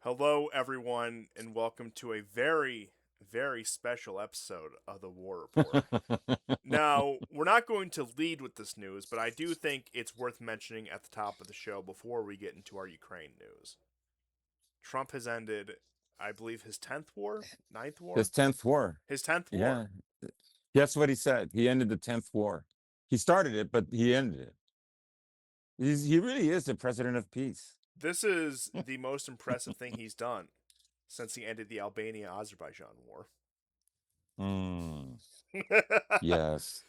Hello, everyone, and welcome to a very, very special episode of the War Report. Now, we're not going to lead with this news, but I do think it's worth mentioning at the top of the show before we get into our Ukraine news. Trump has ended, I believe, his 10th war? Ninth His war? 10th war. His 10th war. Yeah. Guess what he said? He ended the 10th war. He started it, but he ended it. He really is the president of peace. This is the most impressive thing he's done since he ended the Albania Azerbaijan war. Mm, that yes.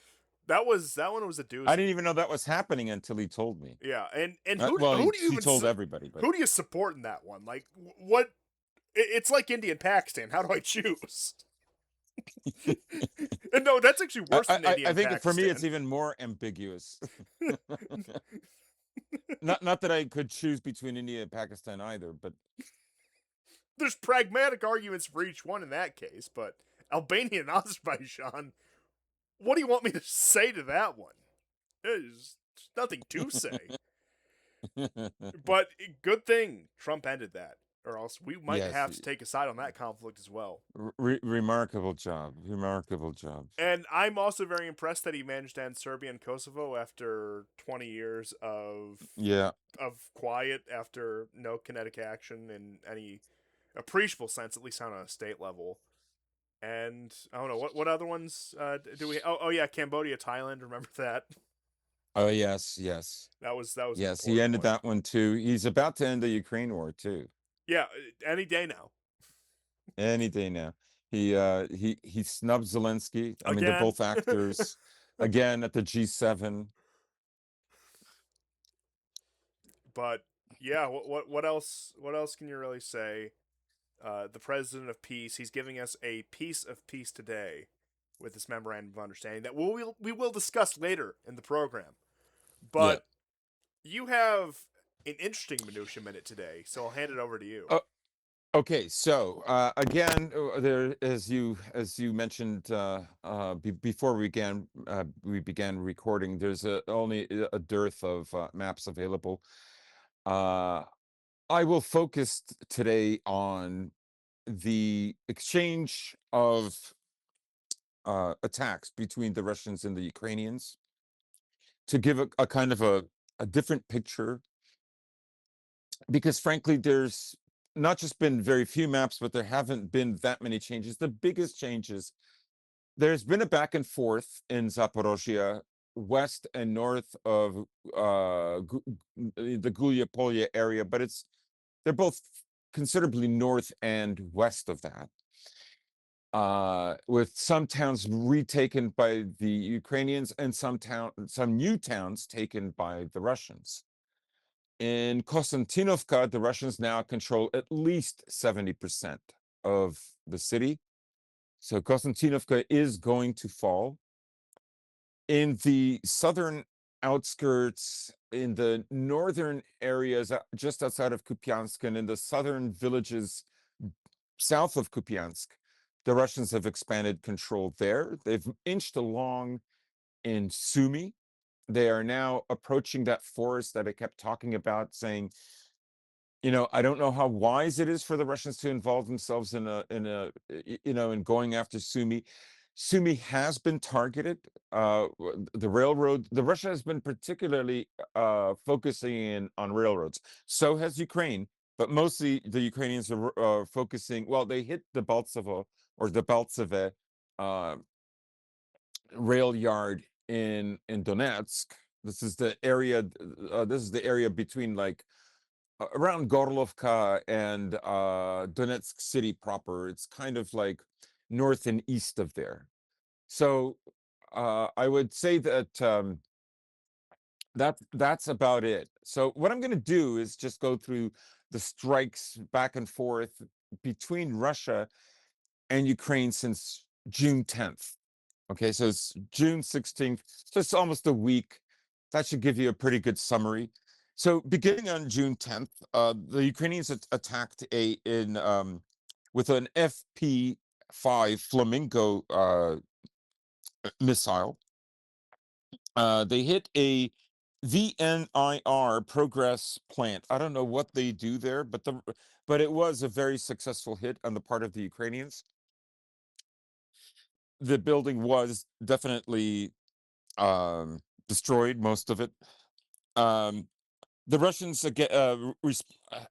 one was a I doozy. didn't even know that was happening until he told me. Yeah, and Well, who do you he even told everybody, but who do you support in that one? Like what? It's like India and Pakistan. How do I choose? And no, that's actually worse than I, India I and think for me it's Pakistan. even more ambiguous. Not that I could choose between India and Pakistan either, but There's pragmatic arguments for each one in that case, but Albania and Azerbaijan. What do you want me to say to that one? There's nothing to say. But good thing Trump ended that, or else we might yes, have to take a side on that conflict as well. remarkable job, remarkable job. And I'm also very impressed that he managed to end Serbia and Kosovo after 20 years Yeah. of quiet, after no kinetic action in any appreciable sense, at least on a state level. And I don't know what other ones do we? Oh yeah, Cambodia, Thailand. Remember that? Oh yes, yes. That was an Yes, he important ended one. that one too. He's about to end the Ukraine war too. Yeah, any day now. Any day now. He snubs Zelensky. I mean, they're Again. both actors. Again at the G7. But yeah, what else can you really say? The president of peace. He's giving us a piece of peace today with this memorandum of understanding that we will discuss later in the program. Yeah. But you have an interesting minutia minute today, so I'll hand it over to you. Oh, okay. So again, there as you mentioned before we began recording. There's only a dearth of maps available. Uh, I will focus today on the exchange of attacks between the Russians and the Ukrainians to give a kind of a different picture, because frankly, there's not just been very few maps, but there haven't been that many changes. The biggest changes, there's been a back and forth in Zaporozhia, west and north of the Gulia area, but they're both considerably north and west of that, with some towns retaken by the Ukrainians and some new towns taken by the Russians. In Konstantinovka, the Russians now control at least 70% of the city. So Konstantinovka is going to fall. In the southern outskirts, in the northern areas, just outside of Kupiansk, and in the southern villages south of Kupiansk, the Russians have expanded control there. They've inched along in Sumy. They are now approaching that forest that I kept talking about, saying, I don't know how wise it is for the Russians to involve themselves in going after Sumy. Sumy has been targeted. The railroad, the Russia has been particularly focusing in on railroads. So has Ukraine, but mostly the Ukrainians are focusing. Well, they hit the Baltsovo or the Baltseve uh, rail yard in Donetsk. This is the area. This is the area between like around Gorlovka and Donetsk city proper. It's kind of like north and east of there. So I would say that that's about it. So what I'm going to do is just go through the strikes back and forth between Russia and Ukraine since June 10th. Okay, so it's June 16th, so it's almost a week. That should give you a pretty good summary. So beginning on June 10th, the Ukrainians attacked with an FP5 Flamingo missile. They hit a VNIR Progress Plant. I don't know what they do there, but it was a very successful hit on the part of the Ukrainians. The building was definitely destroyed, most of it. Um, the Russians again,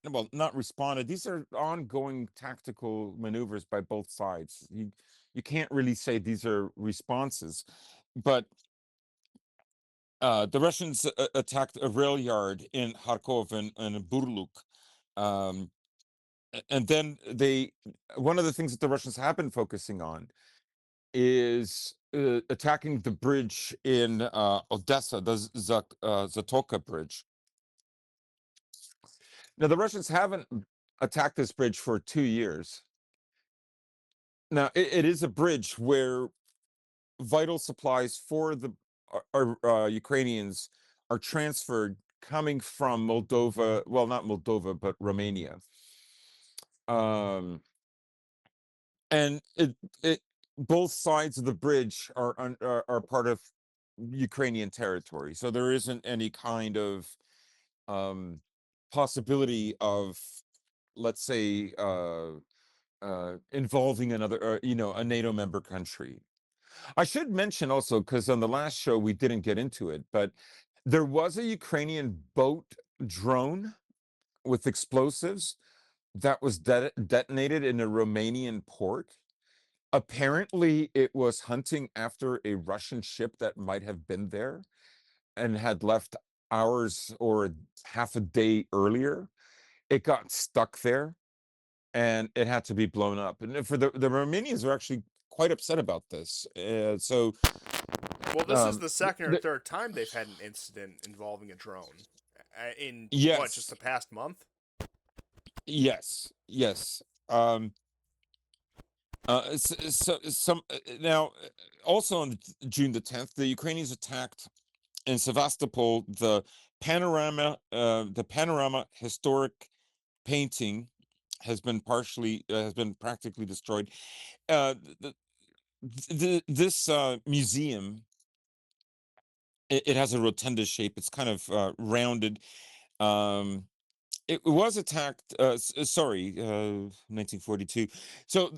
well, not responded. These are ongoing tactical maneuvers by both sides. You can't really say these are responses, but the Russians attacked a rail yard in Kharkov and Burluk. Um, and then one of the things that the Russians have been focusing on is attacking the bridge in Odessa, the Zatoka bridge. Now, the Russians haven't attacked this bridge for 2 years. Now, it is a bridge where vital supplies for the Ukrainians are transferred coming from Moldova. Well, not Moldova, but Romania. And it both sides of the bridge are part of Ukrainian territory, so there isn't any kind of possibility of, let's say, involving another, a NATO member country. I should mention also, because on the last show we didn't get into it, but there was a Ukrainian boat drone with explosives that was detonated in a Romanian port. Apparently, it was hunting after a Russian ship that might have been there and had left hours or half a day earlier. It got stuck there and it had to be blown up. And for the Romanians are actually quite upset about this. Well, this is Um, the second or third time they've had an incident involving a drone. In what, just the yes, past month? yes. Um, some now, also on June the 10th, the Ukrainians attacked in Sevastopol the panorama historic painting has been practically destroyed. This museum, it has a rotunda shape. It's kind of rounded. Um, it was attacked. Sorry, 1942. So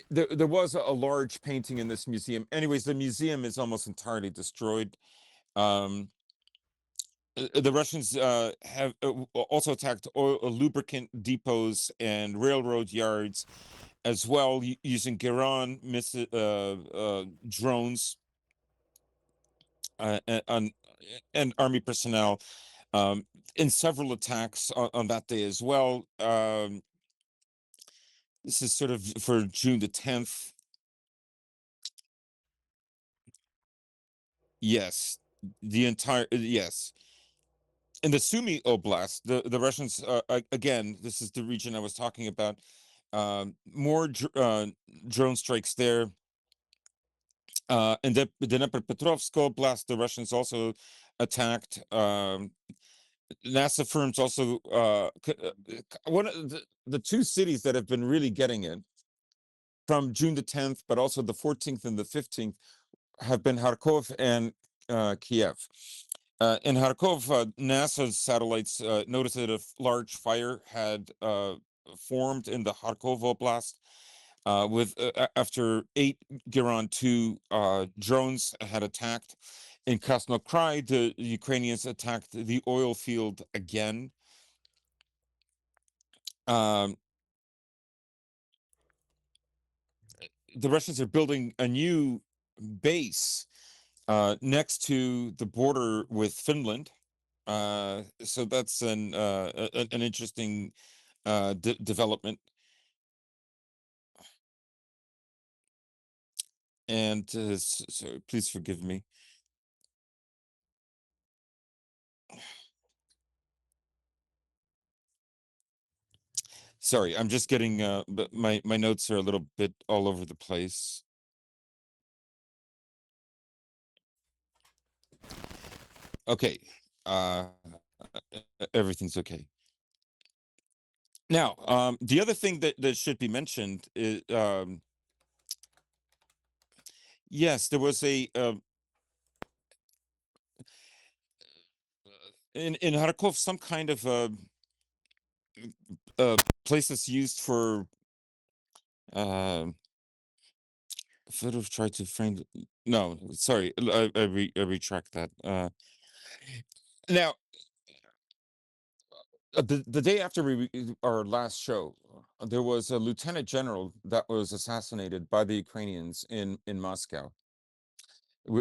there was a large painting in this museum. Anyways, the museum is almost entirely destroyed. Um, the Russians have also attacked oil, lubricant depots and railroad yards as well, using Geran drones and army personnel in several attacks on that day as well. This is sort of for June the 10th. Yes, yes. In the Sumy Oblast, the Russians, again, this is the region I was talking about. More drone strikes there. In the Dnepropetrovsk Oblast, the Russians also attacked. NASA firms also, one of the two cities that have been really getting it from June the 10th, but also the 14th and the 15th, have been Kharkov and Kiev. In Kharkov, NASA's satellites noticed that a large fire had formed in the Kharkov Oblast. After 8 Geran 2 drones had attacked. In Krasnokrai, the Ukrainians attacked the oil field again. Um, the Russians are building a new base next to the border with Finland. So that's an interesting development. And so please forgive me. Sorry, I'm just getting but my notes are a little bit all over the place. Okay. Everything's okay. Now, the other thing that should be mentioned is, yes, there was in Kharkov, some kind of place that's used for uh sort of try to find. No, sorry, I retract that. Now, the day after our last show, there was a lieutenant general that was assassinated by the Ukrainians in Moscow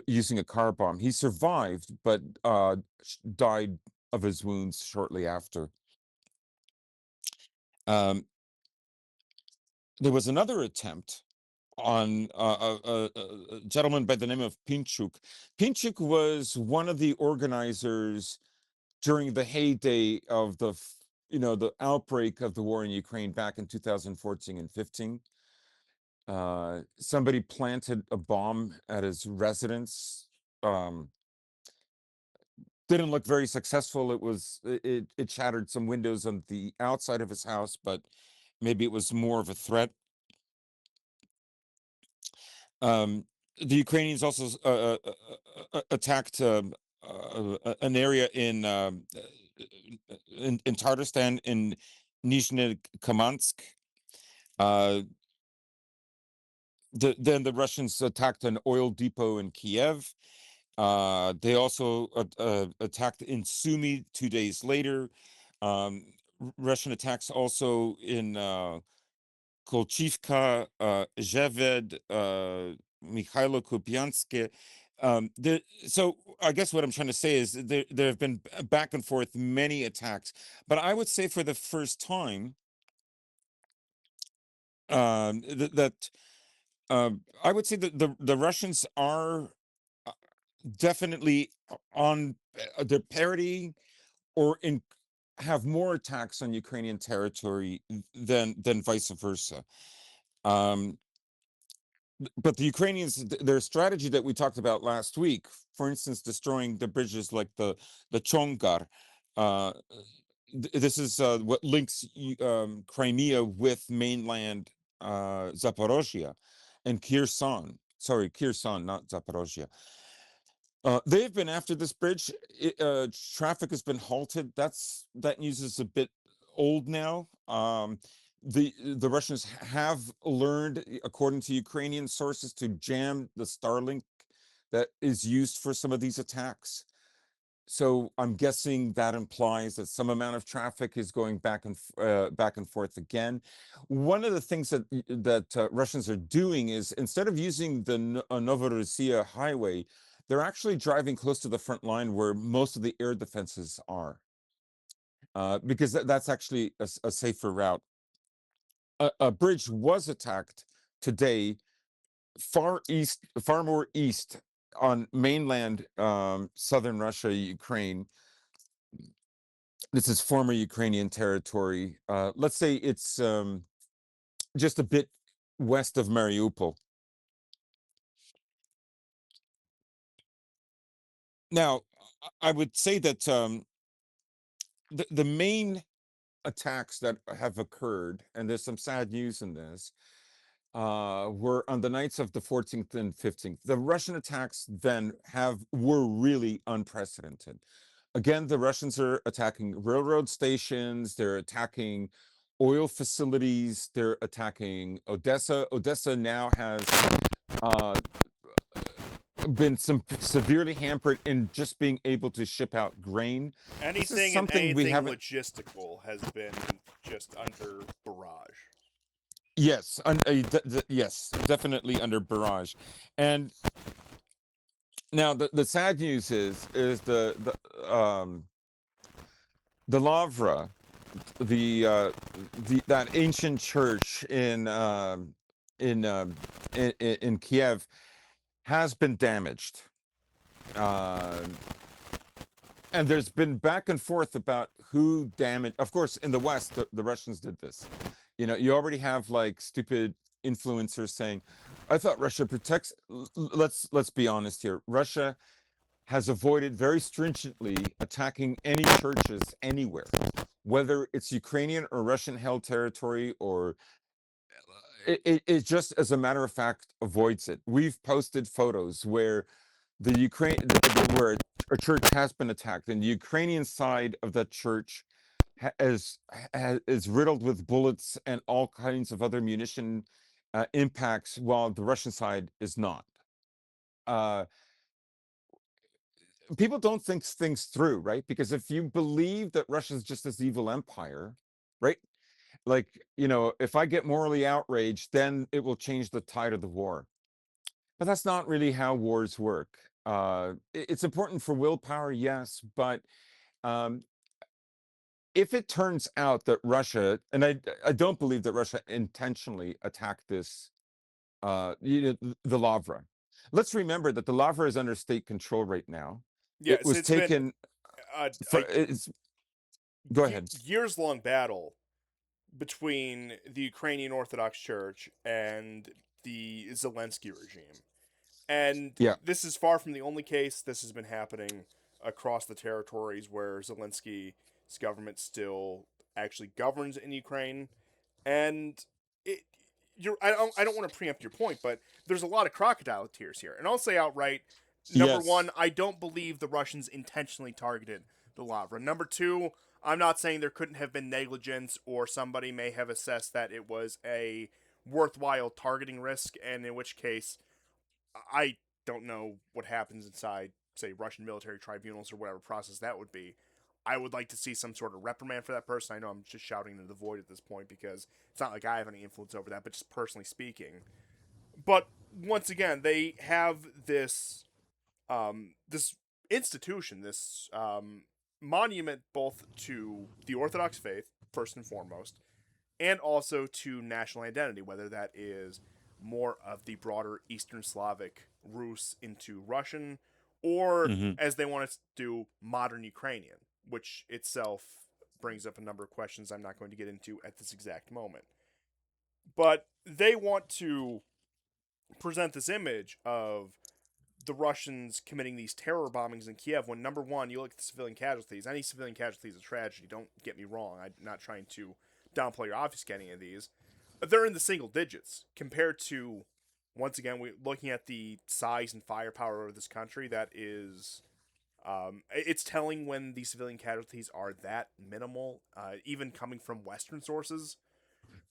using a car bomb. He survived, but died of his wounds shortly after. Um, there was another attempt on a gentleman by the name of Pinchuk. Pinchuk was one of the organizers during the heyday of the outbreak of the war in Ukraine back in 2014 and 15. Somebody planted a bomb at his residence. Um, didn't look very successful. It shattered some windows on the outside of his house, but maybe it was more of a threat. Um, the Ukrainians also attacked an area in Tatarstan, in Nizhny Kamansk. Then the Russians attacked an oil depot in Kiev. They also attacked in Sumy 2 days later. Russian attacks also in Kolchivka, Zheved, Mikhailo Kupiansk. So I guess what I'm trying to say is there have been back and forth many attacks, but I would say for the first time that I would say that the Russians are definitely on they're parity or in have more attacks on Ukrainian territory than vice versa. Um, but the Ukrainians, their strategy that we talked about last week, for instance, destroying the bridges like the Chongar, uh, this is what links Crimea with mainland Zaporozhia and Kherson. Sorry, Kherson, not Zaporozhia. They've been after this bridge. Traffic has been halted. That news is a bit old now. The Russians have learned, according to Ukrainian sources, to jam the Starlink that is used for some of these attacks. So I'm guessing that implies that some amount of traffic is going back and forth again. One of the things that Russians are doing is, instead of using the Novorossiya highway, they're actually driving close to the front line where most of the air defenses are, because that's actually a safer route. A bridge was attacked today, far more east on mainland southern Russia, Ukraine. This is former Ukrainian territory. Let's say it's just a bit west of Mariupol. Now, I would say that the main attacks that have occurred, and there's some sad news in this, were on the nights of the 14th and 15th. The Russian attacks then were really unprecedented. Again, the Russians are attacking railroad stations, they're attacking oil facilities, they're attacking Odessa. Odessa now has been severely hampered in just being able to ship out grain. Anything and anything logistical has been just under barrage. Yes, yes, definitely under barrage. And now the sad news is the Lavra, that ancient church in Kiev has been damaged. And there's been back and forth about who damaged. Of course, in the West, the Russians did this. You already have like stupid influencers saying, "I thought Russia protects." Let's be honest here. Russia has avoided very stringently attacking any churches anywhere, whether it's Ukrainian or Russian-held territory, or it just, as a matter of fact, avoids it. We've posted photos where where a church has been attacked, and the Ukrainian side of that church is riddled with bullets and all kinds of other munition impacts, while the Russian side is not. Uh, People don't think things through, right? Because if you believe that Russia's just this evil empire, right? Like, if I get morally outraged, then it will change the tide of the war. But that's not really how wars work. It's important for willpower, yes, but um, if it turns out that Russia, and I don't believe that Russia intentionally attacked this, the Lavra. Let's remember that the Lavra is under state control right now. It Yes, was it's been taken for a it's go ahead. years long battle between the Ukrainian Orthodox Church and the Zelensky regime. And Yeah. this is far from the only case. This has been happening across the territories where Zelensky's government still actually governs in Ukraine. And it, I don't want to preempt your point, but there's a lot of crocodile tears here. And I'll say outright, number Yes. one, I don't believe the Russians intentionally targeted the Lavra. Number two, I'm not saying there couldn't have been negligence or somebody may have assessed that it was a worthwhile targeting risk, and in which case I don't know what happens inside, say, Russian military tribunals or whatever process that would be. I would like to see some sort of reprimand for that person. I know I'm just shouting into the void at this point because it's not like I have any influence over that, but just personally speaking. But once again, they have this institution, this monument both to the Orthodox faith first and foremost, and also to national identity, whether that is more of the broader Eastern Slavic Rus into Russian, or Hmm. as they want to do, modern Ukrainian, which itself brings up a number of questions I'm not going to get into at this exact moment. But they want to present this image of the Russians committing these terror bombings in Kiev when, number one, you look at the civilian casualties. Any civilian casualty is a tragedy. Don't get me wrong. I'm not trying to downplay or obfuscate any of these. But they're in the single digits compared to, once again, we looking at the size and firepower of this country. That is, it's telling when the civilian casualties are that minimal, even coming from Western sources.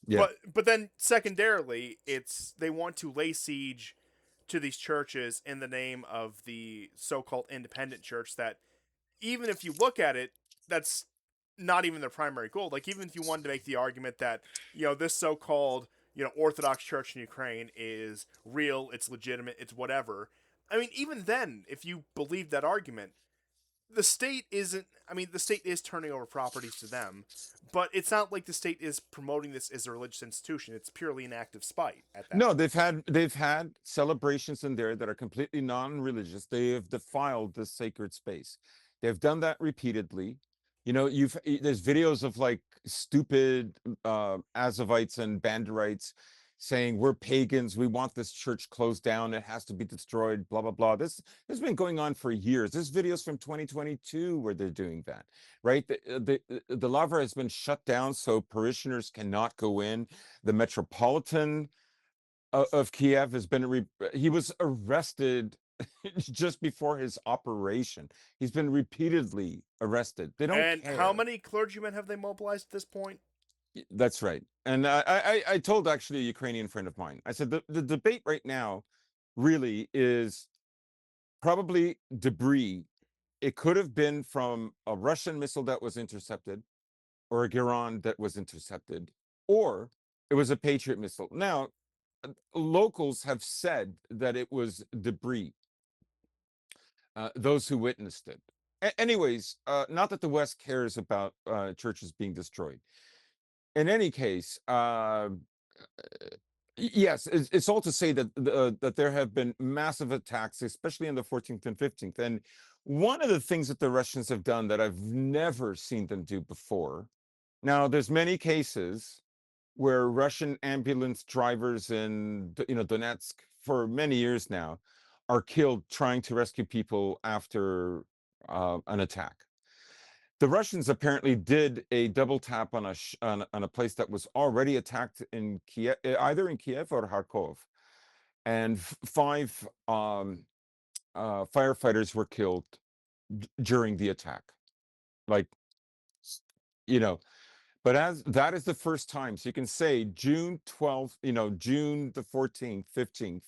Yeah. But then secondarily, it's they want to lay siege to these churches in the name of the so-called independent church that, even if you look at it, that's not even their primary goal. Like, even if you wanted to make the argument that, this so-called, Orthodox Church in Ukraine is real, it's legitimate, it's whatever. I mean, even then, if you believe that argument, the state isn't. I mean, the state is turning over properties to them, but it's not like the state is promoting this as a religious institution. It's purely an act of spite at that No, point. they've had celebrations in there that are completely non-religious. They have defiled this sacred space. They've done that repeatedly. There's videos of like stupid Azavites and Banderites saying we're pagans, we want this church closed down, it has to be destroyed, blah blah blah. This has been going on for years. There's videos from 2022 where they're doing that, right? The Lavra has been shut down so parishioners cannot go in. The Metropolitan of Kiev has been he was arrested just before his operation. He's been repeatedly arrested. They don't And how care. many clergymen have they mobilized at this point? That's right. And I told actually a Ukrainian friend of mine, I said the debate right now really is probably debris. It could have been from a Russian missile that was intercepted, or a Giron that was intercepted, or it was a Patriot missile. Now, locals have said that it was debris, those who witnessed it. Anyways, not that the West cares about churches being destroyed. In any case, yes, it's all to say that that there have been massive attacks, especially on the 14th and 15th. And one of the things that the Russians have done that I've never seen them do before. Now, there's many cases where Russian ambulance drivers in Donetsk for many years now are killed trying to rescue people after an attack. The Russians apparently did a double tap on a place that was already attacked in Kiev, either in Kiev or Kharkov, and five firefighters were killed. during the attack. Like, you know, but as that is the first time, so you can say June 12th, June the 14th, 15th,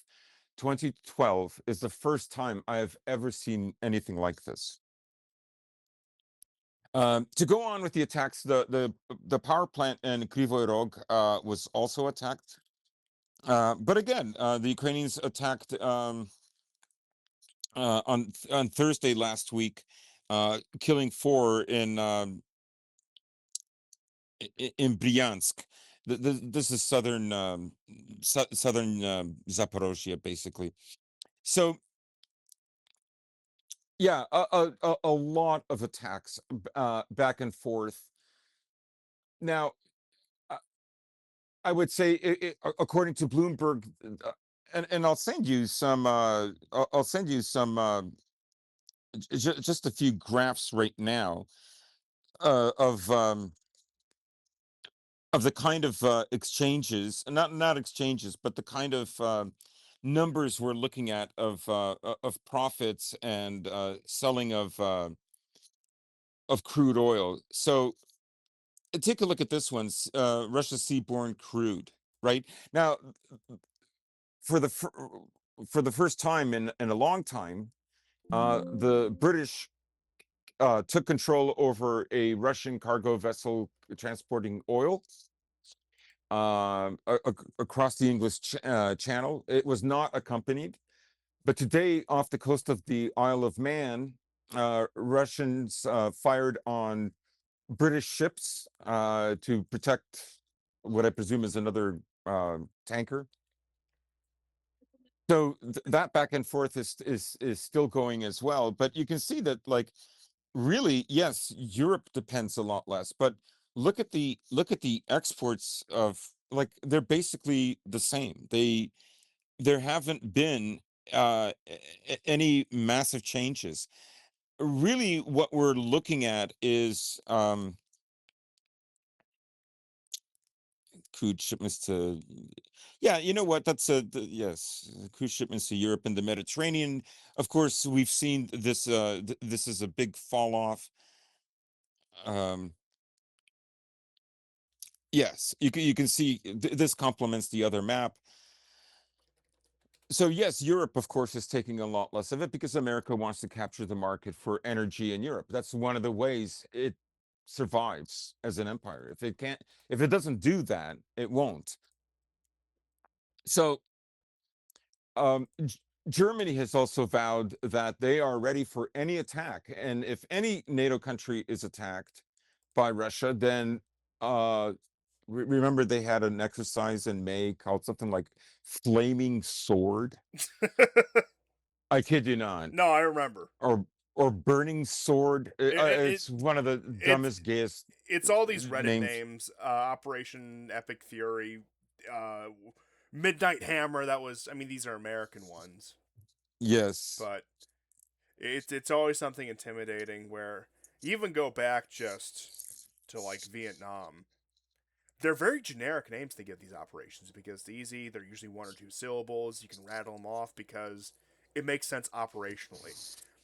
2012 is the first time I have ever seen anything like this. To go on with the attacks, the power plant in Kryvyi Rog was also attacked. But again, the Ukrainians attacked on Thursday last week, killing four in Bryansk. This is southern Zaporozhye, basically. So yeah, a lot of attacks back and forth. Now, uh, I would say, according to Bloomberg, and I'll send you some. I'll send you some. Just a few graphs right now uh, of um, of the kind of exchanges, not exchanges, but the kind of numbers we're looking at of profits and selling of crude oil. So take a look at this one, Russia seaborne crude. Right now, for the for the first time in a long time, the British took control over a Russian cargo vessel transporting oil across the English Channel. It was not accompanied, but today, off the coast of the Isle of Man, Russians fired on British ships to protect what I presume is another tanker. So that back and forth is still going as well. But you can see that, like, really, yes, Europe depends a lot less. But look at the exports of, like, they're basically the same. There haven't been any massive changes. Really, what we're looking at is crude shipments to, yeah, you know what, that's yes, crude shipments to Europe and the Mediterranean. Of course, we've seen this this is a big fall off. um yes, you can see this complements the other map. So yes, Europe, of course, is taking a lot less of it because America wants to capture the market for energy in Europe. That's one of the ways it survives as an empire. If it doesn't do that, it won't. So Germany has also vowed that they are ready for any attack, and if any NATO country is attacked by Russia, then remember they had an exercise in May called something like Flaming Sword. I kid you not. No, I remember. or or Burning Sword. It, it, it It's one of the it's dumbest, gayest it's all these Reddit names. names. Operation Epic Fury, uh, Midnight Hammer. That was. I mean, these are American ones, Yes. but it's always something intimidating. Where you even go back just to like Vietnam. They're very generic names they give these operations because it's easy. They're usually one or two syllables. You can rattle them off because it makes sense operationally.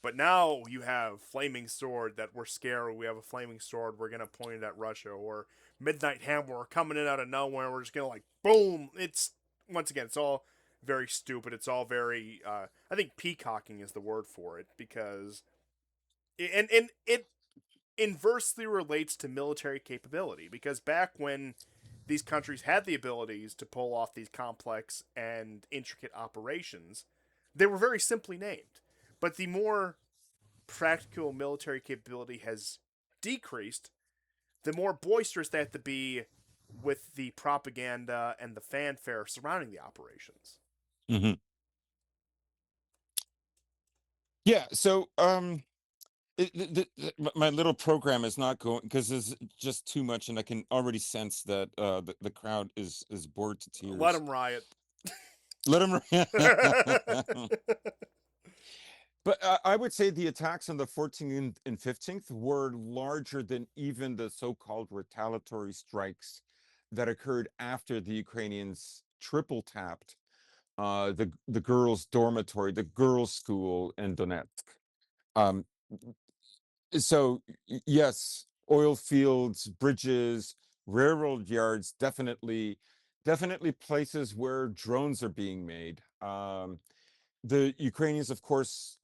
But now you have Flaming Sword that we're scared. We have a Flaming Sword. We're going to point it at Russia. Or Midnight Hammer. We're coming in out of nowhere. We're just going to, like, boom. It's, once again, it's all very stupid. It's all very, I think peacocking is the word for it because, and it inversely relates to military capability because back when these countries had the abilities to pull off these complex and intricate operations, they were very simply named. But the more practical military capability has decreased, the more boisterous they have to be with the propaganda and the fanfare surrounding the operations. Hmm. Yeah. So my little program is not going because there's just too much, and I can already sense that the crowd is bored to Let tears. them riot. Let them. But I would say the attacks on the 14th and 15th were larger than even the so-called retaliatory strikes that occurred after the Ukrainians triple tapped the girls' dormitory, the girls' school in Donetsk. Um, So yes, oil fields, bridges, railroad yards, definitely places where drones are being made. The Ukrainians, of course,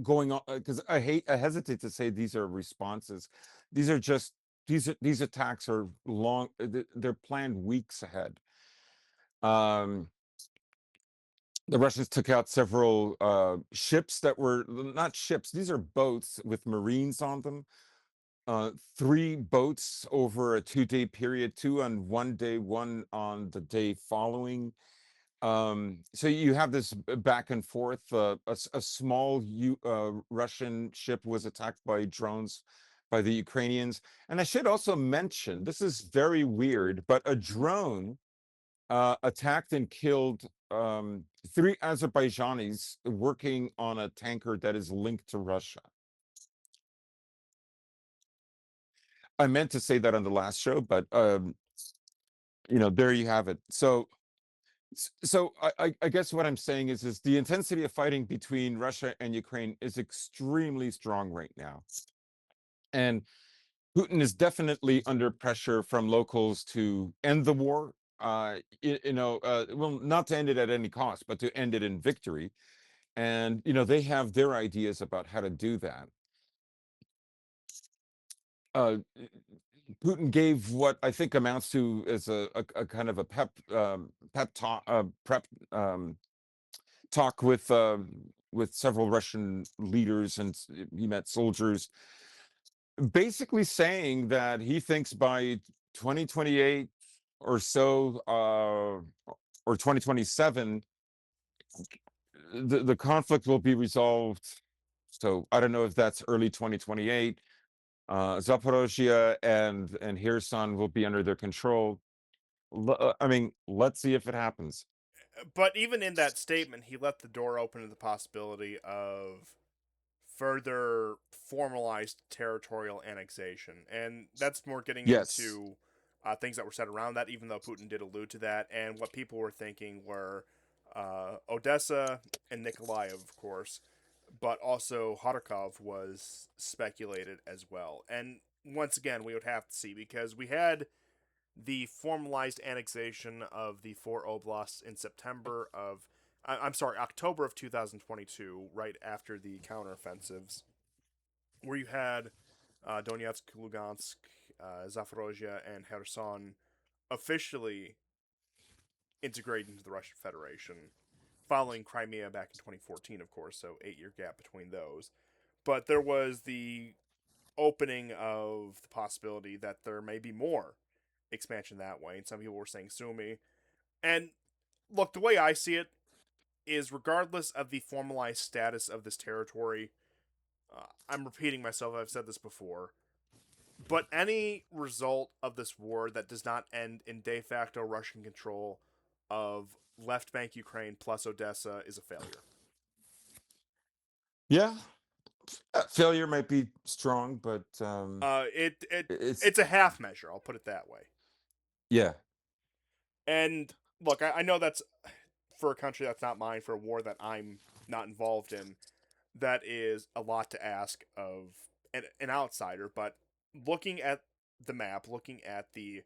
going on, because I hesitate to say these are responses. These are just these attacks are long. They're planned weeks ahead. Um, the Russians took out several ships that were not ships. These are boats with Marines on them. Three boats over a 2-day period, two on one day, one on the day following. So you have this back and forth. A small Russian ship was attacked by drones by the Ukrainians. And I should also mention, this is very weird, but a drone attacked and killed three Azerbaijanis working on a tanker that is linked to Russia. I meant to say that on the last show, but there you have it. So I guess what I'm saying is the intensity of fighting between Russia and Ukraine is extremely strong right now. And Putin is definitely under pressure from locals to end the war. Well, not to end it at any cost, but to end it in victory. And they have their ideas about how to do that. Uh, Putin gave what I think amounts to as a kind of a pep talk prep talk with several Russian leaders, and he met soldiers, basically saying that he thinks by 2028 or so, or 2027, the conflict will be resolved. So I don't know if that's early 2028. Zaporozhia and Kherson will be under their control. I mean, let's see if it happens. But even in that statement, he left the door open to the possibility of further formalized territorial annexation. And that's more getting Yes. into things that were said around that, even though Putin did allude to that. And what people were thinking were Odessa and Nikolaev, of course, but also Kharkov was speculated as well. And once again, we would have to see, because we had the formalized annexation of the four oblasts in October of 2022, right after the counteroffensives, where you had Donetsk, Lugansk, Zaporozhia, and Kherson officially integrated into the Russian Federation, following Crimea back in 2014, of course, so 8-year gap between those. But there was the opening of the possibility that there may be more expansion that way, and some people were saying Sumy. And look, the way I see it is, regardless of the formalized status of this territory, I'm repeating myself, I've said this before, but any result of this war that does not end in de facto Russian control of left bank Ukraine plus Odessa is a failure. Yeah, failure might be strong, but it's It's a half measure. I'll put it that way. yeah. And look, I know that's for a country that's not mine, for a war that I'm not involved in. That is a lot to ask of an outsider. But looking at the map, looking at the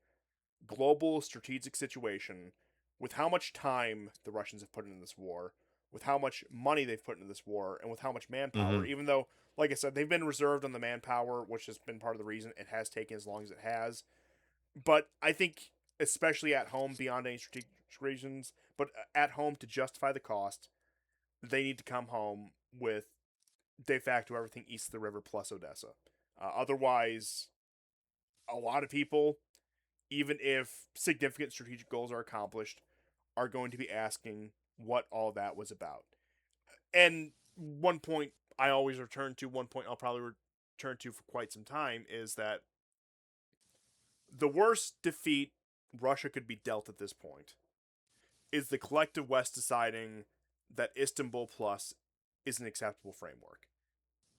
global strategic situation, with how much time the Russians have put into this war, with how much money they've put into this war, and with how much manpower, Hmm. even though, like I said, they've been reserved on the manpower, which has been part of the reason it has taken as long as it has. But I think, especially at home, beyond any strategic reasons, but at home, to justify the cost, they need to come home with de facto everything east of the river plus Odessa. Otherwise, a lot of people, even if significant strategic goals are accomplished, are going to be asking what all that was about. And one point I always return to, one point I'll probably return to for quite some time, is that the worst defeat Russia could be dealt at this point is the collective West deciding that Istanbul Plus is an acceptable framework.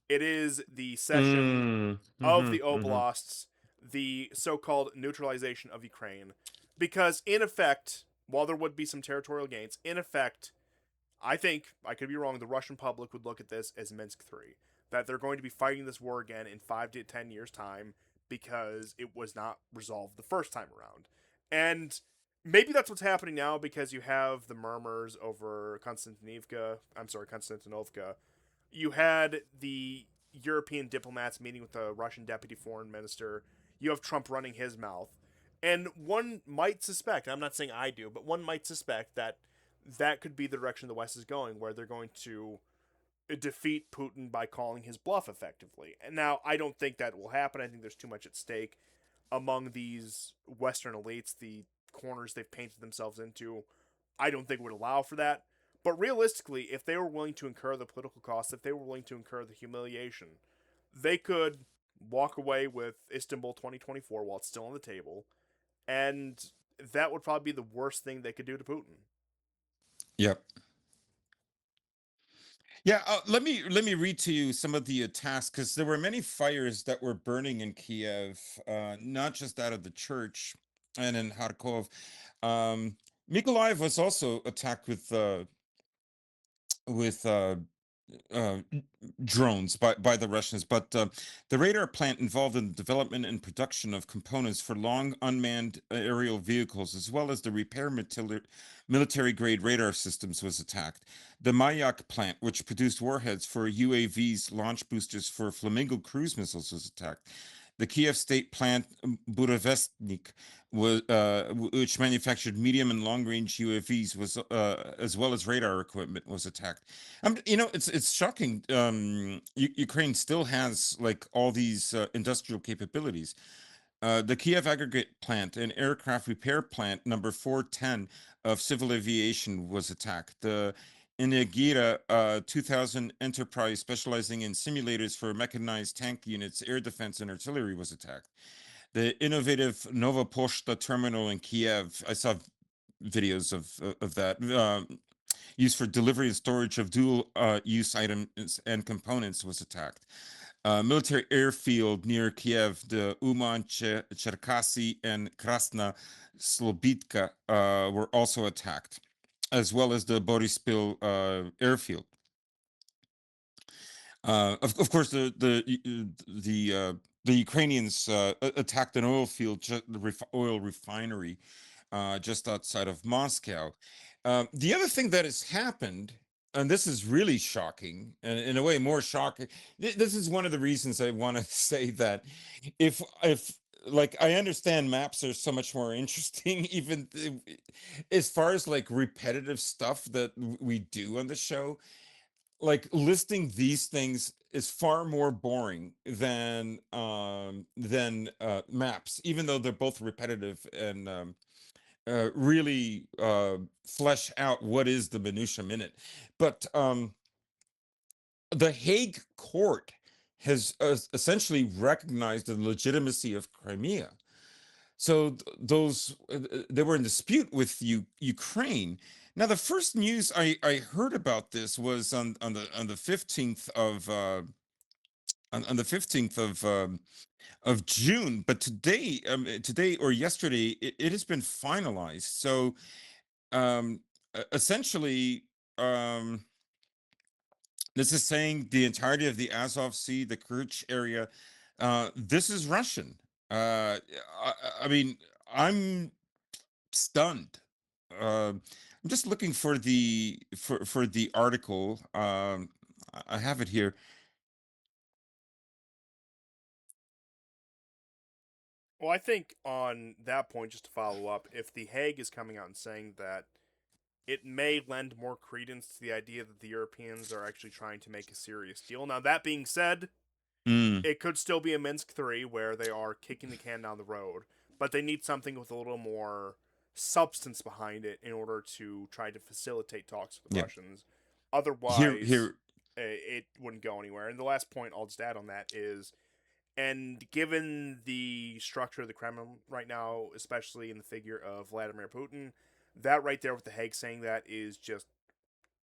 It is the cession Mm, of hmm. the Hmm. oblasts, the so called neutralization of Ukraine. Because, in effect, while there would be some territorial gains, in effect, I think, I could be wrong, the Russian public would look at this as Minsk 3. that they're going to be fighting this war again in 5 to 10 years' time because it was not resolved the first time around. And maybe that's what's happening now because you have the murmurs over Konstantinovka. You had the European diplomats meeting with the Russian deputy foreign minister. You have Trump running his mouth. And one might suspect, I'm not saying I do, but one might suspect that that could be the direction the West is going, where they're going to defeat Putin by calling his bluff effectively. And now I don't think that will happen. I think there's too much at stake among these Western elites, the corners they've painted themselves into. I don't think would allow for that. But realistically, if they were willing to incur the political costs, if they were willing to incur the humiliation, they could walk away with Istanbul 2024 while it's still on the table, and that would probably be the worst thing they could do to Putin. Yep. Yeah, let me read to you some of the attacks because there were many fires that were burning in Kiev, not just out of the church and in Kharkov. Um, Mykolaiv was also attacked with uh, drones by the Russians, but the radar plant involved in the development and production of components for long unmanned aerial vehicles, as well as the repair military grade radar systems, was attacked. The Mayak plant, which produced warheads for UAVs, launch boosters for Flamingo cruise missiles, was attacked. The Kiev state plant Burevestnik, which manufactured medium and long range UAVs, was as well as radar equipment, was attacked. It's shocking. Ukraine still has like all these industrial capabilities. The Kiev aggregate plant and aircraft repair plant number 410 of civil aviation was attacked. The Inagira 2000 enterprise specializing in simulators for mechanized tank units, air defense, and artillery was attacked. The innovative Nova Poshta terminal in Kiev, I saw videos of that, used for delivery and storage of dual use items and components, was attacked. Military airfield near Kiev, the Uman, Cherkasy, and Krasna Slobitka were also attacked, as well as the Borispil airfield. Of course, the Ukrainians attacked an oil field, oil refinery, just outside of Moscow. The other thing that has happened, and this is really shocking, and in a way more shocking. This is one of the reasons I want to say that if like I understand maps are so much more interesting, even as far as like repetitive stuff that we do on the show, like listing these things is far more boring than maps, even though they're both repetitive and really flesh out what is the minutia minute. But the Hague court has essentially recognized the legitimacy of Crimea. So those they were in dispute with Ukraine. Now, the first news I heard about this was on the 15th of on the 15th of June, but today or yesterday, it has been finalized. So essentially, um, this is saying the entirety of the Azov Sea, the Kerch area, this is Russian. I mean, I'm stunned. I'm just looking for the article. I have it here. Well, I think on that point, just to follow up, if The Hague is coming out and saying that it may lend more credence to the idea that the Europeans are actually trying to make a serious deal. Now, that being said, Mm, it could still be a Minsk 3 where they are kicking the can down the road, but they need something with a little more substance behind it in order to try to facilitate talks with the yeah. Russians. Here, Otherwise, here. it wouldn't go anywhere. And the last point I'll just add on that is, and given the structure of the Kremlin right now, especially in the figure of Vladimir Putin, that right there with the Hague saying that is just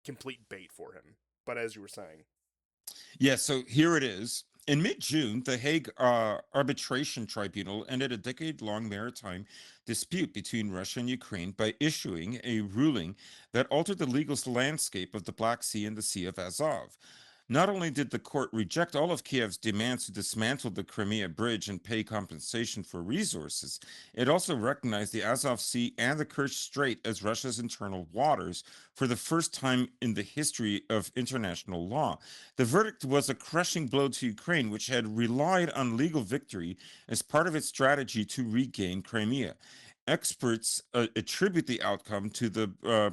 complete bait for him. But as you were saying, Yeah, so here it is. In mid-June, the Hague Arbitration Tribunal ended a decade-long maritime dispute between Russia and Ukraine by issuing a ruling that altered the legal landscape of the Black Sea and the Sea of Azov. Not only did the court reject all of Kiev's demands to dismantle the Crimea bridge and pay compensation for resources, it also recognized the Azov Sea and the Kerch Strait as Russia's internal waters for the first time in the history of international law. The verdict was a crushing blow to Ukraine, which had relied on legal victory as part of its strategy to regain Crimea. Experts attribute the outcome to the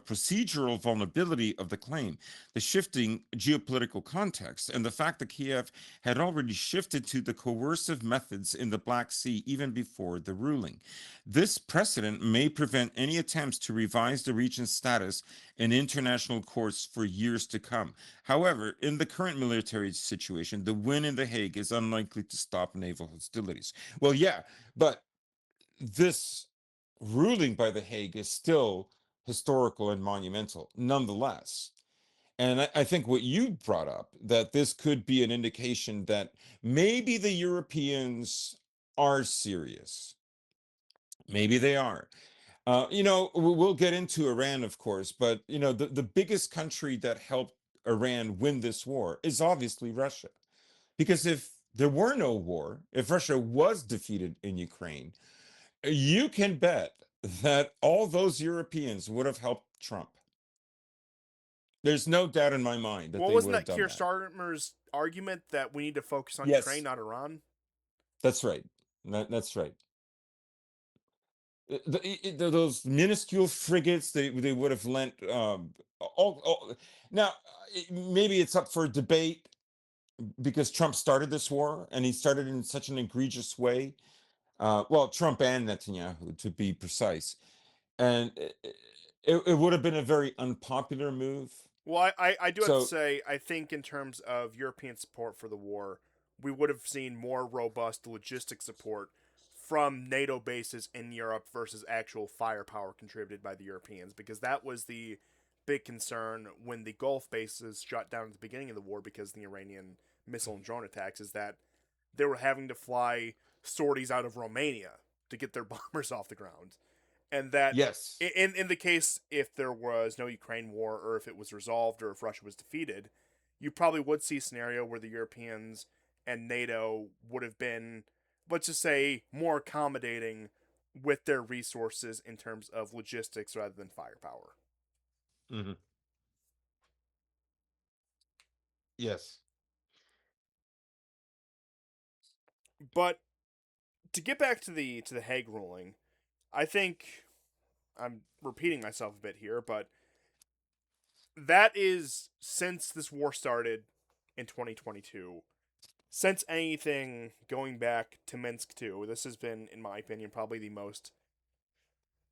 procedural vulnerability of the claim, the shifting geopolitical context, and the fact that Kiev had already shifted to the coercive methods in the Black Sea even before the ruling. This precedent may prevent any attempts to revise the region's status in international courts for years to come. However, in the current military situation, the win in The Hague is unlikely to stop naval hostilities. Well, yeah, but this ruling by The Hague is still historical and monumental nonetheless. And I think what you brought up, that this could be an indication that maybe the Europeans are serious. Maybe they are. We'll get into Iran, of course, but the biggest country that helped Iran win this war is obviously Russia. Because if there were no war, if Russia was defeated in Ukraine, you can bet that all those Europeans would have helped Trump. There's no doubt in my mind that Well, they wasn't would have that done Keir that. Starmer's argument that we need to focus on Ukraine, Yes, not Iran? that's right. That's right. Those minuscule frigates they would have lent. Now, maybe it's up for debate because Trump started this war and he started in such an egregious way. Well, Trump and Netanyahu, to be precise. And it would have been a very unpopular move. Well, I do have to So, say, I think in terms of European support for the war, we would have seen more robust logistic support from NATO bases in Europe versus actual firepower contributed by the Europeans, because that was the big concern when the Gulf bases shut down at the beginning of the war because of the Iranian missile and drone attacks, is that they were having to fly sorties out of Romania to get their bombers off the ground, and that yes. in the case if there was no Ukraine war or if it was resolved or if Russia was defeated, you probably would see a scenario where the Europeans and NATO would have been, let's just say, more accommodating with their resources in terms of logistics rather than firepower. Hmm. Yes. But to get back to the Hague ruling, I think I'm repeating myself a bit here, but that is, since this war started in 2022, since anything going back to Minsk 2, this has been, in my opinion, probably the most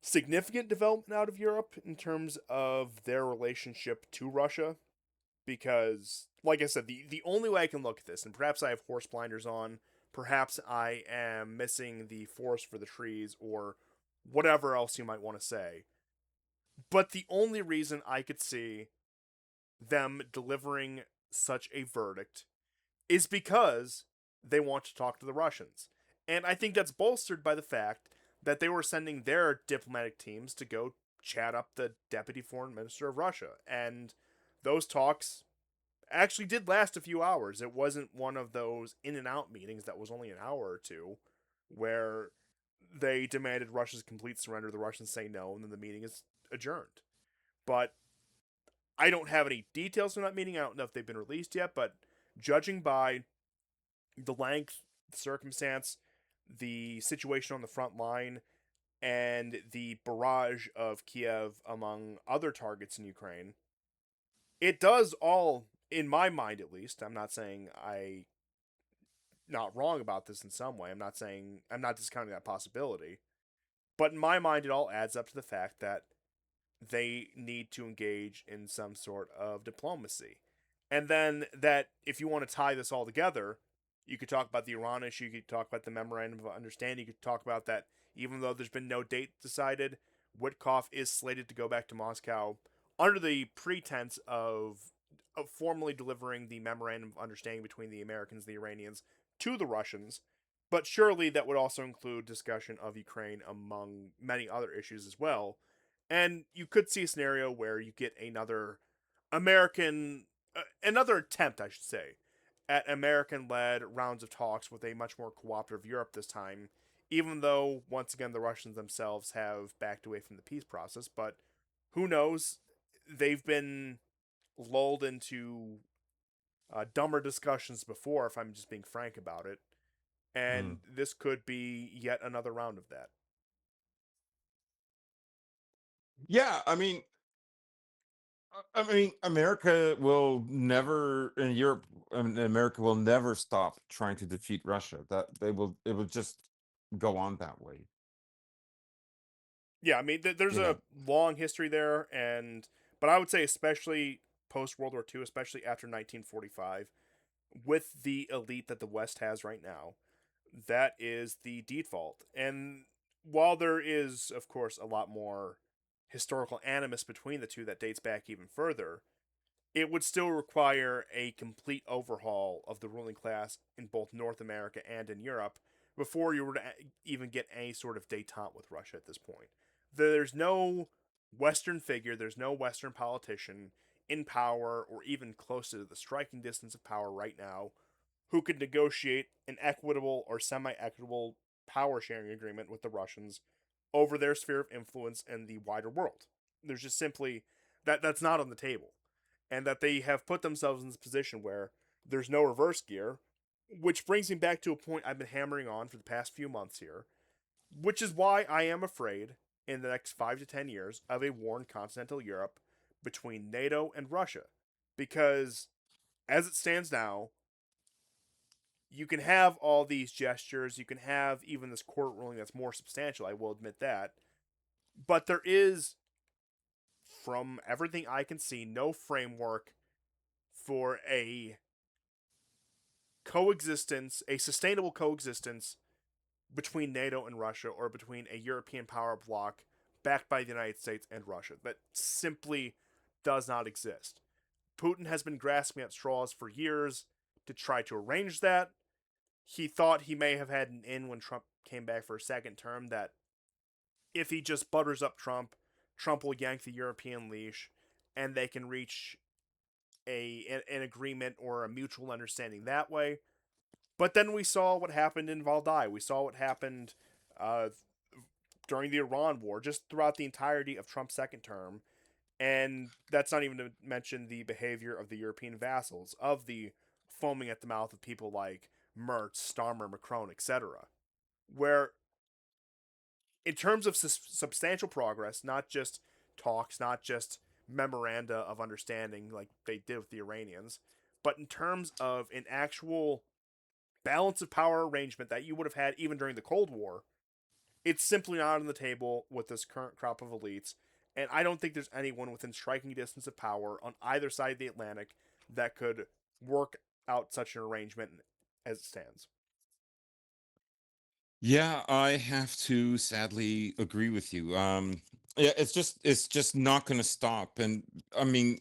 significant development out of Europe in terms of their relationship to Russia. Because, like I said, the only way I can look at this, and perhaps I have horse blinders on, perhaps I am missing the forest for the trees, or whatever else you might want to say, but the only reason I could see them delivering such a verdict is because they want to talk to the Russians. And I think that's bolstered by the fact that they were sending their diplomatic teams to go chat up the deputy foreign minister of Russia. And those talks actually did last a few hours. It wasn't one of those in and out meetings that was only an hour or two where they demanded Russia's complete surrender, the Russians say no, and then the meeting is adjourned. But I don't have any details from that meeting. I don't know if they've been released yet, but judging by the length, the circumstance, the situation on the front line, and the barrage of Kiev among other targets in Ukraine, it does all, in my mind at least, I'm not saying I not wrong about this in some way. I'm not discounting that possibility. But in my mind it all adds up to the fact that they need to engage in some sort of diplomacy. And then that if you want to tie this all together, you could talk about the Iran issue, you could talk about the memorandum of understanding, you could talk about that even though there's been no date decided, Witkoff is slated to go back to Moscow under the pretense of formally delivering the memorandum of understanding between the Americans and the Iranians to the Russians. But surely that would also include discussion of Ukraine among many other issues as well. And you could see a scenario where you get another American another attempt, I should say, at American-led rounds of talks with a much more cooperative Europe this time. Even though, once again, the Russians themselves have backed away from the peace process, but who knows? They've been lulled into dumber discussions before, if I'm just being frank about it, and Mm. this could be yet another round of that. Yeah, I mean, America will never, and Europe, and America will never stop trying to defeat Russia. That it will just go on that way. Yeah, I mean, there's You a know. long history there, and but I would say especially post World War II, especially after 1945, with the elite that the West has right now, that is the default. And while there is, of course, a lot more historical animus between the two that dates back even further, it would still require a complete overhaul of the ruling class in both North America and in Europe before you were to even get any sort of detente with Russia at this point. There's no Western figure, there's no Western politician in power or even close to the striking distance of power right now who could negotiate an equitable or semi equitable power sharing agreement with the Russians over their sphere of influence in the wider world. There's just simply that's not on the table. And that they have put themselves in this position where there's no reverse gear, which brings me back to a point I've been hammering on for the past few months here, which is why I am afraid in the next 5 to 10 years of a war in continental Europe between NATO and Russia. Because as it stands now, you can have all these gestures, you can have even this court ruling that's more substantial, I will admit that. But there is, from everything I can see, no framework for a coexistence, a sustainable coexistence between NATO and Russia or between a European power bloc backed by the United States and Russia. That simply does not exist. Putin has been grasping at straws for years to try to arrange that. He thought he may have had an in when Trump came back for a second term that if he just butters up Trump, Trump will yank the European leash and they can reach an agreement or a mutual understanding that way. But then we saw what happened in Valdai. We saw what happened uh, during the Iran war, just throughout the entirety of Trump's second term. And that's not even to mention the behavior of the European vassals, of the foaming at the mouth of people like Merz, Starmer, Macron, etc. Where, in terms of substantial progress, not just talks, not just memoranda of understanding like they did with the Iranians, but in terms of an actual balance of power arrangement that you would have had even during the Cold War, it's simply not on the table with this current crop of elites. And I don't think there's anyone within striking distance of power on either side of the Atlantic that could work out such an arrangement as it stands. Yeah, I have to sadly agree with you. Yeah, it's just not going to stop. And I mean,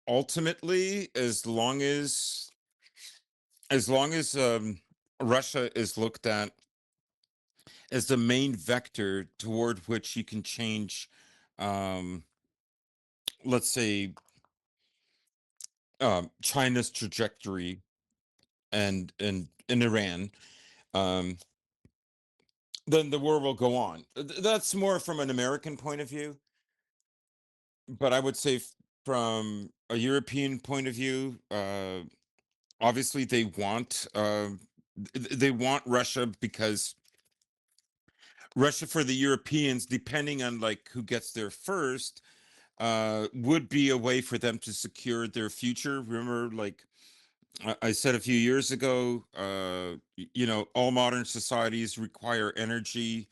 ultimately, as long as Russia is looked at as the main vector toward which you can change, um, let's say, China's trajectory and in Iran, um, then the war will go on. That's more from an American point of view, but I would say from a European point of view, obviously they want Russia because Russia for the Europeans, depending on like who gets there first, would be a way for them to secure their future. Remember, like I said a few years ago, you know, all modern societies require energy,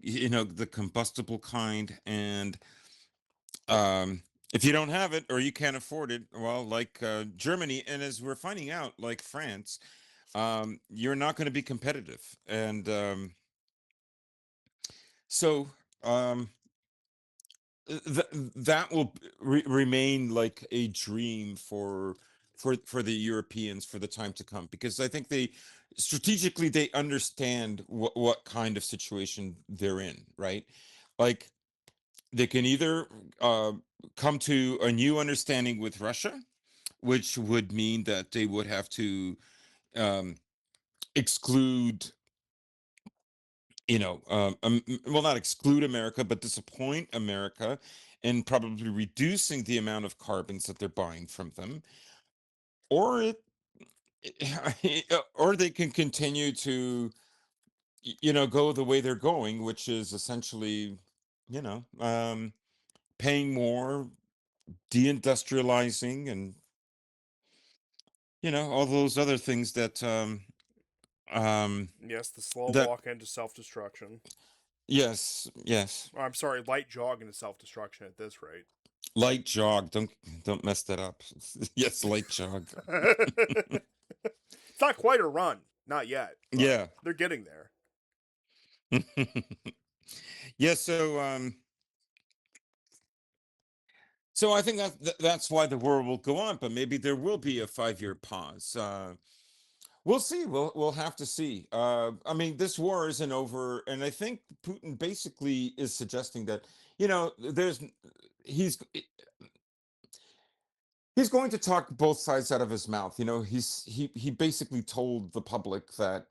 you know, the combustible kind, and if you don't have it or you can't afford it, well, like Germany, and as we're finding out, like France, you're not going to be competitive, and so. Um, that will remain like a dream for the Europeans for the time to come, because I think they strategically they understand what kind of situation they're in, right? Like they can either uh, come to a new understanding with Russia, which would mean that they would have to um, exclude, well, not exclude America, but disappoint America, and probably reducing the amount of carbons that they're buying from them, or or they can continue to, go the way they're going, which is essentially, paying more, deindustrializing, and all those other things that um Yes, the slow that walk into self-destruction. yes, yes. Or, I'm sorry, light jog into self-destruction at this rate. Light jog, don't mess that up. Yes, light jog. It's not quite a run, not yet, but Yeah. they're getting there. Yeah, so I think that's why the war will go on, but maybe there will be a 5-year pause. We'll see. We'll have to see. I mean, this war isn't over, and I think Putin basically is suggesting that, there's he's he's going to talk both sides out of his mouth. He basically told the public that,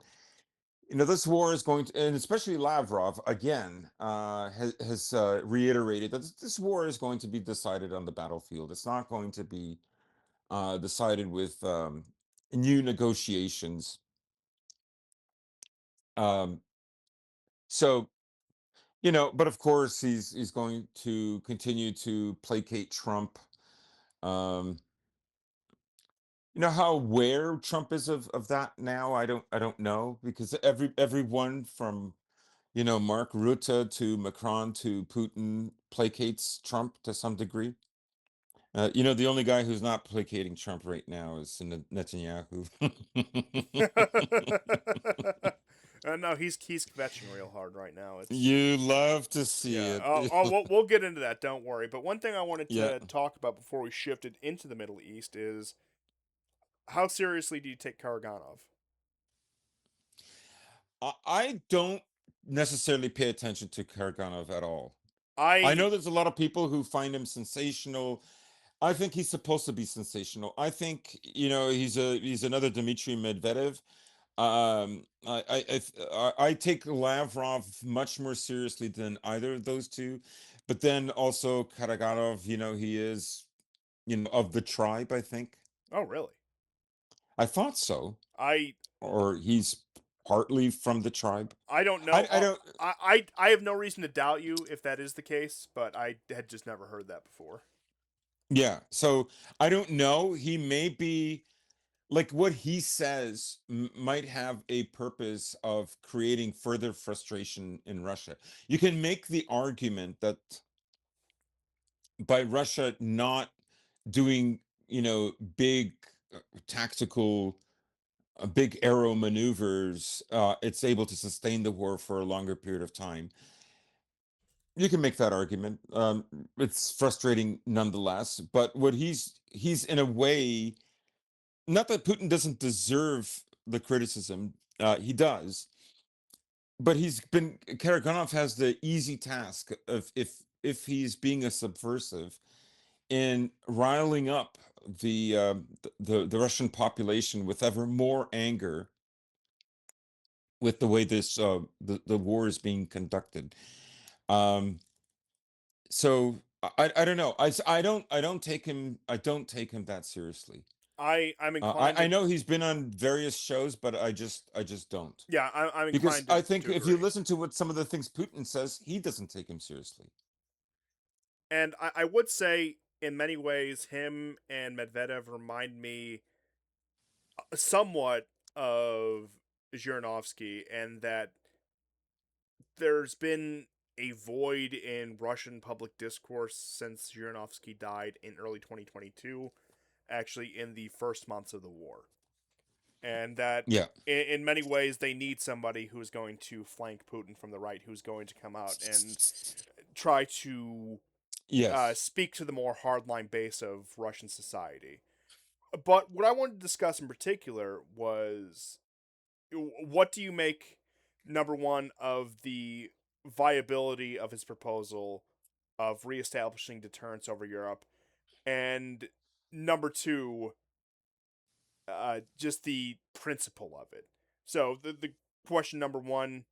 this war is going to, and especially Lavrov again, has reiterated that this war is going to be decided on the battlefield. It's not going to be decided with new negotiations. Um, so, but of course he's going to continue to placate Trump. Um, how aware Trump is of that now, I don't know, because everyone from, Mark Rutte to Macron to Putin placates Trump to some degree. The only guy who's not placating Trump right now is Netanyahu. No, he's kvetching real hard right now. It's You love to see yeah. it. We'll get into that. Don't worry. But one thing I wanted Yeah. to talk about before we shifted into the Middle East is how seriously do you take Karaganov? I don't necessarily pay attention to Karganov at all. I I know there's a lot of people who find him sensational. I think he's supposed to be sensational. I think, he's another Dmitry Medvedev. I take Lavrov much more seriously than either of those two, but then also Karaganov, he is, of the tribe, I think. oh really? I thought so. I Or he's partly from the tribe. I don't I know. I don't I have no reason to doubt you if that is the case, but I had just never heard that before. Yeah, so I don't know. He may be, like, what he says might have a purpose of creating further frustration in Russia. You can make the argument that by Russia not doing, big tactical, big aero maneuvers, it's able to sustain the war for a longer period of time. You can make that argument. It's frustrating nonetheless, but what he's in a way, not that Putin doesn't deserve the criticism, he does, but Karaganov has the easy task of, if he's being a subversive, in riling up the Russian population with ever more anger with the way the war is being conducted. Um, so I don't know. I don't take him that seriously. I'm inclined I to know he's been on various shows, but I just don't. yeah, I'm Because inclined I think to if you agree. listen to what some of the things Putin says, he doesn't take him seriously. And I would say in many ways him and Medvedev remind me somewhat of Zhirinovsky, and that there's been a void in Russian public discourse since Zhirinovsky died in early 2022, actually in the first months of the war. And that Yeah. in many ways they need somebody who's going to flank Putin from the right, who's going to come out and try to Yes. speak to the more hardline base of Russian society. But what I wanted to discuss in particular was what do you make, number one, of the viability of his proposal of reestablishing deterrence over Europe, and number two, just the principle of it. So the question number one,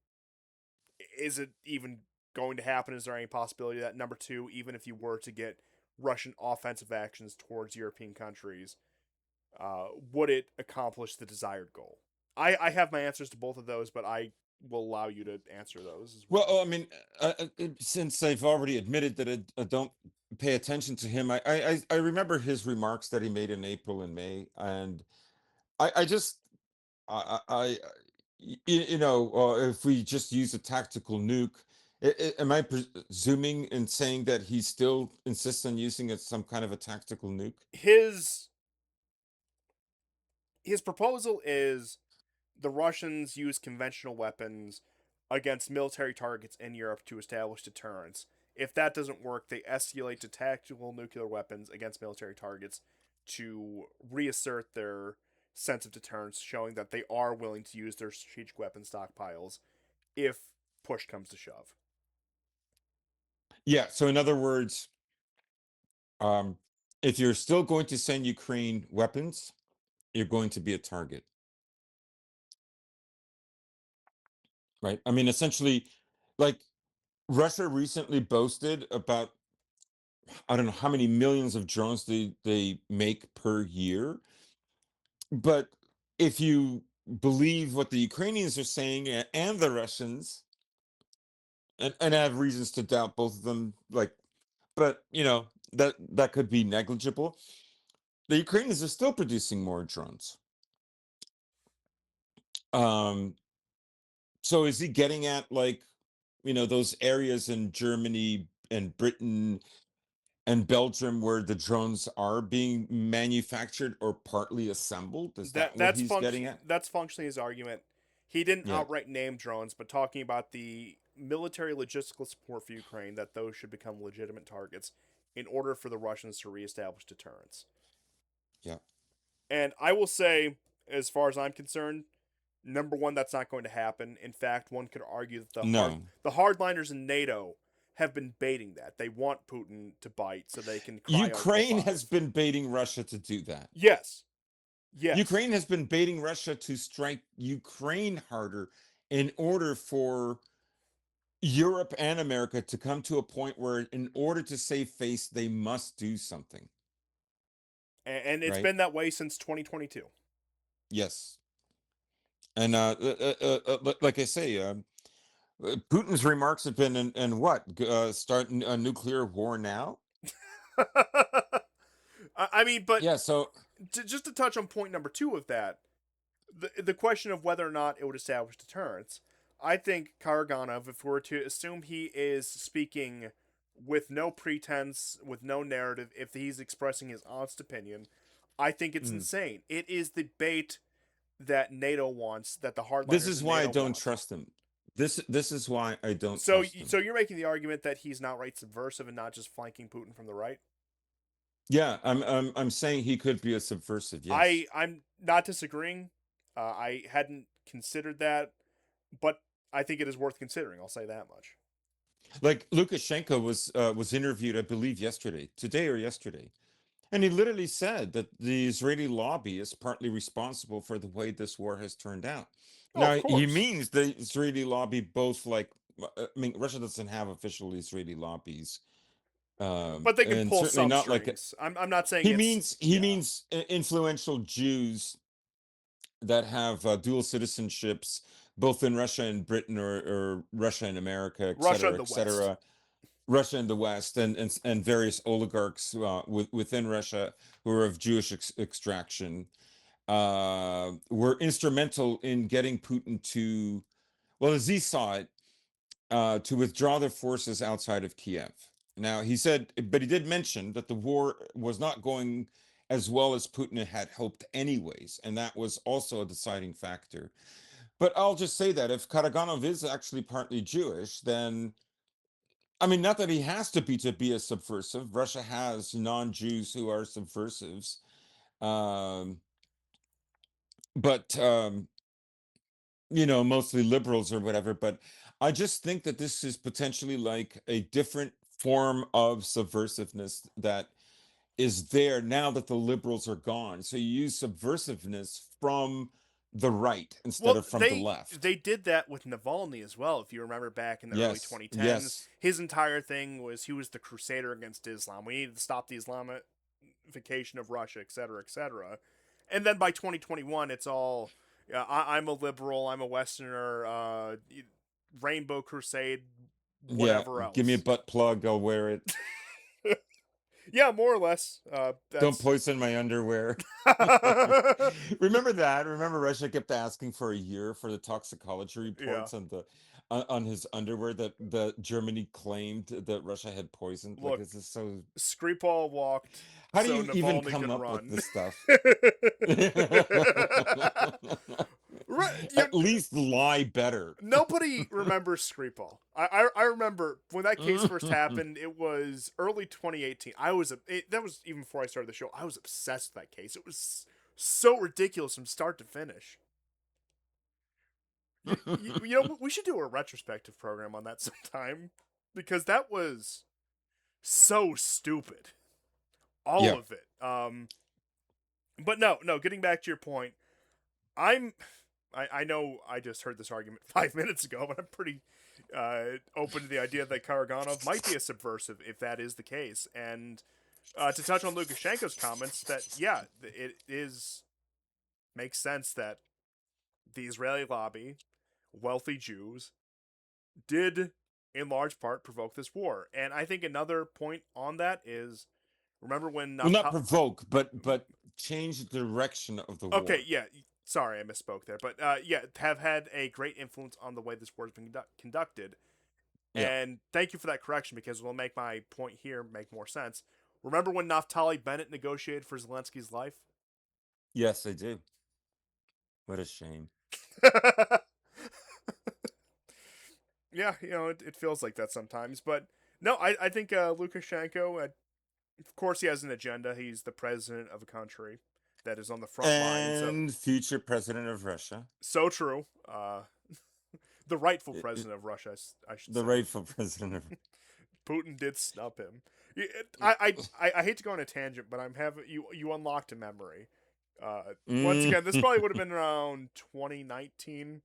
is it even going to happen? Is there any possibility that number two, even if you were to get Russian offensive actions towards European countries, would it accomplish the desired goal? I have my answers to both of those, but I will allow you to answer those as Well, well. I mean, since I've already admitted that I don't pay attention to him, I remember his remarks that he made in April and May, and I just you know, if we just use a tactical nuke, am I presuming in saying that he still insists on using it some kind of a tactical nuke? His proposal is the Russians use conventional weapons against military targets in Europe to establish deterrence. If that doesn't work, they escalate to tactical nuclear weapons against military targets to reassert their sense of deterrence, showing that they are willing to use their strategic weapon stockpiles if push comes to shove. Yeah. So in other words, um, if you're still going to send Ukraine weapons, you're going to be a target, right? I mean, essentially, like Russia recently boasted about I don't know how many millions of drones they make per year, but if you believe what the Ukrainians are saying and the Russians, and I have reasons to doubt both of them, like, but you know that could be negligible. The Ukrainians are still producing more drones. Um, so is he getting at like, you know, those areas in Germany and Britain and Belgium where the drones are being manufactured or partly assembled? Is that what he's getting at? That's functionally his argument. He didn't Yeah, outright name drones, but talking about the military logistical support for Ukraine, that those should become legitimate targets in order for the Russians to reestablish deterrence. yeah. And I will say, as far as I'm concerned, number one, that's not going to happen. In fact, one could argue that No. the hardliners in NATO have been baiting that. They want Putin to bite so they can cry Article Ukraine has 5. been baiting Russia to do that. Yes. Yes. Ukraine has been baiting Russia to strike Ukraine harder in order for Europe and America to come to a point where, in order to save face, they must do something, And it's right? been that way since 2022. Yes. And like I say, Putin's remarks have been in what? Start a nuclear war now? I mean, but Yeah. So just to touch on point number two of that, the question of whether or not it would establish deterrence, I think Karaganov, if we're to assume he is speaking with no pretense, with no narrative, if he's expressing his honest opinion, I think it's mm, insane. It is the bait that NATO wants, that the this hardliners is in why I NATO don't want. trust him. This is why I don't So, trust him. so you're making the argument that he's not right subversive and not just flanking Putin from the right? Yeah, I'm saying he could be a subversive. Yes. I'm not disagreeing. I hadn't considered that, but I think it is worth considering. I'll say that much. Like Lukashenko was interviewed, I believe, yesterday, today or yesterday, and he literally said that the Israeli lobby is partly responsible for the way this war has turned out. Oh, of Now he course, means the Israeli lobby, both like I mean, Russia doesn't have official Israeli lobbies, but they can and pull certainly some not like strings. I'm not saying he it's means yeah. influential Jews that have dual citizenships, both in Russia and Britain, or Russia and America, et Russia cetera, and the et West. cetera. Russia and the West, and various oligarchs within Russia who are of Jewish extraction, were instrumental in getting Putin to, well, as he saw it, to withdraw their forces outside of Kiev. Now, he said, but he did mention that the war was not going as well as Putin had hoped, anyways, and that was also a deciding factor. But I'll just say that if Karaganov is actually partly Jewish, then I mean, not that he has to be a subversive. Russia has non-Jews who are subversives, um, but you know, mostly liberals or whatever. But I just think that this is potentially like a different form of subversiveness that is there now that the liberals are gone. So you use subversiveness from the right instead Well, of from the they left. they did that with Navalny as well. If you remember back in the early Yes, 2010s, yes, his entire thing was he was the crusader against Islam. We needed to stop the Islamification of Russia, etc., etc. And then by 2021, it's all I'm a liberal, I'm a Westerner, Rainbow Crusade, yeah. whatever Give me a else. butt plug, I'll wear it. Yeah, more or less. Don't That's poison my underwear. Remember that? Remember Russia kept asking for a year for the toxicology yeah. reports on his underwear that Germany claimed that Russia had poisoned. Like, Look, this is so. Skripal walked How do so you even Navalny come could up with run. this stuff? Right, At least lie better. nobody remembers Skripal. I remember when that case first happened. It was early 2018. That was even before I started the show. I was obsessed with that case. It was so ridiculous from start to finish. We should do a retrospective program on that sometime because that was so stupid. All Yeah. of it. But no. Getting back to your point, I'm. I know I just heard this argument 5 minutes ago, but I'm pretty open to the idea that Karaganov might be a subversive if that is the case. And to touch on Lukashenko's comments, that yeah, it is makes sense that the Israeli lobby, wealthy Jews, did in large part provoke this war. And I think another point on that is remember when Well, not provoke, but change the direction of the Okay, war. yeah. Sorry, I misspoke there, but yeah, have had a great influence on the way this war has been conducted. Yeah. And thank you for that correction because it will make my point here make more sense. Remember when Naftali Bennett negotiated for Zelensky's life? Yes, I do. What a shame. Yeah, it feels like that sometimes. But no, I think Lukashenko, of course, he has an agenda. He's the president of a country that is on the front lines of. And future president of Russia. So true. The rightful I- I- president of Russia, I should the say. rightful president of. Putin did snub him. I hate to go on a tangent, but I'm having you unlocked a memory. Once Mm. again, this probably would have been around 2019.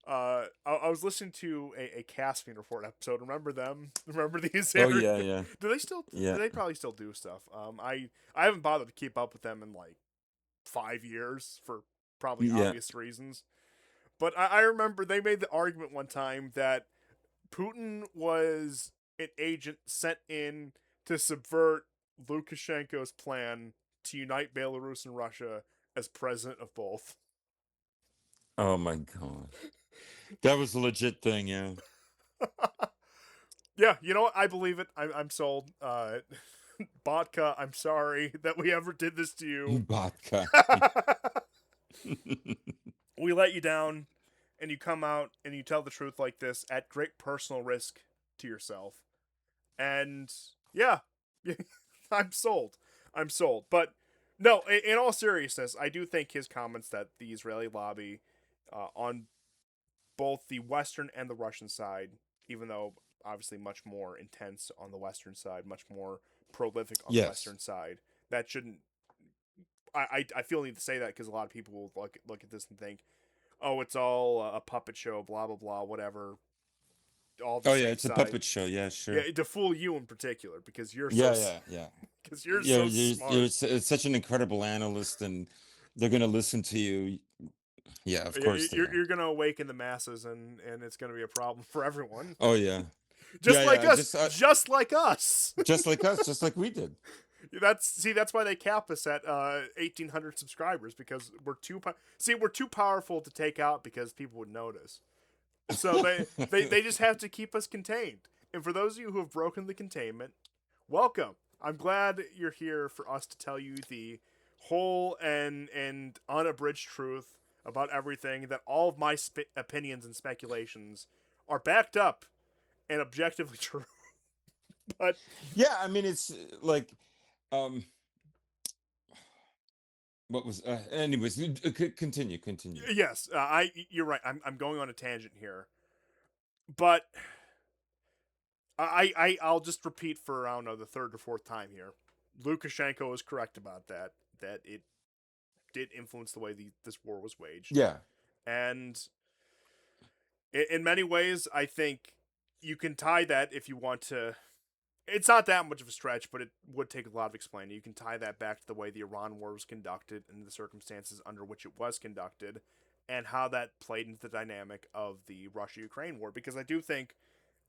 I was listening to a Caspian Report episode. Remember them? Remember these? Oh yeah, yeah, Do they still? yeah, Do they probably still do stuff? I haven't bothered to keep up with them in like 5 years for probably yeah. obvious reasons. But I remember they made the argument one time that Putin was an agent sent in to subvert Lukashenko's plan to unite Belarus and Russia as president of both. Oh my god, that was a legit thing. Yeah. Yeah, you know what? I believe it. I'm sold. Botka, I'm sorry that we ever did this to you. Vodka. We let you down, and you come out and you tell the truth like this at great personal risk to yourself. And yeah, I'm sold. I'm sold. But no, in all seriousness, I do think his comments that the Israeli lobby on both the Western and the Russian side, even though obviously much more intense on the Western side, much more prolific on the Yes. Western side, that shouldn't. I feel the need to say that because a lot of people will look at this and think, oh, it's all a puppet show, blah blah blah, whatever. All the Oh yeah, same it's a side. puppet show. Yeah, Yeah, sure. to fool you in particular because you're so Yeah, yeah, yeah. because you're You're so you're, smart. you're such an incredible analyst, and they're gonna listen to you. Yeah, of course they are. You're gonna awaken the masses, and it's gonna be a problem for everyone. Oh yeah, Just yeah, like yeah. us. Just like us. Just like us, just like we did. That's why they cap us at 1,800 subscribers because we're too powerful to take out because people would notice. So they just have to keep us contained. And for those of you who have broken the containment, welcome. I'm glad you're here for us to tell you the whole and unabridged truth about everything. That all of my opinions and speculations are backed up and objectively true. But Yeah, I mean it's like um what was anyways continue. yes, you're right. I'm going on a tangent here, but I'll just repeat for around the third or fourth time here. Lukashenko is correct about that. That it did influence the way this war was waged, Yeah. and in many ways, I think you can tie that if you want to. It's not that much of a stretch, but it would take a lot of explaining. You can tie that back to the way the Iran war was conducted and the circumstances under which it was conducted, and how that played into the dynamic of the Russia Ukraine war. Because I do think,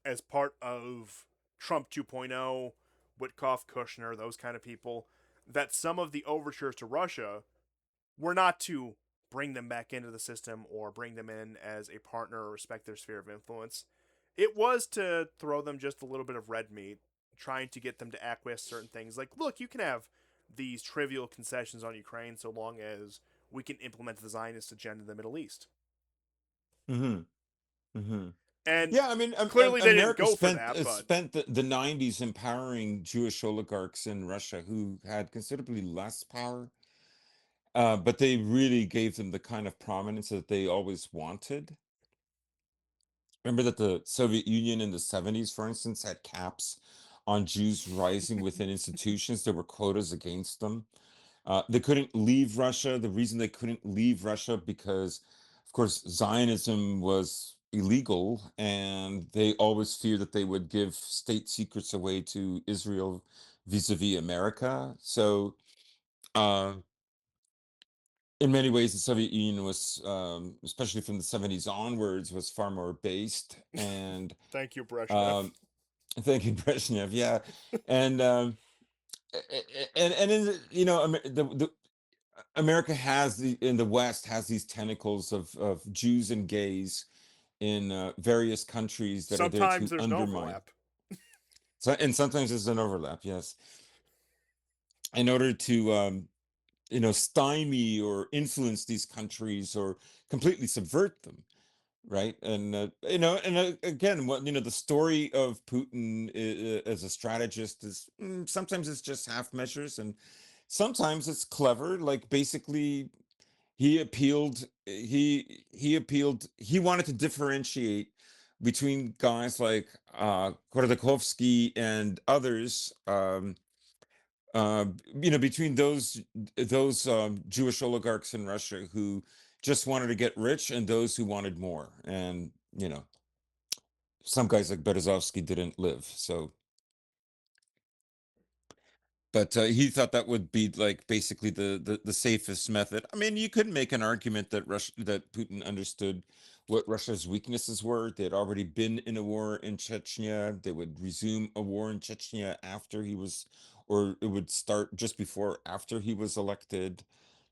as part of Trump 2.0, Witkoff, Kushner, those kind of people, that some of the overtures to Russia were not to bring them back into the system or bring them in as a partner or respect their sphere of influence. It was to throw them just a little bit of red meat, trying to get them to acquiesce certain things. Like, look, you can have these trivial concessions on Ukraine so long as we can implement the Zionist agenda in the Middle East. Hmm. Hmm. And Yeah, I mean, clearly they didn't America go for spent that, but spent the 90s empowering Jewish oligarchs in Russia who had considerably less power, but they really gave them the kind of prominence that they always wanted. Remember that the Soviet Union in the 70s, for instance, had caps on Jews rising within institutions. There were quotas against them. They couldn't leave Russia. The reason they couldn't leave Russia because, of course, Zionism was illegal, and they always feared that they would give state secrets away to Israel vis-a-vis America. So, uh, in many ways, the Soviet Union was, especially from the 70s onwards, was far more based. And thank you, Brezhnev. um, thank you, Brezhnev. Yeah, and and in the America has in the West has these tentacles of Jews and gays in various countries that are there Sometimes to there's an undermine. overlap. So, and sometimes there's an overlap, yes, in order to stymie or influence these countries or completely subvert them, right? And again, what the story of Putin as a strategist is sometimes it's just half measures, and sometimes it's clever. Like basically, he wanted to differentiate between guys like Khodorkovsky and others, between those Jewish oligarchs in Russia who just wanted to get rich and those who wanted more. And some guys like Berezovsky didn't live. So, but he thought that would be like basically the safest method. I mean, you could make an argument that that Putin understood what Russia's weaknesses were. They had already been in a war in Chechnya. They would resume a war in Chechnya after he was, or it would start just before after he was elected.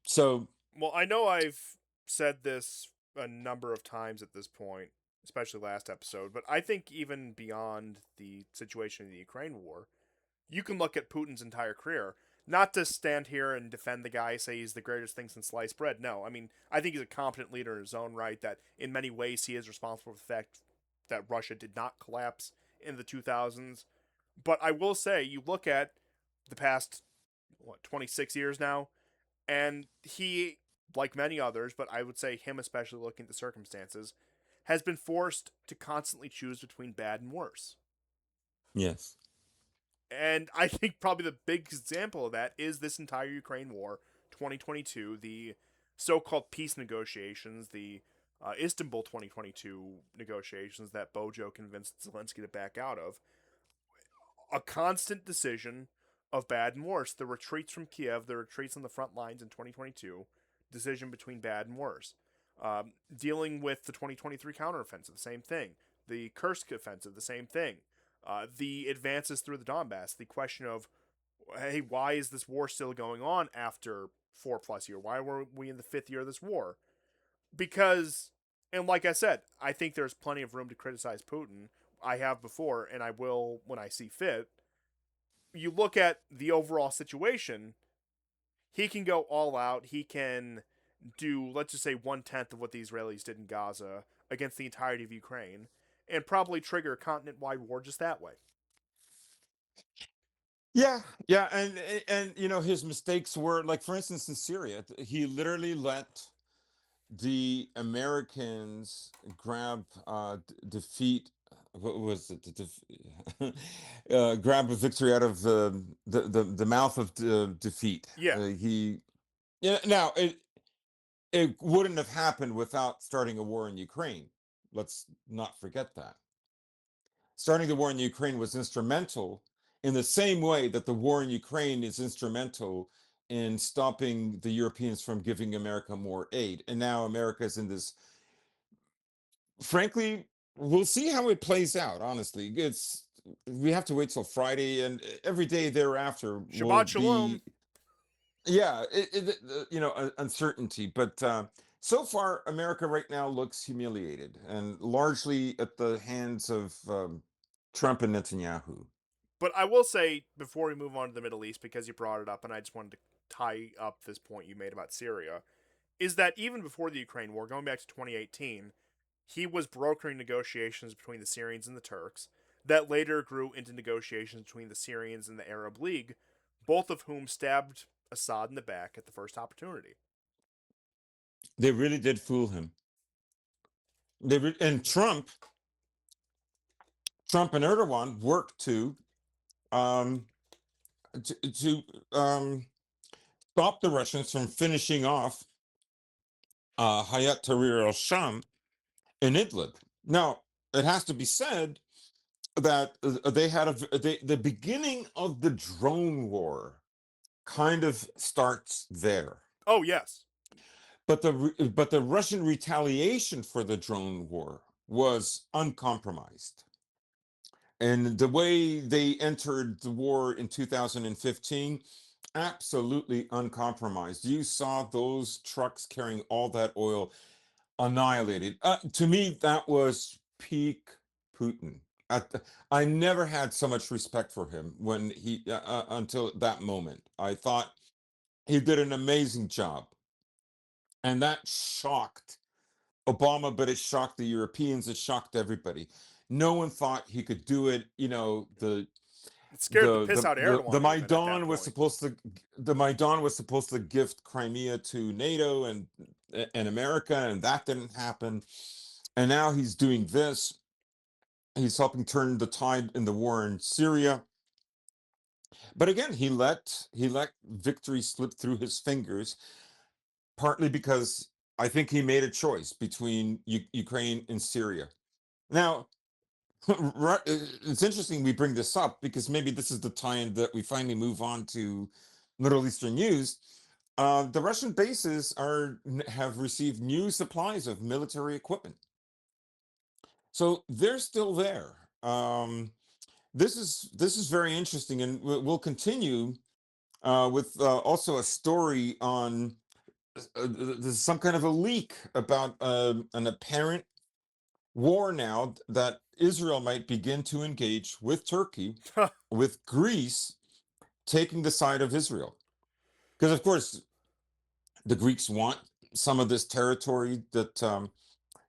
So, Well, I know I've said this a number of times at this point, especially last episode, but I think even beyond the situation in the Ukraine war, you can look at Putin's entire career. Not to stand here and defend the guy, say he's the greatest thing since sliced bread. No, I mean, I think he's a competent leader in his own right, that in many ways he is responsible for the fact that Russia did not collapse in the 2000s. But I will say, you look at the past, 26 years now, and he, like many others, but I would say him especially looking at the circumstances, has been forced to constantly choose between bad and worse. yes. And I think probably the big example of that is this entire Ukraine war, 2022, the so called peace negotiations, the Istanbul 2022 negotiations that Bojo convinced Zelensky to back out of. A constant decision of bad and worse. The retreats from Kiev, the retreats on the front lines in 2022, decision between bad and worse. Dealing with the 2023 counteroffensive, the same thing. The Kursk offensive, the same thing. The advances through the Donbass, the question of, hey, why is this war still going on after 4+ years? Why were we in the 5th year of this war? Because, and like I said, I think there's plenty of room to criticize Putin. I have before, and I will when I see fit. You look at the overall situation, he can go all out. He can do, let's just say, 1/10 of what the Israelis did in Gaza against the entirety of Ukraine, and probably trigger a continent-wide war just that way. Yeah, yeah, and his mistakes were like, for instance, in Syria, he literally let the Americans defeat what was it? Grab a victory out of the mouth of defeat. Yeah, He Yeah. Now it wouldn't have happened without starting a war in Ukraine. Let's not forget that. Starting the war in Ukraine was instrumental in the same way that the war in Ukraine is instrumental in stopping the Europeans from giving America more aid. And now America is in this, frankly, we'll see how it plays out, honestly. We have to wait till Friday, and every day thereafter will Shabbat Shalom. be, yeah, uncertainty. But so far, America right now looks humiliated and largely at the hands of Trump and Netanyahu. But I will say, before we move on to the Middle East, because you brought it up, and I just wanted to tie up this point you made about Syria, is that even before the Ukraine war, going back to 2018, he was brokering negotiations between the Syrians and the Turks that later grew into negotiations between the Syrians and the Arab League, both of whom stabbed Assad in the back at the first opportunity. They really did fool him. And Trump and Erdogan worked um, to stop the Russians from finishing off Hayat Tahrir al-Sham in Idlib. Now, it has to be said that the beginning of the drone war kind of starts there. Oh, yes. But the Russian retaliation for the drone war was uncompromised. And the way they entered the war in 2015, absolutely uncompromised. You saw those trucks carrying all that oil annihilated. To me, that was peak Putin. I never had so much respect for him until that moment. I thought he did an amazing job, and that shocked Obama, but it shocked the Europeans. It shocked everybody. No one thought he could do it. It scared the piss out of The Erdogan even at that Maidan was point. supposed to the Maidan was supposed to gift Crimea to NATO and America, and that didn't happen. And now he's doing this. He's helping turn the tide in the war in Syria. But again, he let victory slip through his fingers, partly because I think he made a choice between Ukraine and Syria. Now, it's interesting we bring this up because maybe this is the time that we finally move on to Middle Eastern news. The Russian bases have received new supplies of military equipment, so they're still there. This is very interesting, and we'll continue with also a story on there's some kind of a leak about an apparent war now that Israel might begin to engage with Turkey, with Greece taking the side of Israel. Because, of course, the Greeks want some of this territory that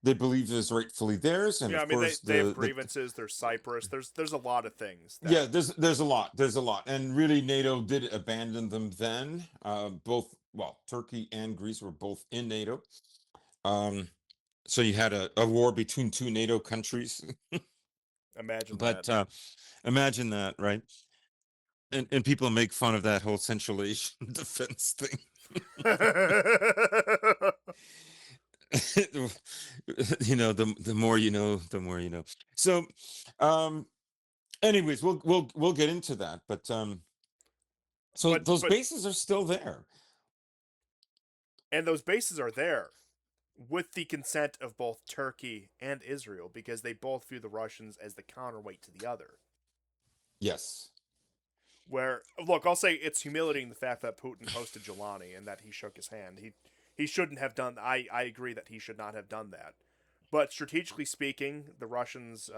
they believe is rightfully theirs. And, Yeah, I of mean course, they have grievances. There's Cyprus. There's a lot of things yeah, that there's a lot. And really, NATO did abandon them then. Turkey and Greece were both in NATO. Um, so you had a war between two NATO countries. imagine that. But imagine that, right? And people make fun of that whole Central Asian defense thing. The more you know, the more you know. So, um, anyways, we'll get into that. But so but those but bases are still there. and those bases are there with the consent of both Turkey and Israel because they both view the Russians as the counterweight to the other. Yes. Where look, I'll say it's humiliating the fact that Putin hosted Jelani and that he shook his hand. He shouldn't have done. I agree that he should not have done that. But strategically speaking, the Russians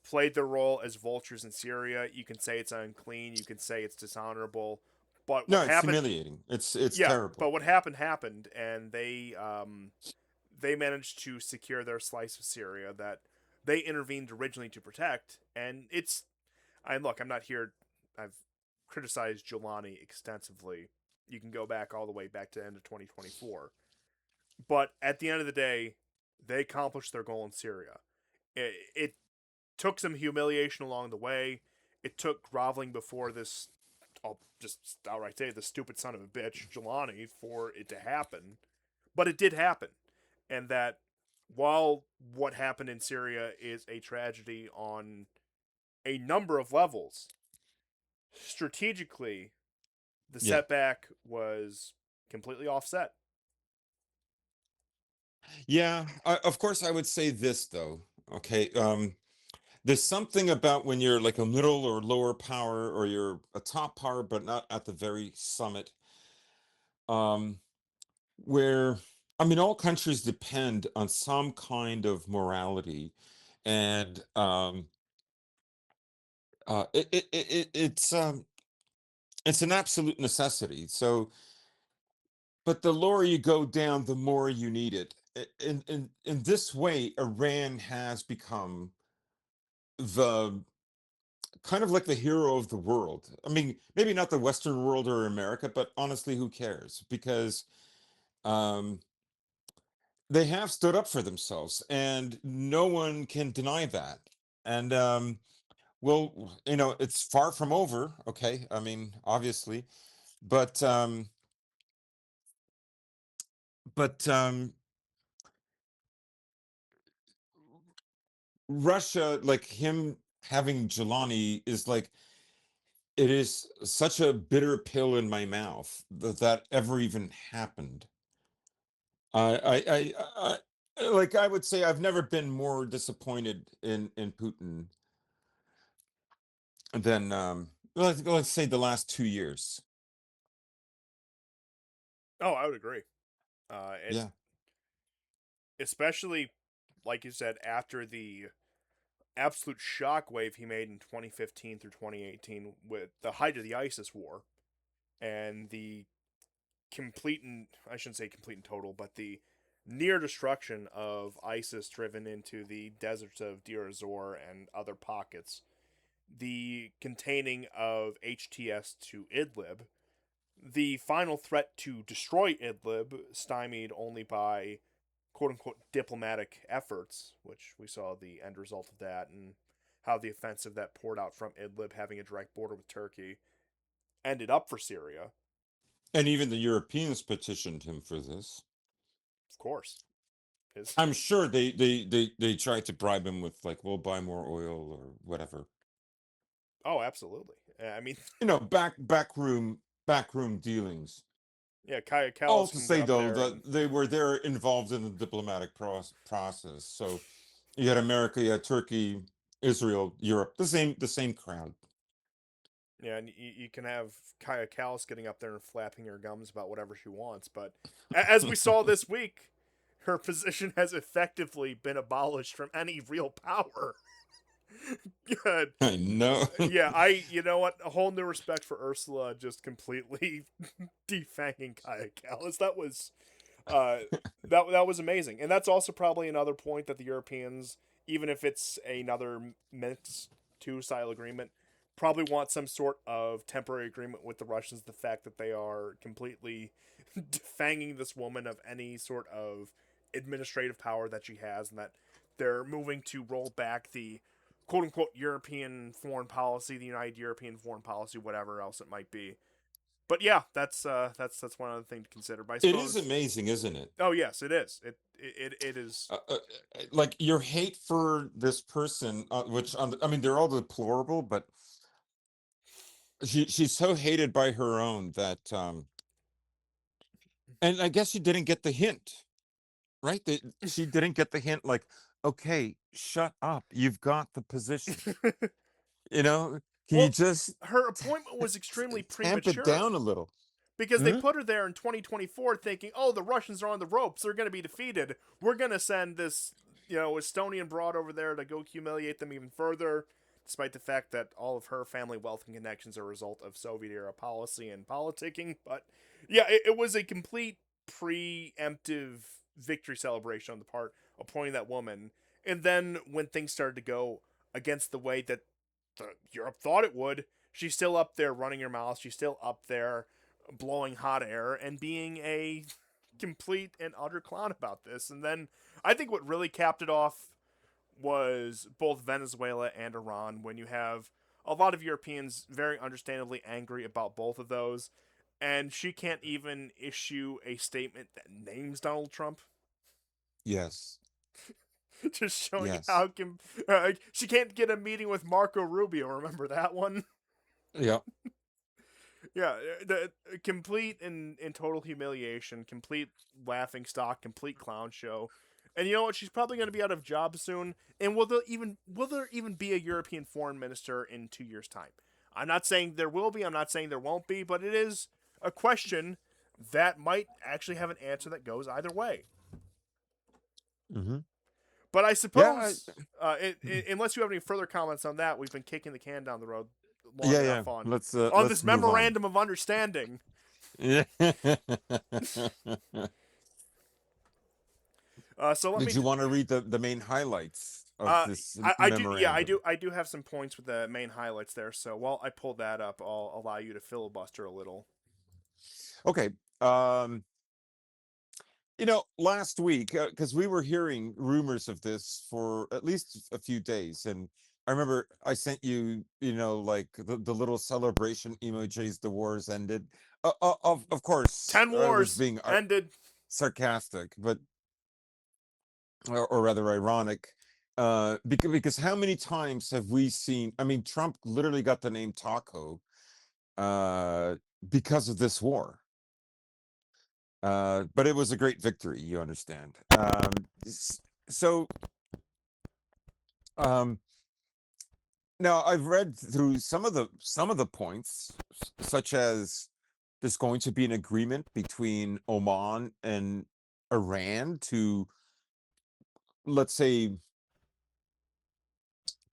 played their role as vultures in Syria. You can say it's unclean. You can say it's dishonorable. But No, what it's happened? humiliating. It's Yeah, terrible. but what happened, and they managed to secure their slice of Syria that they intervened originally to protect. And it's, I look, I'm not here. I've criticized Jelani extensively. You can go back all the way back to the end of 2024. But at the end of the day, they accomplished their goal in Syria. It took some humiliation along the way. It took groveling before this, I'll just outright say, the stupid son of a bitch, Jelani, for it to happen. But it did happen. And that while what happened in Syria is a tragedy on a number of levels, strategically, the Yeah. setback was completely offset. Yeah. Of course, I would say this though. Okay. There's something about when you're like a middle or lower power, or you're a top power, but not at the very summit, um, where, I mean, all countries depend on some kind of morality, and it's an absolute necessity. So, but the lower you go down, the more you need it. In this way, Iran has become the kind of like the hero of the world. I mean, maybe not the Western world or America, but honestly, who cares? Because um, they have stood up for themselves, and no one can deny that. And well, it's far from over. Okay, I mean, obviously, but but Russia, like him having Jelani, is like, it is such a bitter pill in my mouth that that ever even happened. Like, I would say I've never been more disappointed in Putin than let's say the last 2 years. Oh, I would agree. It's Yeah. especially, like you said, after the absolute shockwave he made in 2015 through 2018 with the height of the ISIS war and the complete and I shouldn't say complete and total, but the near destruction of ISIS driven into the deserts of Deir ez-Zor and other pockets, the containing of HTS to Idlib, the final threat to destroy Idlib, stymied only by quote unquote diplomatic efforts, which we saw the end result of that, and how the offensive that poured out from Idlib, having a direct border with Turkey, ended up for Syria. And even the Europeans petitioned him for this. Of course, is I'm sure they tried to bribe him with, like, we'll buy more oil or whatever. oh, absolutely. I mean, Backroom dealings. yeah, Kaya All Kallis to can get say up though there and that they were there involved in the diplomatic process. So you had America, you had Turkey, Israel, Europe, the same crowd. yeah, and you can have Kaya Kallis getting up there and flapping her gums about whatever she wants. But as we saw this week, her position has effectively been abolished from any real power. Good. I know. Yeah, I you know what? A whole new respect for Ursula just completely defanging Kaya Kallis. Uh that was amazing. And that's also probably another point that the Europeans, even if it's another Minsk 2 style agreement, probably want some sort of temporary agreement with the Russians, the fact that they are completely defanging this woman of any sort of administrative power that she has, and that they're moving to roll back the quote unquote European foreign policy, the United European foreign policy, whatever else it might be. But yeah, that's one other thing to consider. But I It is suppose, amazing, isn't it? oh yes, it is. It is. Like, your hate for this person, which I mean, they're all deplorable, but she's so hated by her own that and I guess she didn't get the hint, right? That she didn't get the hint, like, okay, shut up. You've got the position. You know, can you Well, just her appointment was extremely tamp it premature down a little? because they Huh? put her there in 2024 thinking, oh, the Russians are on the ropes. They're going to be defeated. We're going to send this, Estonian broad over there to go humiliate them even further, despite the fact that all of her family wealth and connections are a result of Soviet era policy and politicking. But yeah, it was a complete preemptive victory celebration on the part of appointing that woman. And then when things started to go against the way that Europe thought it would, she's still up there running her mouth. She's still up there blowing hot air and being a complete and utter clown about this. And then I think what really capped it off was both Venezuela and Iran, when you have a lot of Europeans very understandably angry about both of those, and she can't even issue a statement that names Donald Trump. Yes. Just showing Yes. how she can't get a meeting with Marco Rubio. Remember that one? Yeah. Yeah, the complete and total humiliation, complete laughing stock, complete clown show. And you know what? She's probably going to be out of job soon. And will there even be a European foreign minister in 2 years' time? I'm not saying there will be. I'm not saying there won't be. But it is a question that might actually have an answer that goes either way. Hmm. But I Yeah. suppose, unless you have any further comments on that, we've been kicking the can down the road long Yeah. Yeah. enough on Let's this move on. memorandum of understanding. Yeah. So let Did me. you want to read the main highlights of Uh, this I do. Yeah, I memorandum? do. I do have some points with the main highlights there. So while I pull that up, I'll allow you to filibuster a little. Okay. Last week, because we were hearing rumors of this for at least a few days, and I remember I sent you, like the little celebration emojis. The wars ended. Of course, 10 I was wars being ended. sarcastic, but or rather ironic. Because how many times have we seen? I mean, Trump literally got the name Taco uh, because of this war. But it was a great victory, you understand. So um, now I've read through some of the points, such as there's going to be an agreement between Oman and Iran to, let's say,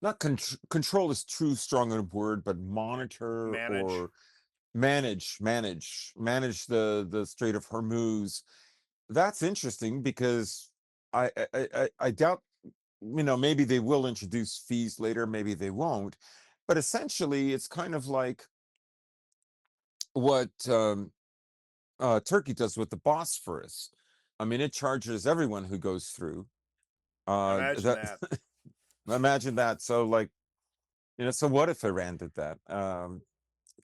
not control is too strong a word, but monitor Manage. or manage the Strait of Hormuz. That's interesting because I doubt, maybe they will introduce fees later, maybe they won't, but essentially it's kind of like what Turkey does with the Bosphorus. I mean, it charges everyone who goes through. Imagine That that. Imagine that. So like, so what if Iran did that?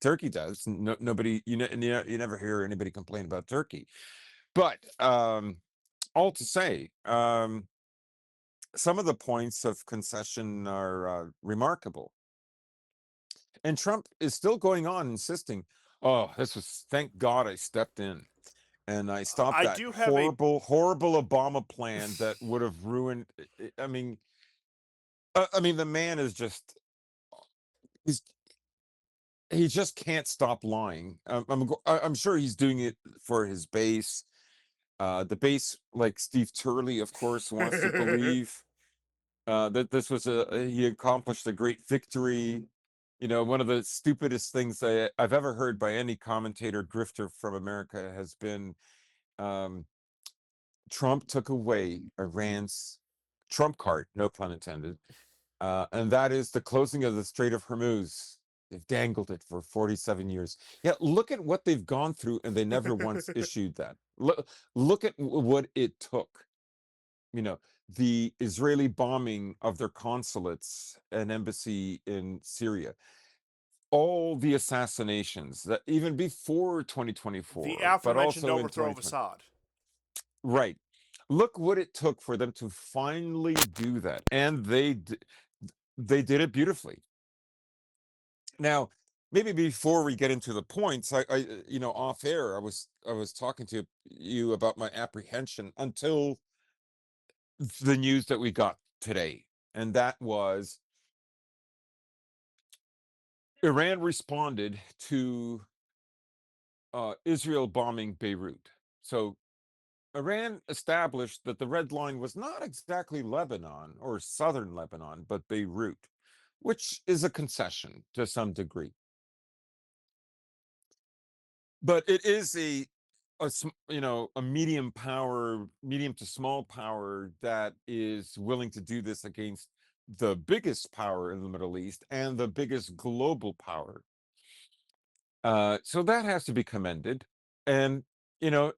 Turkey does. No, nobody, you never hear anybody complain about Turkey. But all to say, some of the points of concession are remarkable. And Trump is still going on insisting, oh, thank God I stepped in and I stopped I that do have a. horrible, horrible Obama plan that would have ruined. I mean, the man is just, he's, he just can't stop lying. I'm sure he's doing it for his base. The base, like Steve Turley, of course, wants to believe that this was he accomplished a great victory. One of the stupidest things I've ever heard by any commentator grifter from America has been, um, Trump took away Iran's Trump card, no pun intended, and that is the closing of the Strait of Hormuz. They've dangled it for 47 years. Yeah, look at what they've gone through, and they never once issued that. Look at what it took. You know, the Israeli bombing of their consulates and embassy in Syria, all the assassinations that even before The 2024, but aforementioned also in overthrow of 2020. Assad. Right. Look what it took for them to finally do that. And they did it beautifully. Now, maybe before we get into the points, off air, I was talking to you about my apprehension until the news that we got today. And that was Iran responded to Israel bombing Beirut. So Iran established that the red line was not exactly Lebanon or southern Lebanon, but Beirut, which is a concession to some degree. But it is a medium power, medium to small power that is willing to do this against the biggest power in the Middle East and the biggest global power. So that has to be commended. And, Iran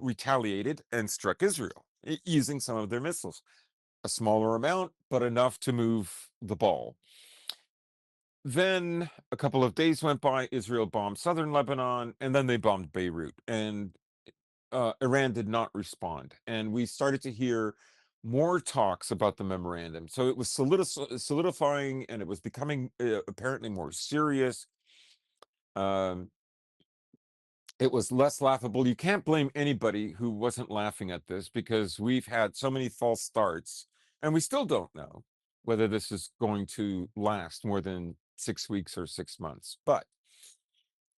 retaliated and struck Israel. using some of their missiles. A smaller amount, but enough to move the ball. Then a couple of days went by, Israel bombed southern Lebanon, and then they bombed Beirut. And Iran did not respond. And we started to hear more talks about the memorandum. So it was solidifying, and it was becoming apparently more serious. Um, it was less laughable. You can't blame anybody who wasn't laughing at this, because we've had so many false starts, and we still don't know whether this is going to last more than 6 weeks or 6 months. But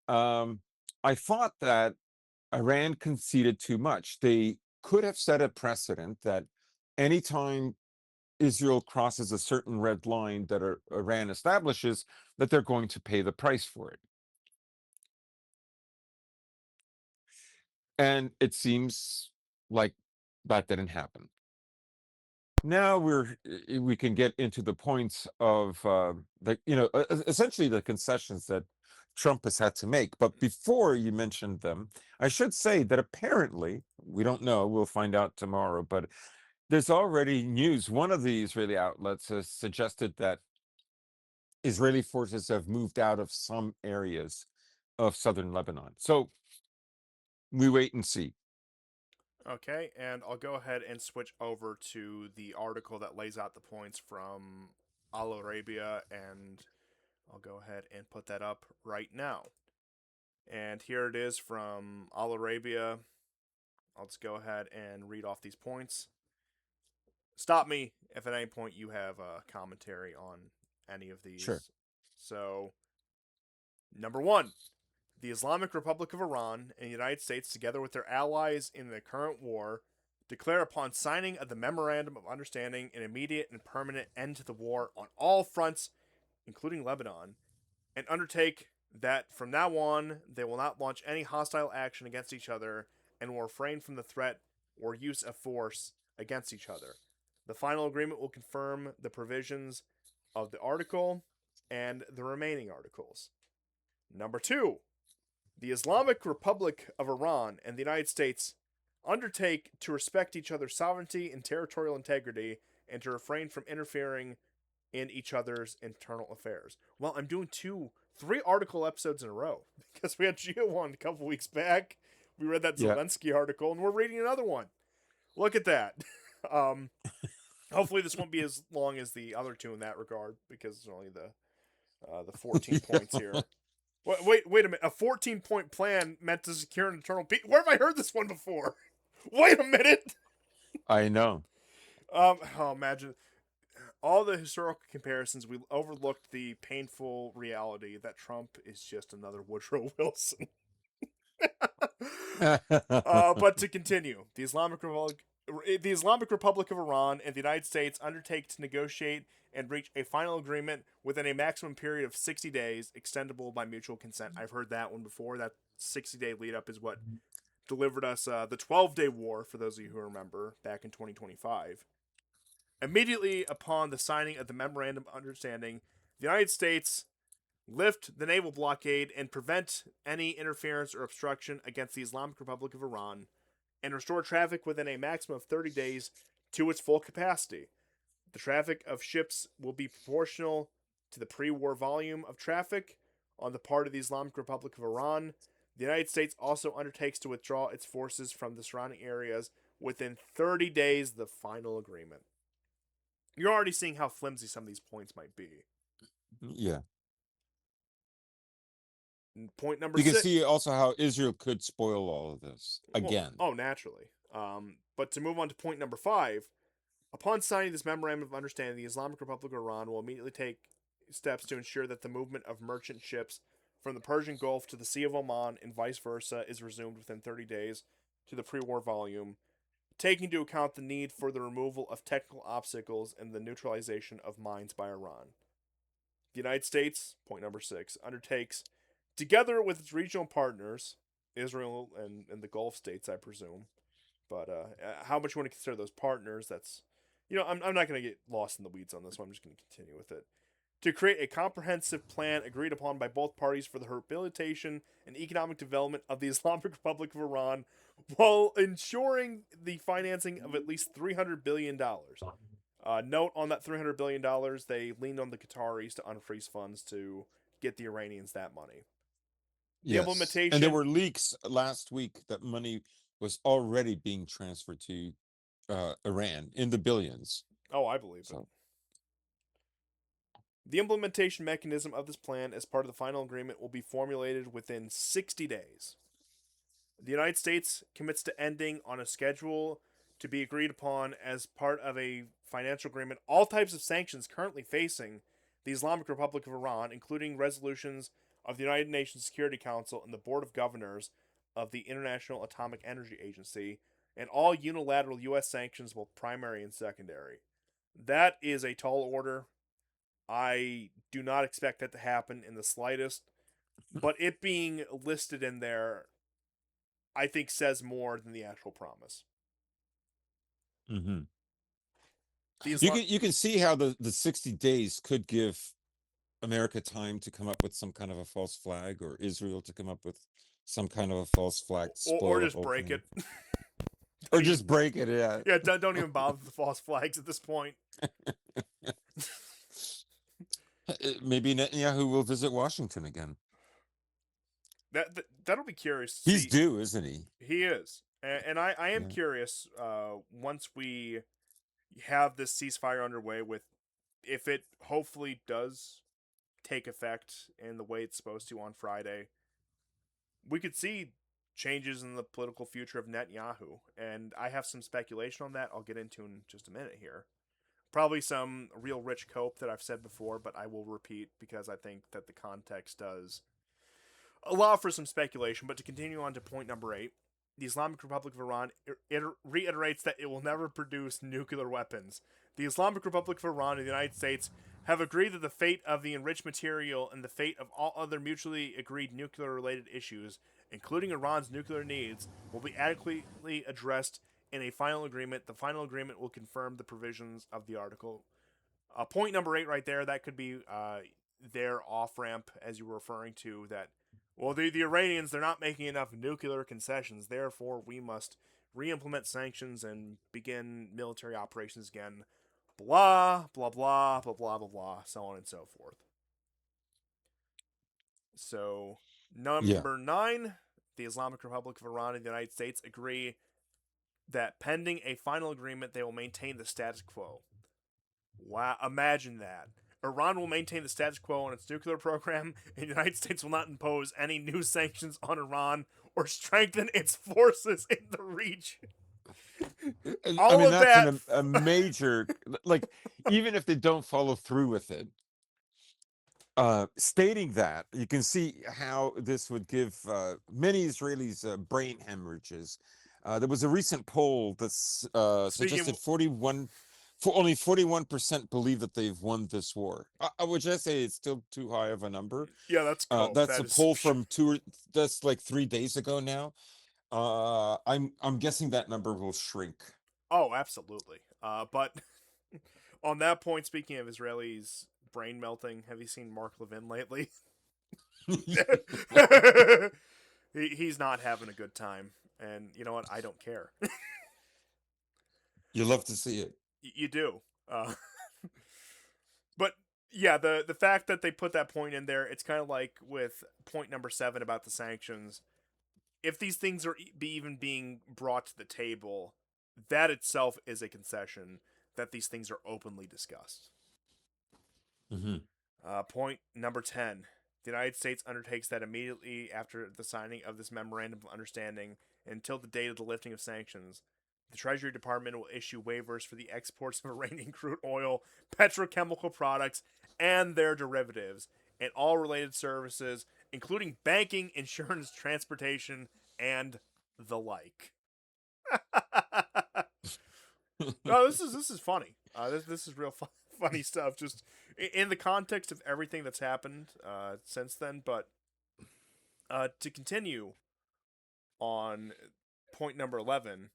I thought that Iran conceded too much. They could have set a precedent that anytime Israel crosses a certain red line that Iran establishes, that they're going to pay the price for it. And it seems like that didn't happen. Now we can get into the points of essentially the concessions that Trump has had to make. But before you mentioned them, I should say that apparently, we don't know, we'll find out tomorrow, but there's already news. One of the Israeli outlets has suggested that Israeli forces have moved out of some areas of southern Lebanon. So we wait and see. Okay, and I'll go ahead and switch over to the article that lays out the points from Al Arabia, and I'll go ahead and put that up right now. And here it is from Al Arabia. I'll just go ahead and read off these points. Stop me if at any point you have a commentary on any of Sure. these. So, number one, the Islamic Republic of Iran and the United States, together with their allies in the current war, declare upon signing of the Memorandum of Understanding an immediate and permanent end to the war on all fronts, including Lebanon, and undertake that from now on they will not launch any hostile action against each other and will refrain from the threat or use of force against each other. The final agreement will confirm the provisions of the article and the remaining articles. Number two, the Islamic Republic of Iran and the United States undertake to respect each other's sovereignty and territorial integrity and to refrain from interfering in each other's internal affairs. Well, I'm doing three article episodes in a row because we had Geo one a couple weeks back. We read that Yeah. Zelensky article, and we're reading another one. Look at that. Um, hopefully, this won't be as long as the other two in that regard because it's only the 14 points here. Wait a minute. A 14-point plan meant to secure an eternal peace. Where have I heard this one before? Wait a minute. I know. Imagine all the historical comparisons. We overlooked the painful reality that Trump is just another Woodrow Wilson. But to continue, the Islamic Republic of Iran and the United States undertake to negotiate and reach a final agreement within a maximum period of 60 days, extendable by mutual consent. I've heard that one before. That 60-day lead up is what delivered us the 12-day war, for those of you who remember, back in 2025. Immediately upon the signing of the Memorandum of Understanding, the United States lift the naval blockade and prevent any interference or obstruction against the Islamic Republic of Iran, and restore traffic within a maximum of 30 days to its full capacity. The traffic of ships will be proportional to the pre war volume of traffic on the part of the Islamic Republic of Iran. The United States also undertakes to withdraw its forces from the surrounding areas within 30 days of the final agreement. You're already seeing how flimsy some of these points might be. Yeah. Point number You can 6. see also how Israel could spoil all of this Well, again. naturally. But to move on to point number 5, upon signing this memorandum of understanding, the Islamic Republic of Iran will immediately take steps to ensure that the movement of merchant ships from the Persian Gulf to the Sea of Oman and vice versa is resumed within 30 days to the pre-war volume, taking into account the need for the removal of technical obstacles and the neutralization of mines by Iran. The United States, point number 6, undertakes, together with its regional partners, Israel and the Gulf states, I presume, but how much you want to consider those partners, I'm not going to get lost in the weeds on this one. I'm just going to continue with it. to create a comprehensive plan agreed upon by both parties for the rehabilitation and economic development of the Islamic Republic of Iran while ensuring the financing of at least $300 billion. Note on that $300 billion, they leaned on the Qataris to unfreeze funds to get the Iranians that money. The Yes. And there implementation. were leaks last week that money was already being transferred to Iran in the billions. Oh, I believe it. So, The implementation mechanism of this plan as part of the final agreement will be formulated within 60 days. The United States commits to ending on a schedule to be agreed upon as part of a financial agreement all types of sanctions currently facing the Islamic Republic of Iran, including resolutions of the United Nations Security Council and the Board of Governors of the International Atomic Energy Agency, and all unilateral U.S. sanctions, both primary and secondary. That is a tall order. I do not expect that to happen in the slightest, but it being listed in there, I think, says more than the actual promise. mhm. The You Islam- can see how the 60 days could give America time to come up with some kind of a false flag, or Israel to come up with some kind of a false flag to or spoil the just whole break thing, it. or just break it. Yeah. Yeah, don't even bother with the false flags at this point. Maybe Netanyahu will visit Washington again. That'll be curious to He's see. due, isn't he? He is, and I am Yeah. curious. Once we have this ceasefire underway, with if it hopefully does take effect in the way it's supposed to on Friday, we could see changes in the political future of Netanyahu, and I have some speculation on that. I'll get into in just a minute here. Probably some real rich cope that I've said before, but I will repeat because I think that the context does allow for some speculation. But to continue on to point number 8, the Islamic Republic of Iran reiterates that it will never produce nuclear weapons. The Islamic Republic of Iran and the United States have agreed that the fate of the enriched material and the fate of all other mutually agreed nuclear related issues, including Iran's nuclear needs, will be adequately addressed in a final agreement. The final agreement will confirm the provisions of the article. Point number 8 right there, that could be their off ramp, as you were referring to, that, well, the Iranians, they're not making enough nuclear concessions, therefore we must re-implement sanctions and begin military operations again. Blah, blah, blah, blah, blah, blah, blah, so on and so forth. So, Yeah. number 9, the Islamic Republic of Iran and the United States agree that pending a final agreement, they will maintain the status quo. Wow, imagine that. Iran will maintain the status quo on its nuclear program, and the United States will not impose any new sanctions on Iran or strengthen its forces in the region. I All mean, of that's that. a major, like, even if they don't follow through with it, stating that, you can see how this would give many Israelis brain hemorrhages. There was a recent poll that's suggested only 41% believe that they've won this war. I would just say it's still too high of a number. Yeah, that's cope. That's That a is. poll from that's like 3 days ago now. I'm guessing that number will shrink. Oh, absolutely. But on that point, speaking of Israelis brain melting, have you seen Mark Levin lately? He's not having a good time, and you know what? I don't care. You love to see it. You do. Uh, but yeah, the fact that they put that point in there, it's kind of like with point number 7 about the sanctions. If these things are even being brought to the table, that itself is a concession that these things are openly discussed. Mm-hmm. Point number 10. The United States undertakes that immediately after the signing of this memorandum of understanding, until the date of the lifting of sanctions, the Treasury Department will issue waivers for the exports of Iranian crude oil, petrochemical products, and their derivatives, and all related services, including banking, insurance, transportation, and the like. No, this is funny. This is real funny stuff. Just in the context of everything that's happened since then. But to continue on point number 11,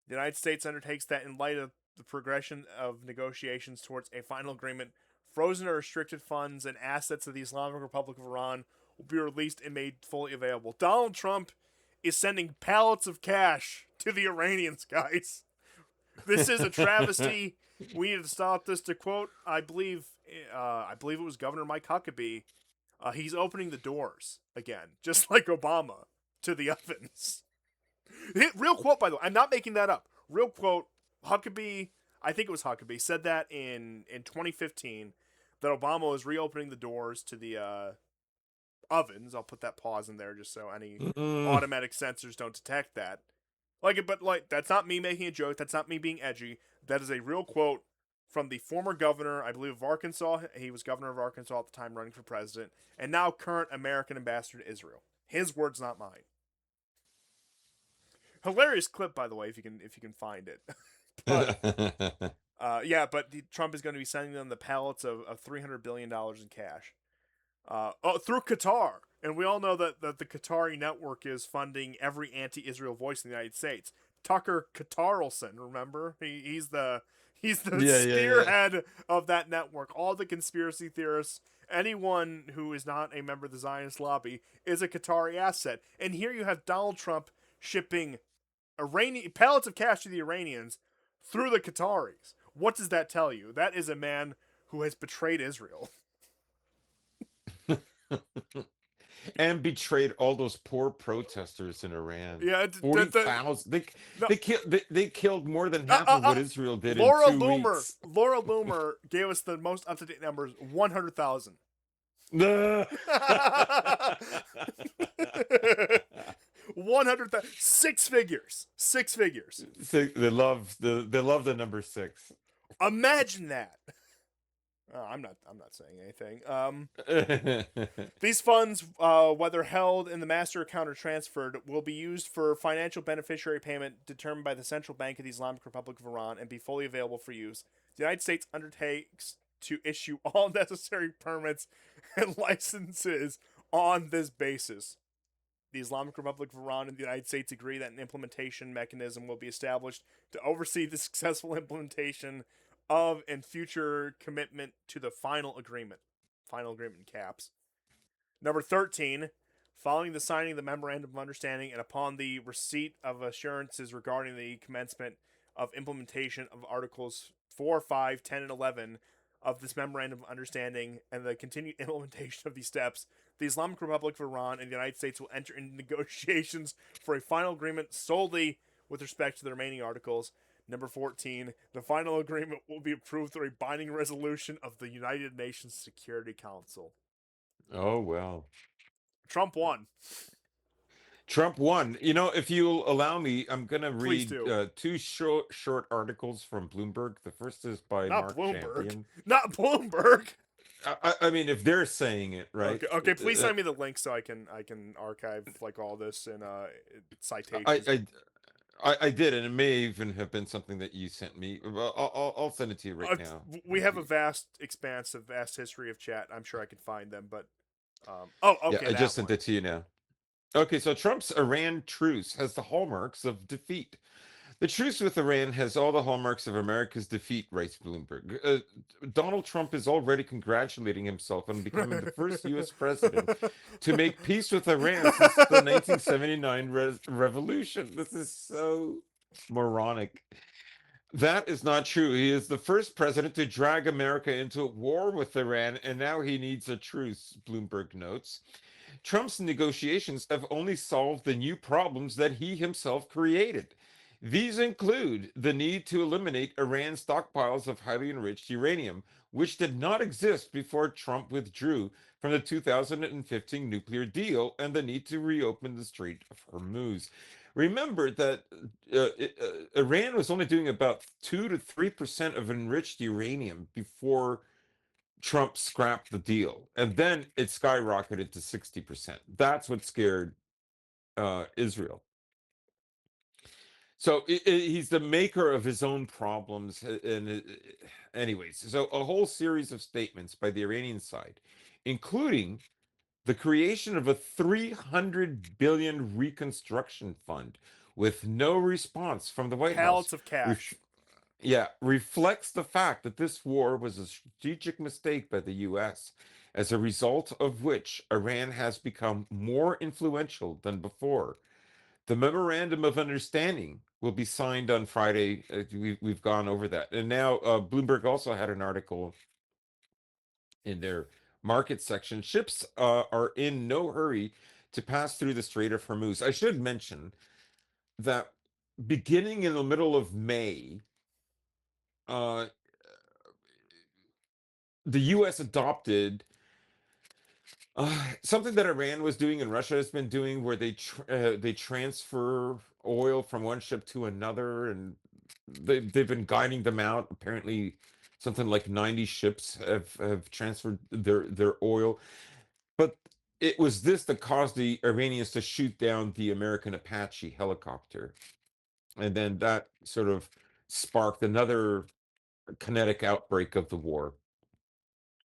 the United States undertakes that in light of the progression of negotiations towards a final agreement frozen or restricted funds and assets of the Islamic Republic of Iran will be released and made fully available. Donald Trump is sending pallets of cash to the Iranians, guys. This is a travesty. We need to stop this. To quote, I believe it was Governor Mike Huckabee. He's opening the doors again, just like Obama, to the ovens. Real quote, by the way. I'm not making that up. Real quote. Huckabee, I think it was Huckabee, said that in 2015 that Obama was reopening the doors to the ovens. I'll put that pause in there just so any automatic sensors don't detect that. But that's not me making a joke. That's not me being edgy. That is a real quote from the former governor, I believe, of Arkansas. He was governor of Arkansas at the time, running for president, and now current American ambassador to Israel. His words, not mine. Hilarious clip, by the way, if you can find it. But Trump is going to be sending them the pallets of $300 billion in cash. Through Qatar. And we all know that the Qatari network is funding every anti-Israel voice in the United States. Tucker Carlson, remember? He's the spearhead of that network. All the conspiracy theorists, anyone who is not a member of the Zionist lobby, is a Qatari asset. And here you have Donald Trump shipping pallets of cash to the Iranians through the Qataris. What does that tell you? That is a man who has betrayed Israel. And betrayed all those poor protesters in Iran. Yeah, 40,000. They killed more than half of what Israel did in 2 weeks. Laura Loomer gave us the most up to date numbers: 100,000. 100,000. Six figures. They love the number 6. Imagine that. I'm not saying anything. These funds, whether held in the master account or transferred, will be used for financial beneficiary payment determined by the Central Bank of the Islamic Republic of Iran and be fully available for use. The United States undertakes to issue all necessary permits and licenses on this basis. The Islamic Republic of Iran and the United States agree that an implementation mechanism will be established to oversee the successful implementation of and future commitment to the final agreement caps. Number 13, following the signing of the memorandum of understanding and upon the receipt of assurances regarding the commencement of implementation of articles 4, 5, 10, and 11 of this memorandum of understanding and the continued implementation of these steps, the Islamic Republic of Iran and the United States will enter into negotiations for a final agreement solely with respect to the remaining articles. Number 14, the final agreement will be approved through a binding resolution of the United Nations Security Council. Oh, well. Trump won. If you'll allow me, I'm going to Please read do. 2 short articles from Bloomberg. The first is by Mark Champion. Not Bloomberg. I mean, if they're saying it, right? Okay. Please send me the link so I can archive all this in citations. I did, and it may even have been something that you sent me. I'll send it to you right now. We have a vast history of chat. I'm sure I can find them, but okay. Yeah, I just sent it to you now. Okay, so Trump's Iran truce has the hallmarks of defeat. The truce with Iran has all the hallmarks of America's defeat, writes Bloomberg. Donald Trump is already congratulating himself on becoming the first U.S. president to make peace with Iran since the 1979 revolution. This is so moronic. That is not true. He is the first president to drag America into war with Iran, and now he needs a truce, Bloomberg notes. Trump's negotiations have only solved the new problems that he himself created. These include the need to eliminate Iran's stockpiles of highly enriched uranium, which did not exist before Trump withdrew from the 2015 nuclear deal, and the need to reopen the Strait of Hormuz. Remember that Iran was only doing about 2 to 3% of enriched uranium before Trump scrapped the deal, and then it skyrocketed to 60%. That's what scared Israel. So he's the maker of his own problems. Anyways, so a whole series of statements by the Iranian side, including the creation of a 300 billion reconstruction fund with no response from the White Pallets House. of cash. yeah, reflects the fact that this war was a strategic mistake by the US, as a result of which Iran has become more influential than before. The memorandum of understanding will be signed on Friday. We've gone over that. And now Bloomberg also had an article in their market section. Ships are in no hurry to pass through the Strait of Hormuz. I should mention that beginning in the middle of May, uh, the US adopted something that Iran was doing and Russia has been doing, where they transfer oil from one ship to another, and they've been guiding them out. Apparently, something like 90 ships have transferred their oil. But it was this that caused the Iranians to shoot down the American Apache helicopter, and then that sort of sparked another kinetic outbreak of the war.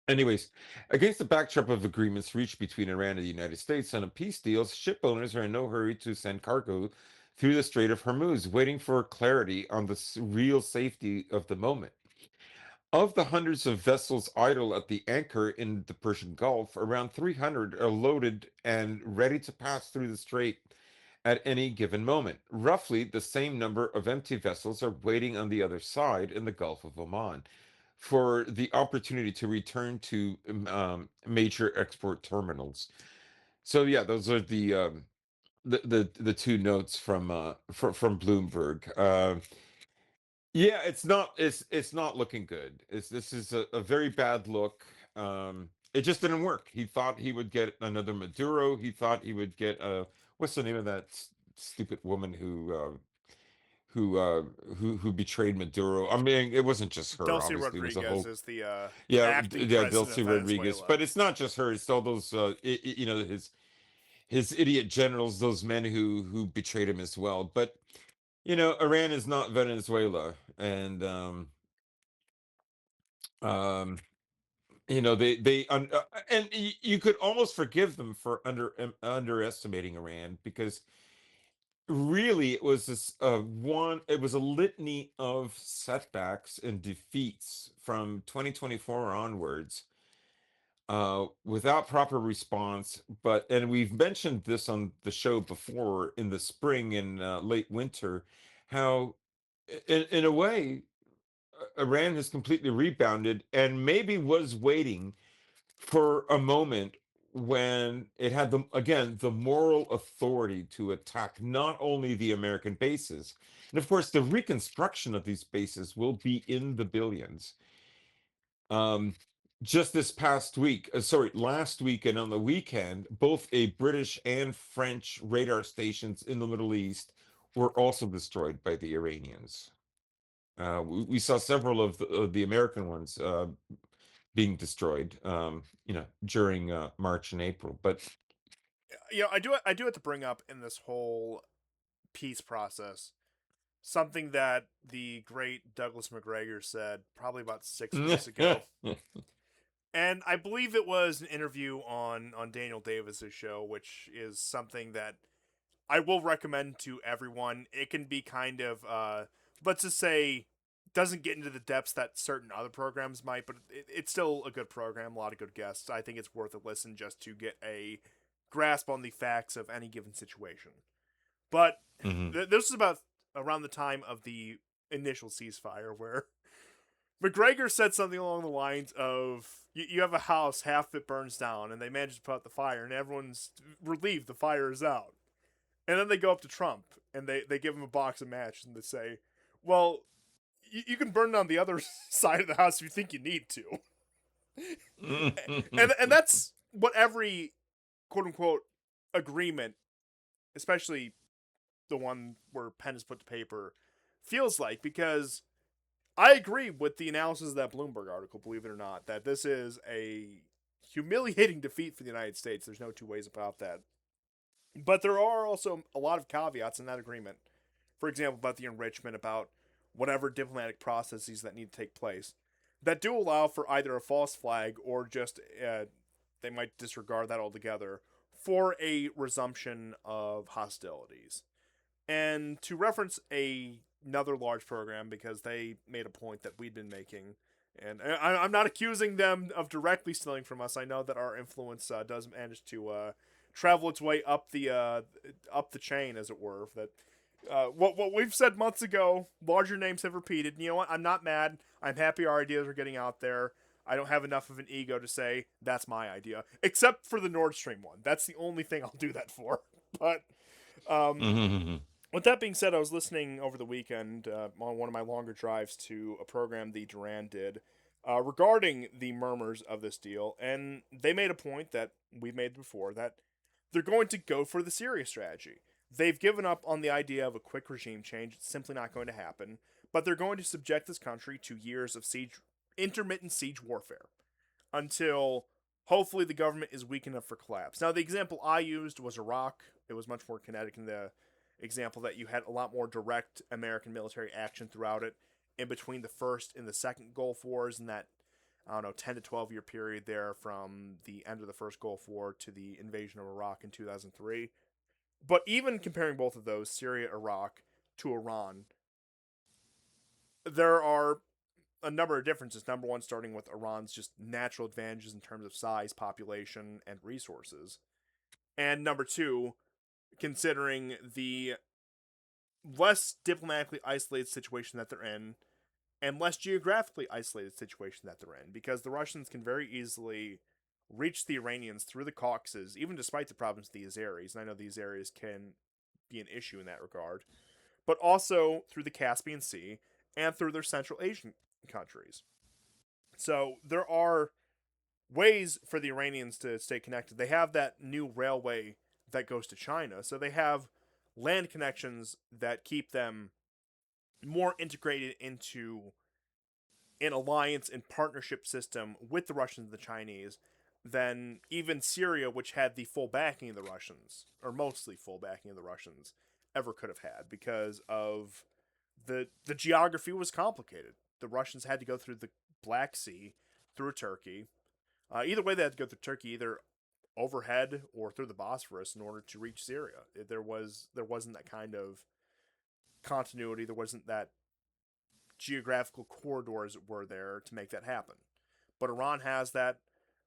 Anyways, against the backdrop of agreements reached between Iran and the United States on a peace deal, ship owners are in no hurry to send cargo through the Strait of Hormuz, waiting for clarity on the real safety of the moment. Of the hundreds of vessels idle at the anchor in the Persian Gulf, around 300 are loaded and ready to pass through the strait at any given moment. Roughly the same number of empty vessels are waiting on the other side in the Gulf of Oman for the opportunity to return to major export terminals. So yeah, those are the two notes from Bloomberg. Yeah, it's not looking good. This is a very bad look. It just didn't work. He thought he would get another Maduro. He thought he would get what's the name of that stupid woman who uh who betrayed Maduro? I mean, it wasn't just her, Delcy obviously. It was a Rodriguez whole is the acting yeah, president Delcy of Rodriguez. Venezuela. But it's not just her. It's all those his idiot generals, those men who betrayed him as well. But Iran is not Venezuela, and um and you could almost forgive them for underestimating Iran, because really it was it was a litany of setbacks and defeats from 2024 onwards, without proper response. And we've mentioned this on the show before, in the spring and late winter, how in a way Iran has completely rebounded and maybe was waiting for a moment when it had the moral authority to attack not only the American bases, and of course the reconstruction of these bases will be in the billions. Um, just this past week, sorry, last week and on the weekend, both a British and French radar stations in the Middle East were also destroyed by the Iranians. We saw several of the American ones being destroyed, during March and April. But I do have to bring up in this whole peace process something that the great Douglas McGregor said probably about 6 weeks ago. And I believe it was an interview on Daniel Davis's show, which is something that I will recommend to everyone. It can be kind of let's just say, doesn't get into the depths that certain other programs might, but it's still a good program, a lot of good guests. I think it's worth a listen just to get a grasp on the facts of any given situation. But Mhm. this is about around the time of the initial ceasefire, where McGregor said something along the lines of, you have a house, half of it burns down, and they manage to put out the fire, and everyone's relieved the fire is out. And then they go up to Trump, and they give him a box of matches, and they say, well, you can burn down the other side of the house if you think you need to. And that's what every quote unquote agreement, especially the one where pen is put to paper, feels like, because I agree with the analysis of that Bloomberg article, believe it or not, that this is a humiliating defeat for the United States. There's no two ways about that. But there are also a lot of caveats in that agreement. For example, about the enrichment, about whatever diplomatic processes that need to take place, that do allow for either a false flag or just they might disregard that altogether for a resumption of hostilities. And to reference a another large program because they made a point that we'd been making. And I'm not accusing them of directly stealing from us. I know that our influence does manage to travel its way up the chain, as it were. That what we've said months ago, larger names have repeated. And you know what? I'm not mad. I'm happy our ideas are getting out there. I don't have enough of an ego to say that's my idea, except for the Nord Stream one. That's the only thing I'll do that for. But um, Mhm. with that being said, I was listening over the weekend on one of my longer drives to a program the Duran did regarding the murmurs of this deal, and they made a point that we've made before that they're going to go for the Syria strategy. They've given up on the idea of a quick regime change; it's simply not going to happen. But they're going to subject this country to years of intermittent siege warfare, until hopefully the government is weak enough for collapse. Now, the example I used was Iraq. It was much more kinetic in the example that you had a lot more direct American military action throughout it in between the first and the second Gulf Wars, and that, I don't know, 10 to 12 year period there from the end of the first Gulf War to the invasion of Iraq in 2003. But even comparing both of those, Syria, Iraq, to Iran, there are a number of differences. Number one, starting with Iran's just natural advantages in terms of size, population, and resources. And number two, considering the less diplomatically isolated situation that they're in and less geographically isolated situation that they're in, because the Russians can very easily reach the Iranians through the Caucasus, even despite the problems of the Azeris. And I know the Azeris can be an issue in that regard, but also through the Caspian Sea and through their Central Asian countries. So there are ways for the Iranians to stay connected. They have that new railway that goes to China, so they have land connections that keep them more integrated into an alliance and partnership system with the Russians and the Chinese than even Syria, which had the full backing of the Russians, or mostly full backing of the Russians, ever could have had, because of the geography was complicated. The Russians had to go through the Black Sea, through Turkey. Either way, they had to go through Turkey, either overhead or through the Bosphorus, in order to reach Syria. There wasn't that kind of continuity. There wasn't that geographical corridors were there to make that happen. But Iran has that.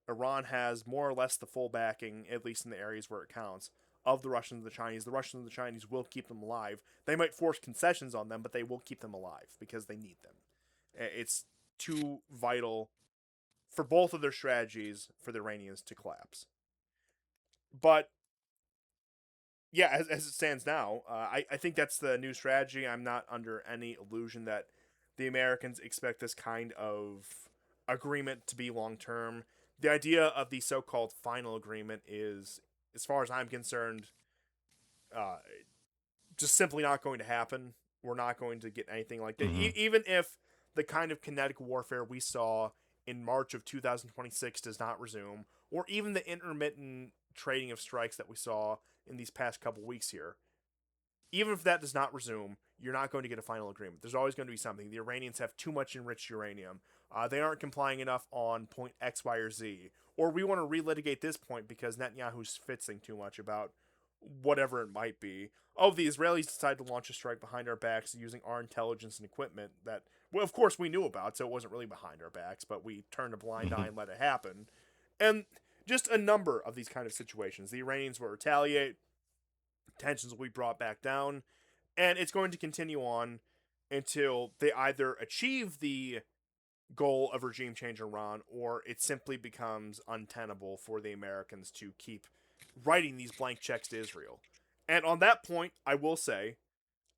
Iran has more or less the full backing, at least in the areas where it counts, of the Russians and the Chinese. The Russians and the Chinese will keep them alive. They might force concessions on them, but they will keep them alive because they need them. It's too vital for both of their strategies for the Iranians to collapse. But yeah, as it stands now, I think that's the new strategy. I'm not under any illusion that the Americans expect this kind of agreement to be long term. The idea of the so called final agreement is, as far as I'm concerned, uh, just simply not going to happen. We're not going to get anything like that. Mhm. Even if the kind of kinetic warfare we saw in March of 2026 does not resume, or even the intermittent trading of strikes that we saw in these past couple weeks here, even if that does not resume, you're not going to get a final agreement. There's always going to be something. The Iranians have too much enriched uranium. They aren't complying enough on point X, Y, or Z. Or we want to relitigate this point because Netanyahu's fitzing too much about whatever it might be. Oh, the Israelis decided to launch a strike behind our backs using our intelligence and equipment that, well, of course, we knew about, so it wasn't really behind our backs, but we turned a blind eye Mhm. and let it happen. And just a number of these kind of situations. The Iranians will retaliate, tensions will be brought back down, and it's going to continue on until they either achieve the goal of regime change in Iran or it simply becomes untenable for the Americans to keep writing these blank checks to Israel. And on that point, I will say,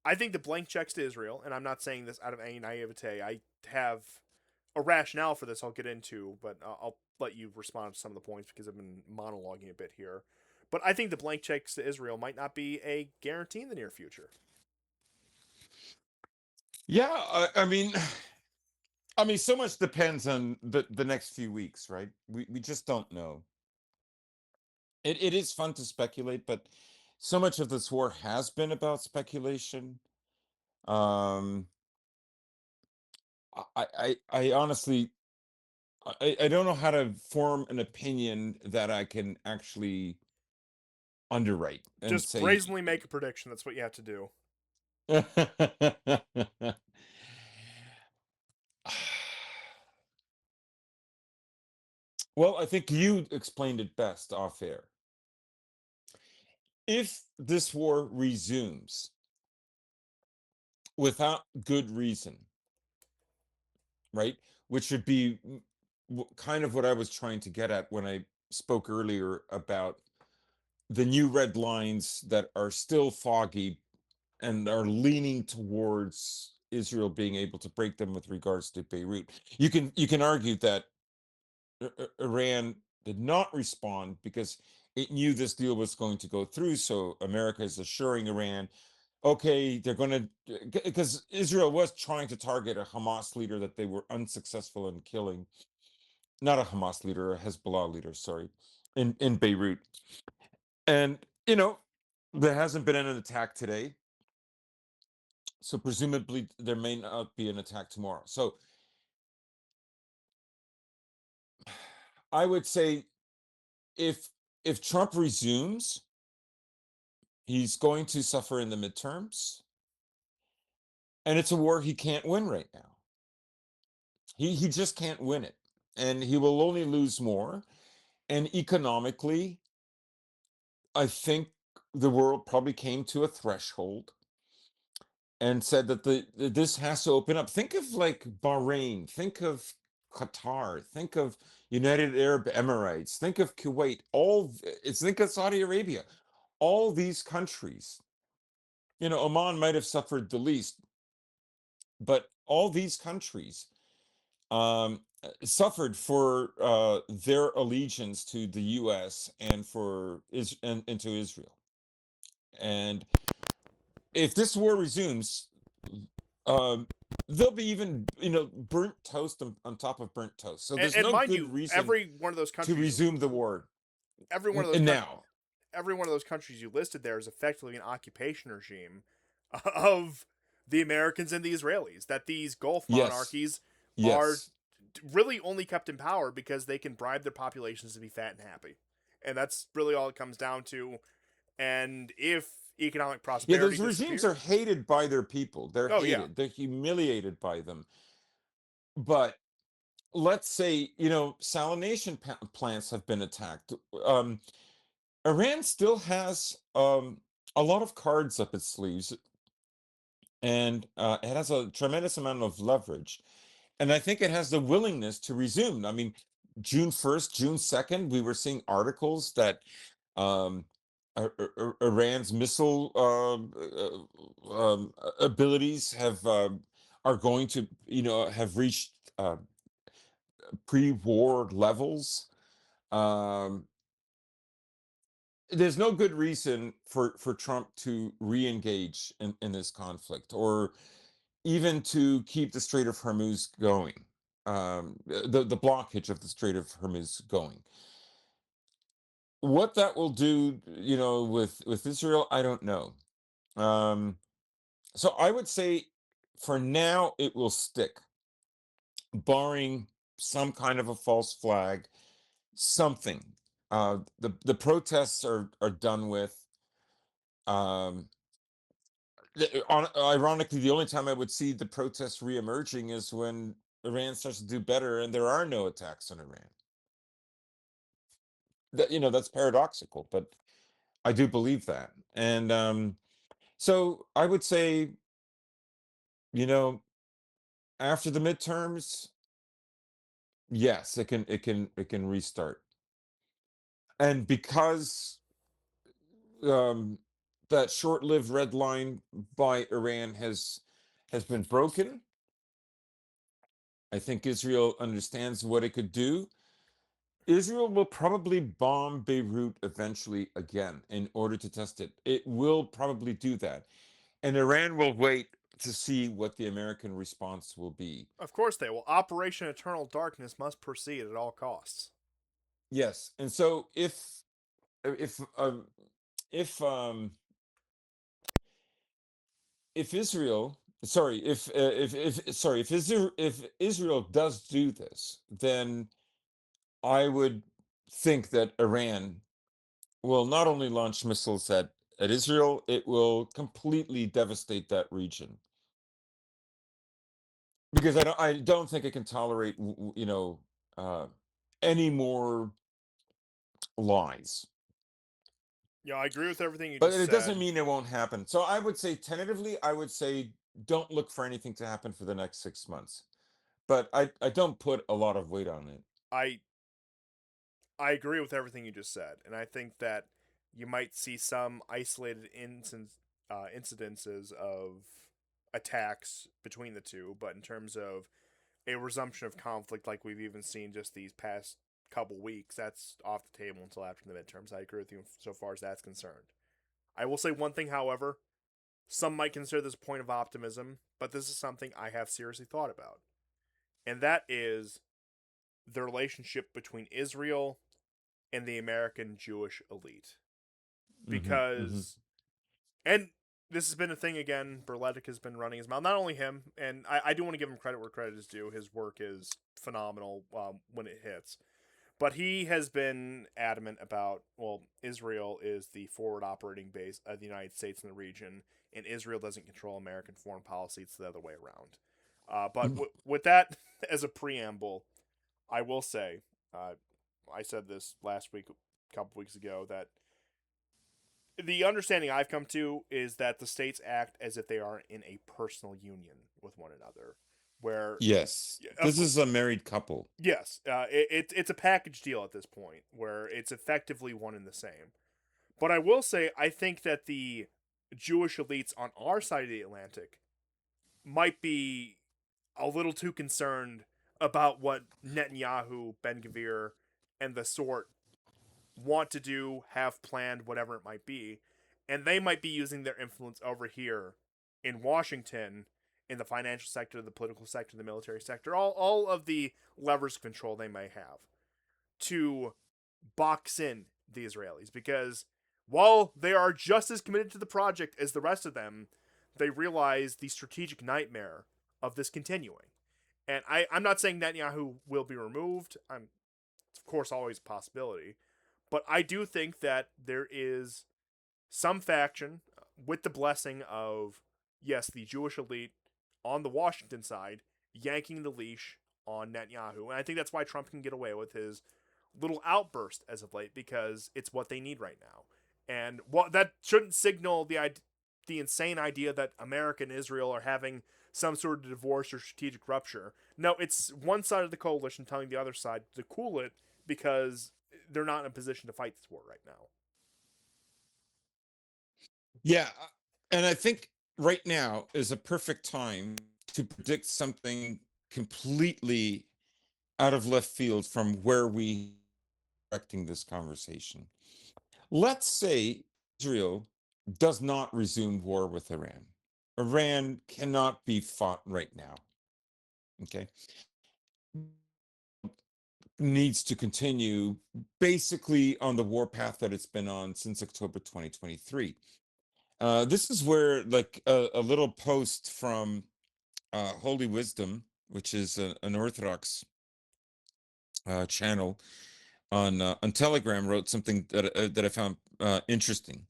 I think the blank checks to Israel, and I'm not saying this out of any naivete, I have a rationale for this I'll get into, but I'll let you respond to some of the points because I've been monologuing a bit here. But I think the blank checks to Israel might not be a guarantee in the near future. Yeah, I mean, so much depends on the next few weeks, right? We just don't know. It is fun to speculate, but so much of this war has been about speculation. Um, I honestly, I don't know how to form an opinion that I can actually underwrite and Just say, brazenly make a prediction. That's what you have to do. Well, I think you explained it best off air. If this war resumes without good reason, right? Which would be kind of what I was trying to get at when I spoke earlier about the new red lines that are still foggy and are leaning towards Israel being able to break them with regards to Beirut. You can argue that Iran did not respond because it knew this deal was going to go through. So America is assuring Iran, okay, they're going to, because Israel was trying to target a Hamas leader that they were unsuccessful in killing. Not a Hamas leader, a Hezbollah leader, sorry, in Beirut. And, there hasn't been an attack today. So presumably there may not be an attack tomorrow. So I would say if Trump resumes, he's going to suffer in the midterms, and it's a war he can't win right now. He just can't win it, and he will only lose more. And economically, I think the world probably came to a threshold and said that this has to open up. Think of like Bahrain, think of Qatar, think of United Arab Emirates, think of Kuwait, think of Saudi Arabia. All these countries, Oman might have suffered the least, but all these countries suffered for their allegiance to the U.S. and and to Israel. And if this war resumes, um, there'll be even burnt toast on top of burnt toast. So there's And no mind good you, reason to resume the war. every one of those And coun- now, every one of those countries you listed there is effectively an occupation regime of the Americans and the Israelis. That these Gulf yes, monarchies are yes, really only kept in power because they can bribe their populations to be fat and happy, and that's really all it comes down to. And if economic yeah. prosperity Those regimes are disappears, hated by their people. They're oh yeah, hated. They're humiliated by them. But let's say salination plants have been attacked. Um, Iran still has a lot of cards up its sleeves, and it has a tremendous amount of leverage. And I think it has the willingness to resume. I mean, June 1st, June 2nd, we were seeing articles that um, Iran's missile abilities are going to, have reached pre-war levels. Um, there's no good reason for Trump to re-engage in this conflict, or even to keep the Strait of Hormuz going, the blockage of the Strait of Hormuz going. What that will do, with Israel, I don't know. Um, so I would say, for now, it will stick, barring some kind of a false flag, something. The protests are done with. Um, Ironically, the only time I would see the protests reemerging is when Iran starts to do better and there are no attacks on Iran. That's paradoxical, but I do believe that. And so I would say, you know, after the midterms, yes, it can restart. And because um, that short-lived red line by Iran has been broken, I think Israel understands what it could do. Israel will probably bomb Beirut eventually again in order to test it. It will probably do that. And Iran will wait to see what the American response will be. of course they will. Operation Eternal Darkness must proceed at all costs. Yes. And so if if Israel sorry, if Israel does do this, then I would think that Iran will not only launch missiles at at Israel, it will completely devastate that region. Because I don't think it can tolerate uh, any more lies. Yeah, I agree with everything you But just it said. doesn't mean it won't happen. So I would say tentatively, I would say don't look for anything to happen for the next 6 months. But I don't put a lot of weight on it. I I agree with everything you just said, and I think that you might see some isolated incidences of attacks between the two, but in terms of a resumption of conflict like we've even seen just these past couple weeks, that's off the table until after the midterms. I agree with you so far as that's concerned. I will say one thing, however, some might consider this a point of optimism, but this is something I have seriously thought about. And that is the relationship between Israel and the American Jewish elite. Hmm. Hmm. Because, and this has been a thing again, Berletic has been running his mouth. Not only him, and I do want to give him credit where credit is due. His work is phenomenal when it hits. But he has been adamant about, well, Israel is the forward operating base of the United States in the region, and Israel doesn't control American foreign policy. It's the other way around. With that as a preamble, I will say, uh, I said this last week, a couple weeks ago, that the understanding I've come to is that the states act as if they are in a personal union with one another, where, Yes, of this is a married couple. yes, it's a package deal at this point where it's effectively one and the same. But I will say, I think that the Jewish elites on our side of the Atlantic might be a little too concerned about what Netanyahu, Ben Gvir, and the sort want to do, have planned, whatever it might be. And they might be using their influence over here in Washington, in the financial sector, the political sector, the military sector, all of the levers of control they may have to box in the Israelis. Because while they are just as committed to the project as the rest of them, they realize the strategic nightmare of this continuing. And I'm not saying Netanyahu will be removed. It's of course always a possibility. But I do think that there is some faction with the blessing of, yes, the Jewish elite on the Washington side yanking the leash on Netanyahu. And I think that's why Trump can get away with his little outburst as of late, because it's what they need right now. And what that shouldn't signal the insane idea that America and Israel are having some sort of divorce or strategic rupture. No, it's one side of the coalition telling the other side to cool it because they're not in a position to fight this war right now. Yeah, and I think right now is a perfect time to predict something completely out of left field from where we directing this conversation. Let's say Israel does not resume war with Iran. Iran cannot be fought right now. Okay. Needs to continue basically on the war path that it's been on since October 2023. This is where, like, a little post from Holy Wisdom, which is an Orthodox channel on Telegram, wrote something that I found interesting.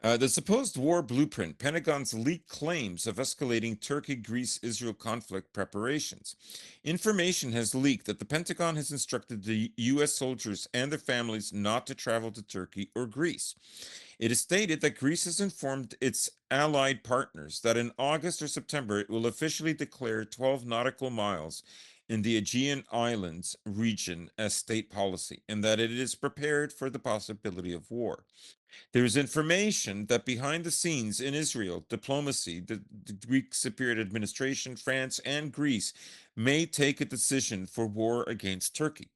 The supposed war blueprint, Pentagon's leaked claims of escalating Turkey-Greece-Israel conflict preparations. Information has leaked that the Pentagon has instructed the U.S. soldiers and their families not to travel to Turkey or Greece. It is stated that Greece has informed its allied partners that in August or September it will officially declare 12 nautical miles in the Aegean Islands region as state policy, and that it is prepared for the possibility of war. There is information that behind the scenes in Israel, diplomacy, the Greek Cypriot administration, France, and Greece may take a decision for war against Turkey.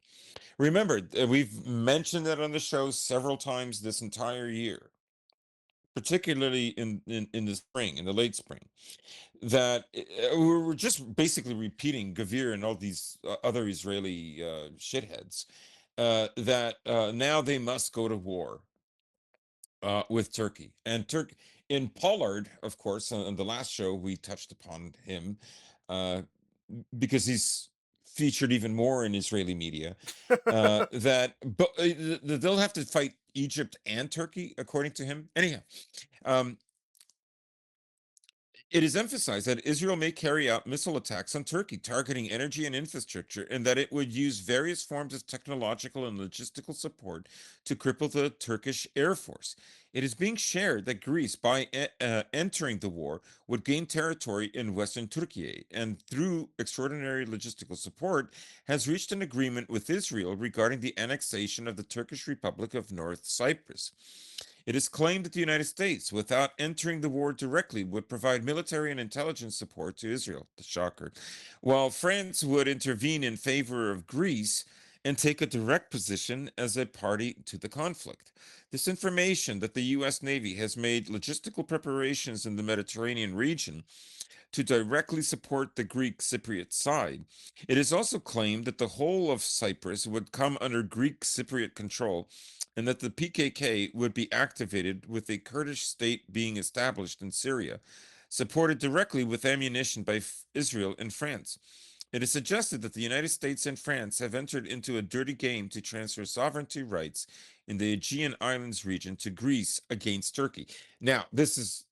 Remember, we've mentioned that on the show several times this entire year, particularly in the spring, in the late spring, that we're just basically repeating Gavir and all these other Israeli shitheads, that now they must go to war with Turkey. And Turkey in Pollard, of course, on the last show we touched upon him uh, because he's featured even more in Israeli media. That but they'll have to fight Egypt and Turkey, according to him. Anyhow, um, it is emphasized that Israel may carry out missile attacks on Turkey, targeting energy and infrastructure, and that it would use various forms of technological and logistical support to cripple the Turkish Air Force. It is being shared that Greece, by entering the war, would gain territory in western Turkey, and through extraordinary logistical support, has reached an agreement with Israel regarding the annexation of the Turkish Republic of North Cyprus. It is claimed that the United States, without entering the war directly, would provide military and intelligence support to Israel, the shocker, while France would intervene in favor of Greece and take a direct position as a party to the conflict. This information that the U.S. Navy has made logistical preparations in the Mediterranean region to directly support the Greek Cypriot side. It is also claimed that the whole of Cyprus would come under Greek Cypriot control and that the PKK would be activated with a Kurdish state being established in Syria, supported directly with ammunition by Israel and France. It is suggested that the United States and France have entered into a dirty game to transfer sovereignty rights in the Aegean Islands region to Greece against Turkey. Now, this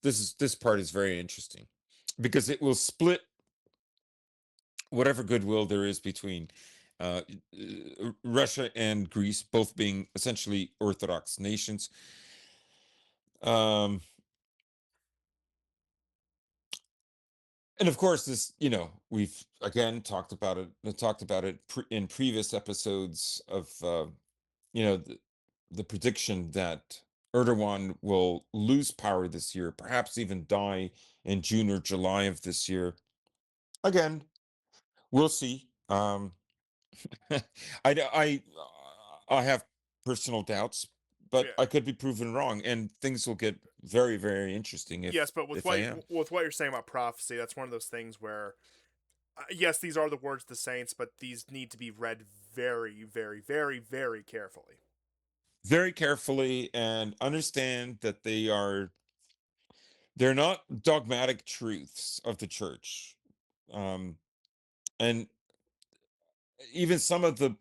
part is very interesting because it will split whatever goodwill there is between uh, Russia and Greece, both being essentially Orthodox nations. Um, and of course, this, we've again talked about it in previous episodes of, the prediction that Erdogan will lose power this year, perhaps even die in June or July of this year. Again, we'll see. I have personal doubts, but Yeah. I could be proven wrong, and things will get very, very interesting Yes, but if I am. with what you're saying about prophecy, that's one of those things where yes, these are the words of the saints, but these need to be read very, very, very, very carefully. Very carefully and understand that they're not dogmatic truths of the church. Um, and even some of the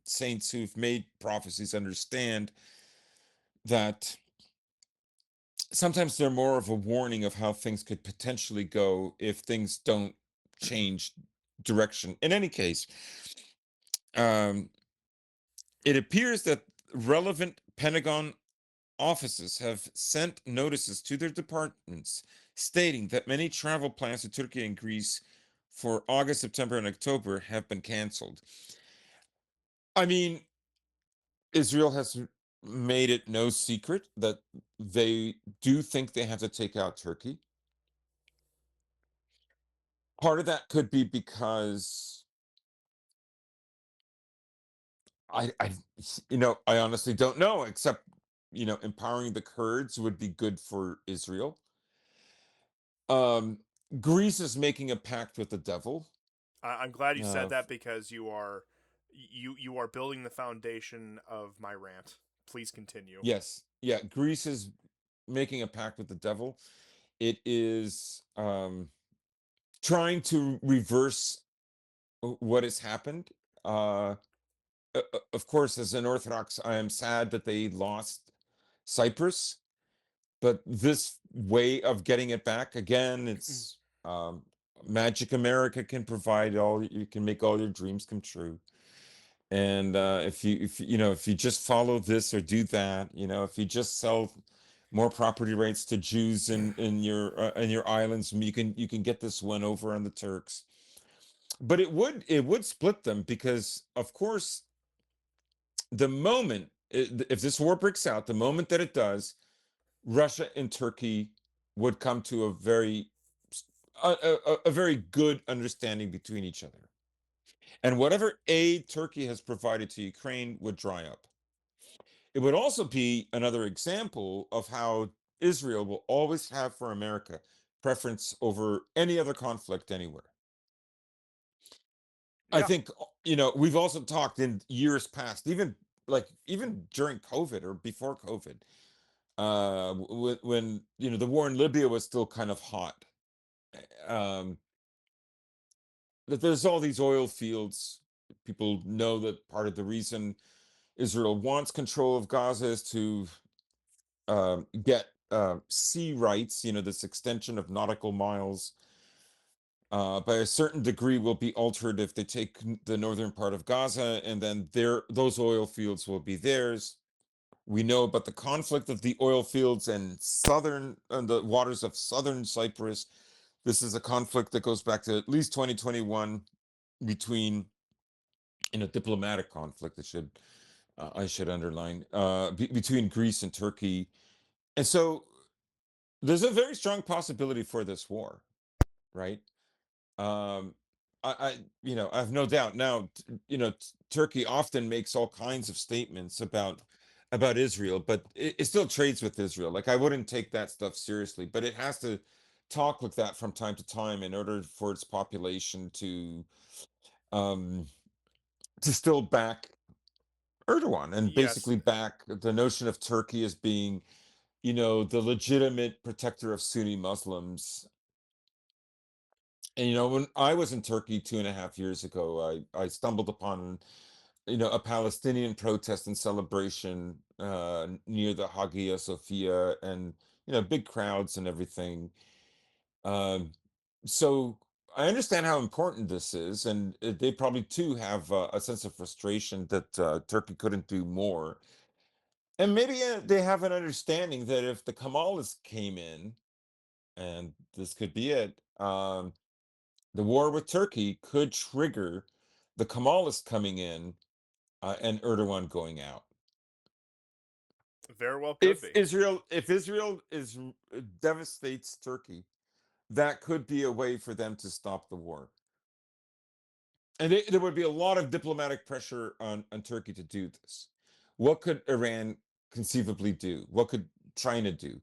saints who've made prophecies understand that sometimes they're more of a warning of how things could potentially go if things don't change direction. In any case, um, it appears that relevant Pentagon offices have sent notices to their departments stating that many travel plans to Turkey and Greece for August, September, and October have been canceled. I mean, Israel has made it no secret that they do think they have to take out Turkey. Part of that could be because I I honestly don't know, except, empowering the Kurds would be good for Israel. Um, Greece is making a pact with the devil. I'm glad you said Uh, that because you are building the foundation of my rant. Please continue. yes, yeah, Greece is making a pact with the devil. It is trying to reverse what has happened. Uh, of course, as an Orthodox, I am sad that they lost Cyprus, but this way of getting it back again, it's Magic America can provide all, you can make all your dreams come true. And if you just follow this or do that, if you just sell more property rights to Jews in your islands, you can get this one over on the Turks. But it would split them because, of course, the moment if this war breaks out, the moment that it does, Russia and Turkey would come to a very good understanding between each other. And whatever aid Turkey has provided to Ukraine would dry up. It would also be another example of how Israel will always have for America preference over any other conflict anywhere. I Yeah. think, we've also talked in years past, even during COVID or before COVID, when the war in Libya was still kind of hot. Um, that there's all these oil fields. People know that part of the reason Israel wants control of Gaza is to get sea rights, this extension of nautical miles by a certain degree will be altered if they take the northern part of Gaza, and then those oil fields will be theirs. We know about the conflict of the oil fields and the waters of southern Cyprus. This is a conflict that goes back to at least 2021 between, in a diplomatic conflict. I should underline between Greece and Turkey, and so there's a very strong possibility for this war, right? Um, I have no doubt. Now, Turkey often makes all kinds of statements about Israel, but it still trades with Israel. Like, I wouldn't take that stuff seriously, but it has to talk like that from time to time in order for its population um, to still back Erdogan and Yes, basically back the notion of Turkey as being, the legitimate protector of Sunni Muslims. And when I was in Turkey 2.5 years ago, I stumbled upon a Palestinian protest and celebration near the Hagia Sophia, and big crowds and everything. Um, so I understand how important this is, and they probably too have a sense of frustration that Turkey couldn't do more. And maybe they have an understanding that if the Kemalists came in, and this could be it, the war with Turkey could trigger the Kemalists coming in and Erdogan going out. very well could If be. Israel devastates Turkey, that could be a way for them to stop the war. And there would be a lot of diplomatic pressure on Turkey to do this. What could Iran conceivably do? What could China do?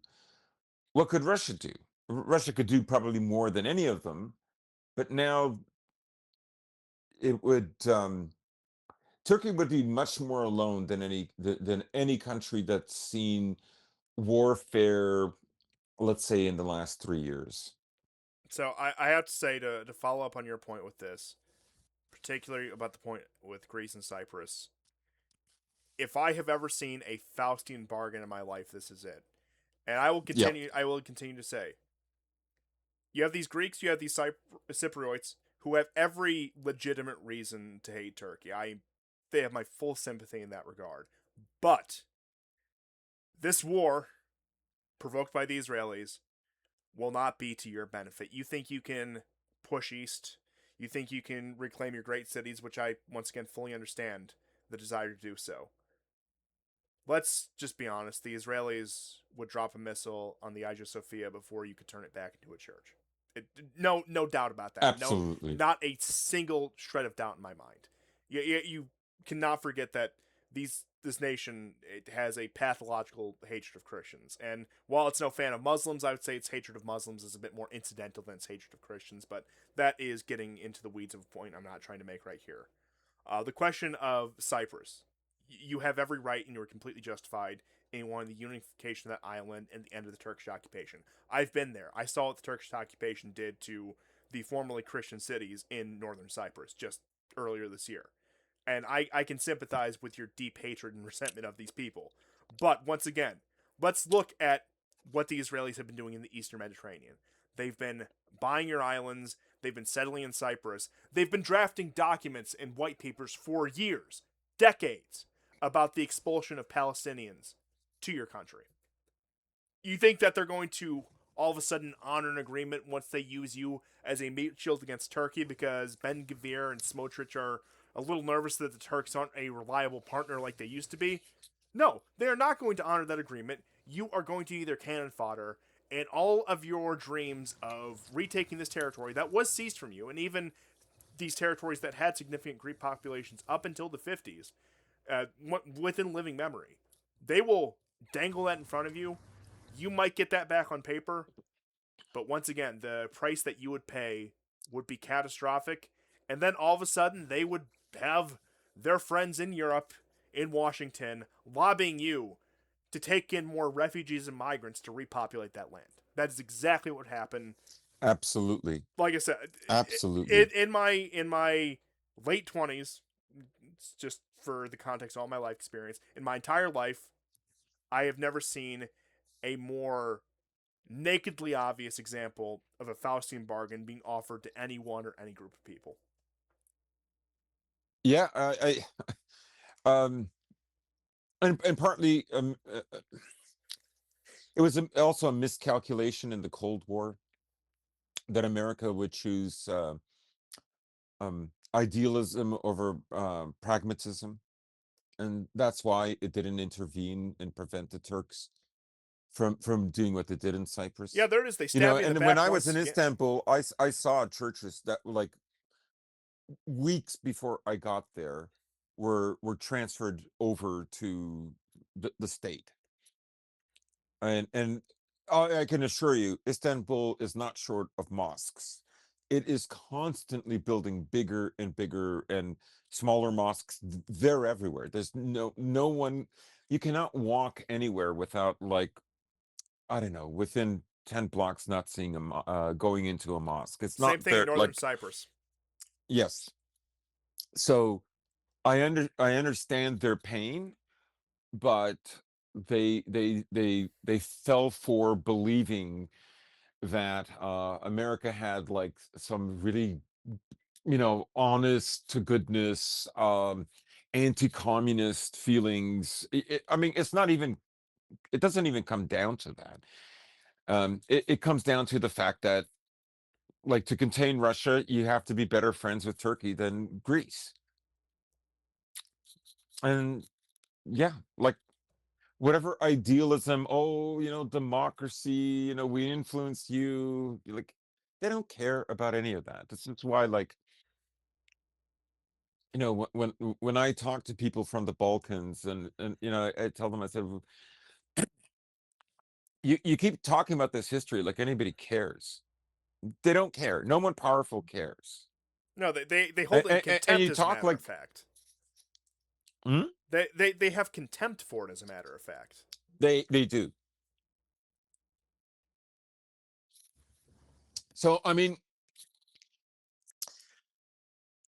What could Russia do? Russia could do probably more than any of them, but now it would Turkey would be much more alone than any country that's seen warfare, let's say, in the last 3 years. So I have to say, to follow up on your point with this, particularly about the point with Greece and Cyprus, if I have ever seen a Faustian bargain in my life, this is it. And I will Yep, continue. I will continue to say, you have these Greeks, you have these Cypriots who have every legitimate reason to hate Turkey. They have my full sympathy in that regard. But this war, provoked by the Israelis, will not be to your benefit. You think you can push east. You think you can reclaim your great cities, which I, once again, fully understand the desire to do so. Let's just be honest. The Israelis would drop a missile on the Hagia Sophia before you could turn it back into a church. No doubt about that. No, absolutely. not a single shred of doubt in my mind. You cannot forget that this nation, it has a pathological hatred of Christians. And while it's no fan of Muslims, I would say its hatred of Muslims is a bit more incidental than its hatred of Christians. But that is getting into the weeds of a point I'm not trying to make right here. The question of Cyprus, you have every right and you are completely justified in wanting the unification of that island and the end of the Turkish occupation. I've been there. I saw what the Turkish occupation did to the formerly Christian cities in northern Cyprus just earlier this year. And I can sympathize with your deep hatred and resentment of these people. But once again, let's look at what the Israelis have been doing in the Eastern Mediterranean. They've been buying your islands, they've been settling in Cyprus, they've been drafting documents and white papers for years, decades, about the expulsion of Palestinians to your country. You think that they're going to all of a sudden honor an agreement once they use you as a meat shield against Turkey because Ben Gvir and Smotrich are a little nervous that the Turks aren't a reliable partner like they used to be? No, they are not going to honor that agreement. You are going to either cannon fodder, and all of your dreams of retaking this territory that was seized from you, and even these territories that had significant Greek populations up until the 50s, within living memory, they will dangle that in front of you. You might get that back on paper, but once again, the price that you would pay would be catastrophic. And then all of a sudden, they would have their friends in Europe, in Washington, lobbying you to take in more refugees and migrants to repopulate that land. That is exactly what happened. Absolutely. Like I said, Absolutely. in my late 20s, just for the context of all my life experience, in my entire life, I have never seen a more nakedly obvious example of a Faustian bargain being offered to anyone or any group of people. Yeah, um, and partly, it was also a miscalculation in the Cold War that America would choose idealism over pragmatism, and that's why it didn't intervene and prevent the Turks from doing what they did in Cyprus. Yeah, there it is. They You know, stabbed me in the and when back I was once in again. Istanbul, I saw churches that like weeks before I got there were transferred over to the state. And I can assure you, Istanbul is not short of mosques. It is constantly building bigger and bigger and smaller mosques. They're everywhere. There's no one. You cannot walk anywhere without, like, I don't know, within 10 blocks not seeing going into a mosque. It's Same not thing in there, northern like, Cyprus. yes. So I understand their pain, but they fell for believing that America had like some really, honest to goodness, anti-communist feelings. I mean, it's not even. It doesn't even come down to that. It comes down to the fact that, like, to contain Russia, you have to be better friends with Turkey than Greece, and yeah, like, whatever idealism, oh, democracy, we influenced you, like, they don't care about any of that. This is why, like, when I talk to people from the Balkans, and I tell them, I said, "Well, you keep talking about this history like anybody cares. They don't care. No one powerful cares. No, they And, hold it in and contempt, you as a talk matter like, of fact. hmm? They have contempt for it, as a matter of fact. They do. So I mean,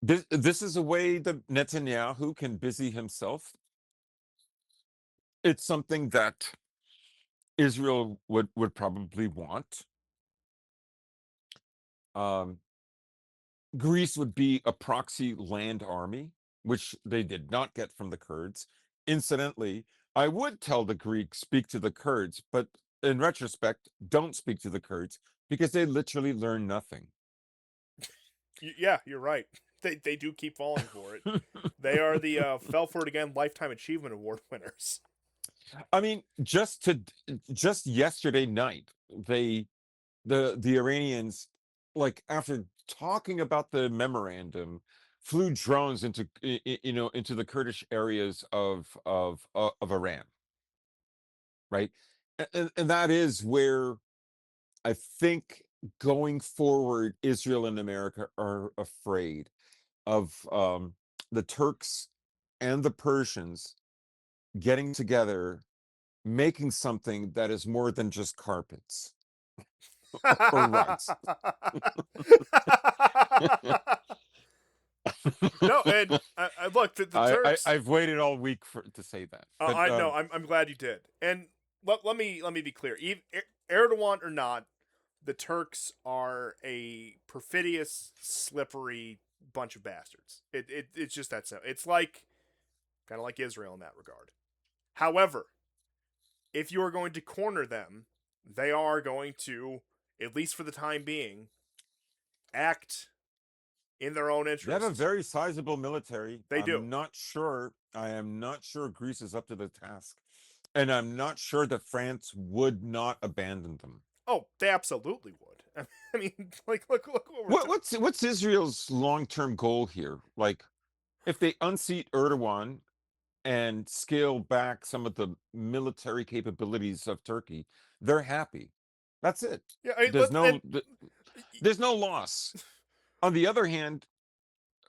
this is a way that Netanyahu can busy himself. It's something that Israel would probably want. Um, Greece would be a proxy land army, which they did not get from the Kurds. Incidentally, I would tell the Greeks, speak to the Kurds, but in retrospect, don't speak to the Kurds because they literally learn nothing. Yeah, you're right. They do keep falling for it. They are the Fell for It Again Lifetime Achievement Award winners. I mean, just yesterday night, the Iranians, like, after talking about the memorandum, flew drones into the Kurdish areas of Iran, right? And that is where I think, going forward, Israel and America are afraid of the Turks and the Persians getting together, making something that is more than just carpets or rugs. No, and I look, the Turks. I've waited all week to say that, but I no, I'm glad you did. And let me be clear. Erdogan or not, the Turks are a perfidious, slippery bunch of bastards. It's just that simple. It's like kind of like Israel in that regard. However, if you are going to corner them, they are going to, at least for the time being, act in their own they have a interest. very sizable military. They do. I am not sure Greece is up to the task, and I'm not sure that France would not abandon them. Oh, they absolutely would. I mean, like, look what we're What's Israel's long-term goal here? Like, if they unseat Erdogan and scale back some of the military capabilities of Turkey, they're happy. That's it. Yeah, I mean, There's no there's no loss. On the other hand,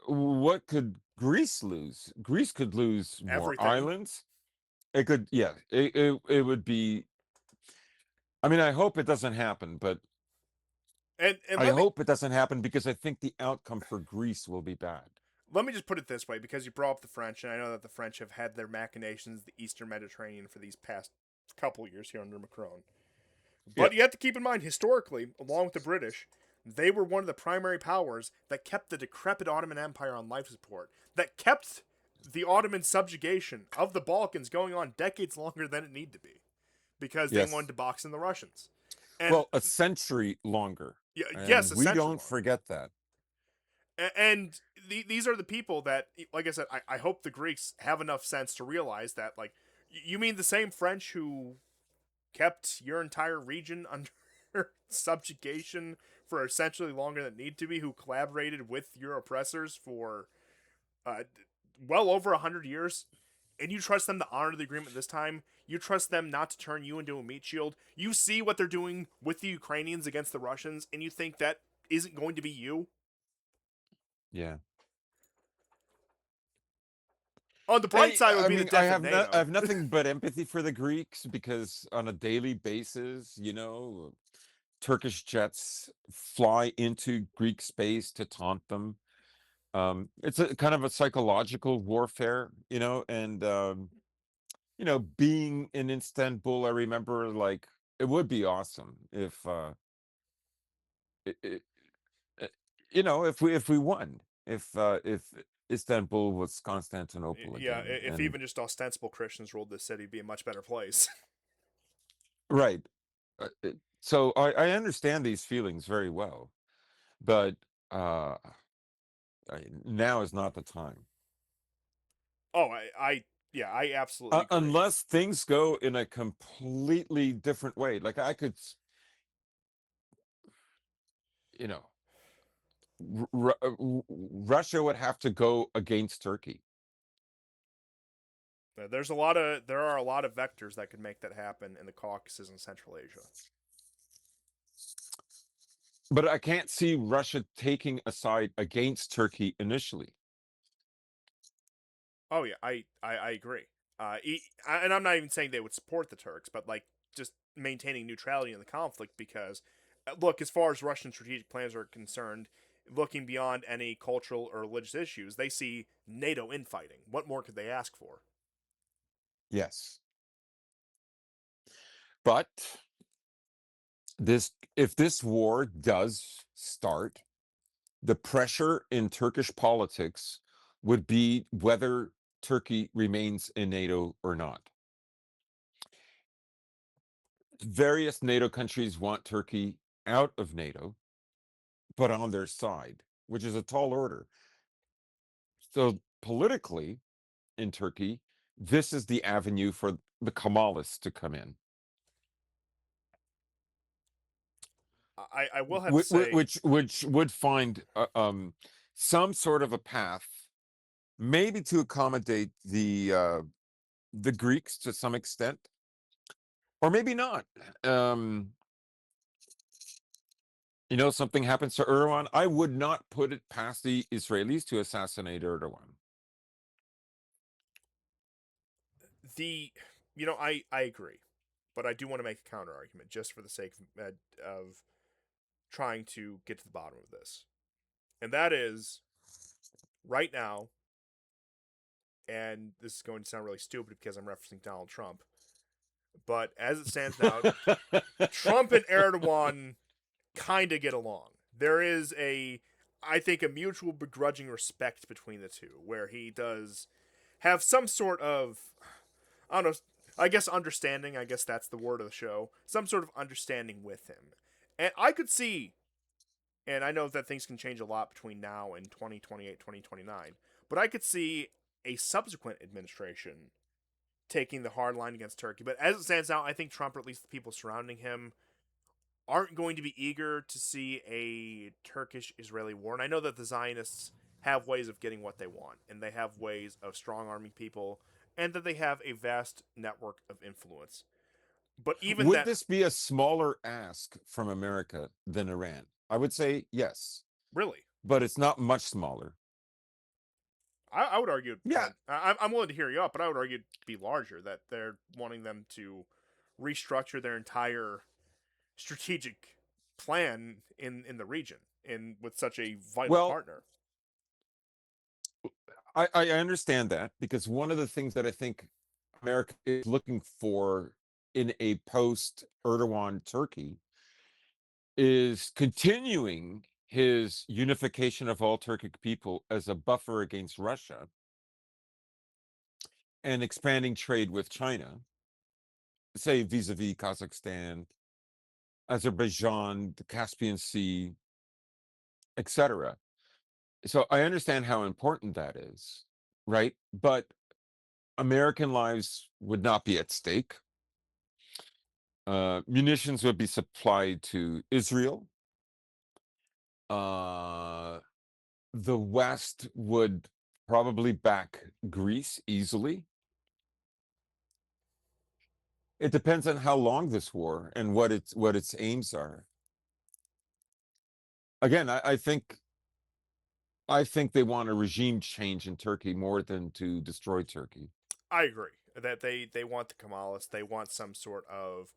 what could Greece lose? Greece could lose more everything. islands. It could, yeah, it would be. I mean, I hope it doesn't happen, but And I let me hope it doesn't happen because I think the outcome for Greece will be bad. let me just put it this way, because you brought up the French, and I know that the French have had their machinations in the Eastern Mediterranean for these past couple years here under Macron. Yeah. But you have to keep in mind, historically, along with the British, they were one of the primary powers that kept the decrepit Ottoman Empire on life support, that kept the Ottoman subjugation of the Balkans going on decades longer than it needed to be, because they wanted Yes. to box in the Russians. And Well, a century longer. yes, And a we century don't longer. forget that. And these are the people that, like I said, I hope the Greeks have enough sense to realize that, like, you mean the same French who kept your entire region under subjugation for essentially longer than it needed to be, who collaborated with your oppressors for uh, well over 100 years, and you trust them to honor the agreement this time? You trust them not to turn you into a meat shield? You see what they're doing with the Ukrainians against the Russians, and you think that isn't going to be you? Yeah. On the bright side, it would I be the mean, death of I NATO. have nothing but empathy for the Greeks because on a daily basis, Turkish jets fly into Greek space to taunt them. It's a kind of a psychological warfare, and being in Istanbul, I remember like it would be awesome if it, it, if we won, if Istanbul was Constantinople Yeah, again, if and even just ostensible Christians ruled this city, it'd be a much better place. right. So I understand these feelings very well, but uh, now is not the time. Oh, yeah, I absolutely agree. Unless things go in a completely different way. Like I could, you know, Russia would have to go against Turkey. There are a lot of vectors that could make that happen in the Caucasus and Central Asia. But I can't see Russia taking a side against Turkey initially. Oh yeah, I agree. And I'm not even saying they would support the Turks, but like just maintaining neutrality in the conflict, because look, as far as Russian strategic plans are concerned, looking beyond any cultural or religious issues, they see NATO infighting. What more could they ask for? Yes. But if this war does start, the pressure in Turkish politics would be whether Turkey remains in NATO or not. Various NATO countries want Turkey out of NATO, but on their side, which is a tall order. So politically in Turkey, this is the avenue for the Kemalists to come in, I will have to say, which would find some sort of a path, maybe to accommodate the Greeks to some extent, or maybe not. Um, something happens to Erdogan. I would not put it past the Israelis to assassinate Erdogan. the I agree, but I do want to make a counter argument just for the sake of trying to get to the bottom of this, and that is right now. And this is going to sound really stupid because I'm referencing Donald Trump, but as it stands now, Trump and Erdogan kind of get along. There is I think, a mutual begrudging respect between the two, where he does have some sort of, I don't know, I guess understanding, I guess that's the word of the show, some sort of understanding with him. And I could see, and I know that things can change a lot between now and 2028, 2029, but I could see a subsequent administration taking the hard line against Turkey. But as it stands now, I think Trump, or at least the people surrounding him, aren't going to be eager to see a Turkish-Israeli war. And I know that the Zionists have ways of getting what they want, and they have ways of strong-arming people, and that they have a vast network of influence. But even Would that, this be a smaller ask from America than Iran? I would say yes, really, but it's not much smaller. I would argue, Yeah. I'm willing to hear you up, but I would argue it'd be larger, that they're wanting them to restructure their entire strategic plan in the region, in with such a vital Well, partner. I understand that, because one of the things that I think America is looking for in a post Erdogan Turkey is continuing his unification of all Turkic people as a buffer against Russia and expanding trade with China, say vis-a-vis Kazakhstan, Azerbaijan, the Caspian Sea, etc. So I understand how important that is, right? But American lives would not be at stake. Munitions would be supplied to Israel. Uh, the West would probably back Greece easily. It depends on how long this war and what its aims are. Again, I think they want a regime change in Turkey more than to destroy Turkey. I agree that they want the Kemalists. They want some sort of,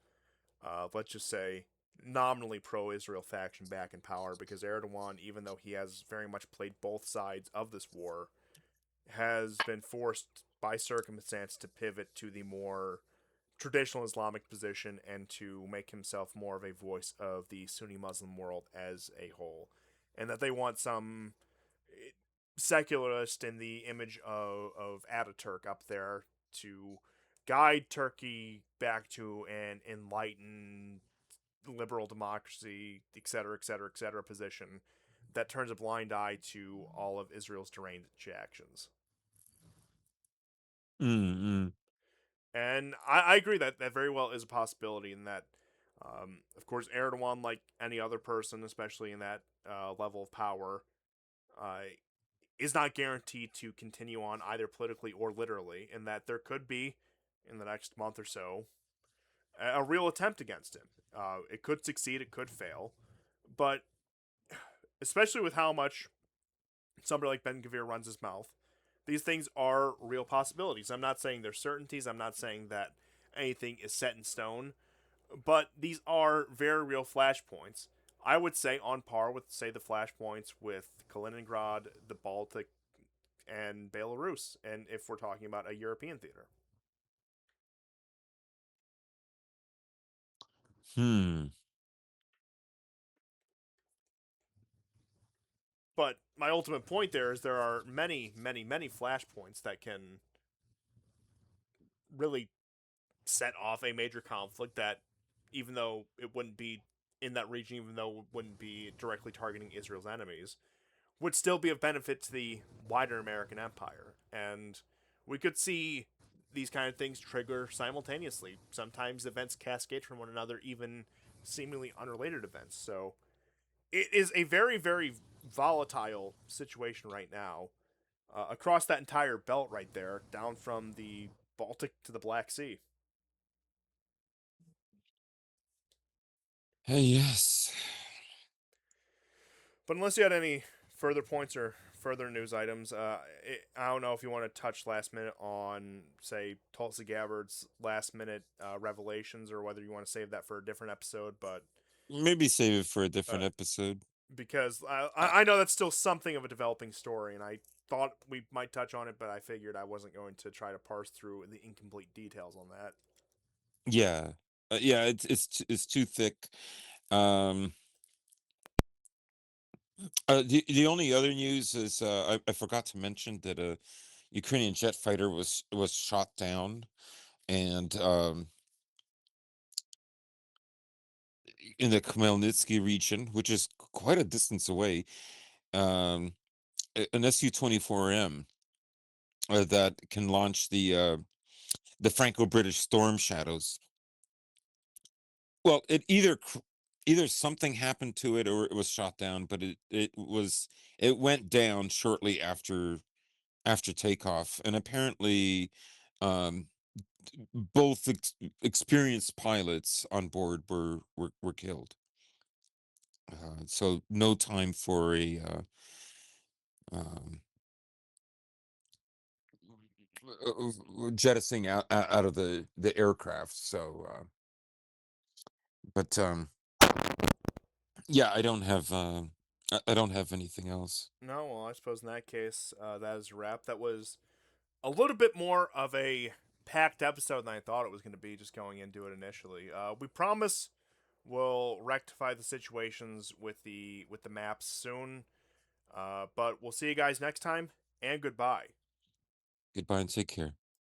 let's just say, nominally pro-Israel faction back in power, because Erdogan, even though he has very much played both sides of this war, has been forced by circumstance to pivot to the more traditional Islamic position and to make himself more of a voice of the Sunni Muslim world as a whole. And that they want some secularist in the image of Ataturk up there to guide Turkey back to an enlightened liberal democracy, et cetera, et cetera, et cetera position that turns a blind eye to all of Israel's deranged actions. Mm-mm. And I agree that that very well is a possibility, in that, of course, Erdogan, like any other person, especially in that level of power, uh, is not guaranteed to continue on either politically or literally, and that there could be, in the next month or so, a real attempt against him. It could succeed, it could fail, but especially with how much somebody like Ben Gvir runs his mouth, these things are real possibilities. I'm not saying they're certainties. I'm not saying that anything is set in stone, but these are very real flashpoints. I would say on par with, say, the flashpoints with Kaliningrad, the Baltic, and Belarus, and if we're talking about a European theater. Hmm. But my ultimate point there is there are many, many, many flashpoints that can really set off a major conflict that, even though it wouldn't be in that region, even though it wouldn't be directly targeting Israel's enemies, would still be of benefit to the wider American empire. And we could see these kind of things trigger simultaneously. Sometimes events cascade from one another, even seemingly unrelated events. So it is a very, very volatile situation right now, across that entire belt right there, down from the Baltic to the Black Sea. Hey, yes. But unless you had any further points or further news items, I don't know if you want to touch last minute on, say, Tulsi Gabbard's last minute revelations, or whether you want to save that for a different episode. But Maybe save it for a different uh, episode. because Uh, I know that's still something of a developing story, and I thought we might touch on it, but I figured I wasn't going to try to parse through the incomplete details on that. yeah. Yeah, it's too thick. Um, the only other news is I forgot to mention that a Ukrainian jet fighter was shot down, and in the Khmelnytsky region, which is quite a distance away, um, an Su-24M that can launch the Franco-British Storm Shadows. Well, either something happened to it or it was shot down, but it went down shortly after takeoff, and apparently, um, both experienced pilots on board were killed. So no time for a um, jettisoning out of the aircraft. So, but yeah, I don't have I don't have anything else. No, well, I suppose in that case, that is a wrap. That was a little bit more of a packed episode than I thought it was going to be, just going into it initially. We promise we'll rectify the situations with the maps soon. But we'll see you guys next time, and goodbye. Goodbye and take care.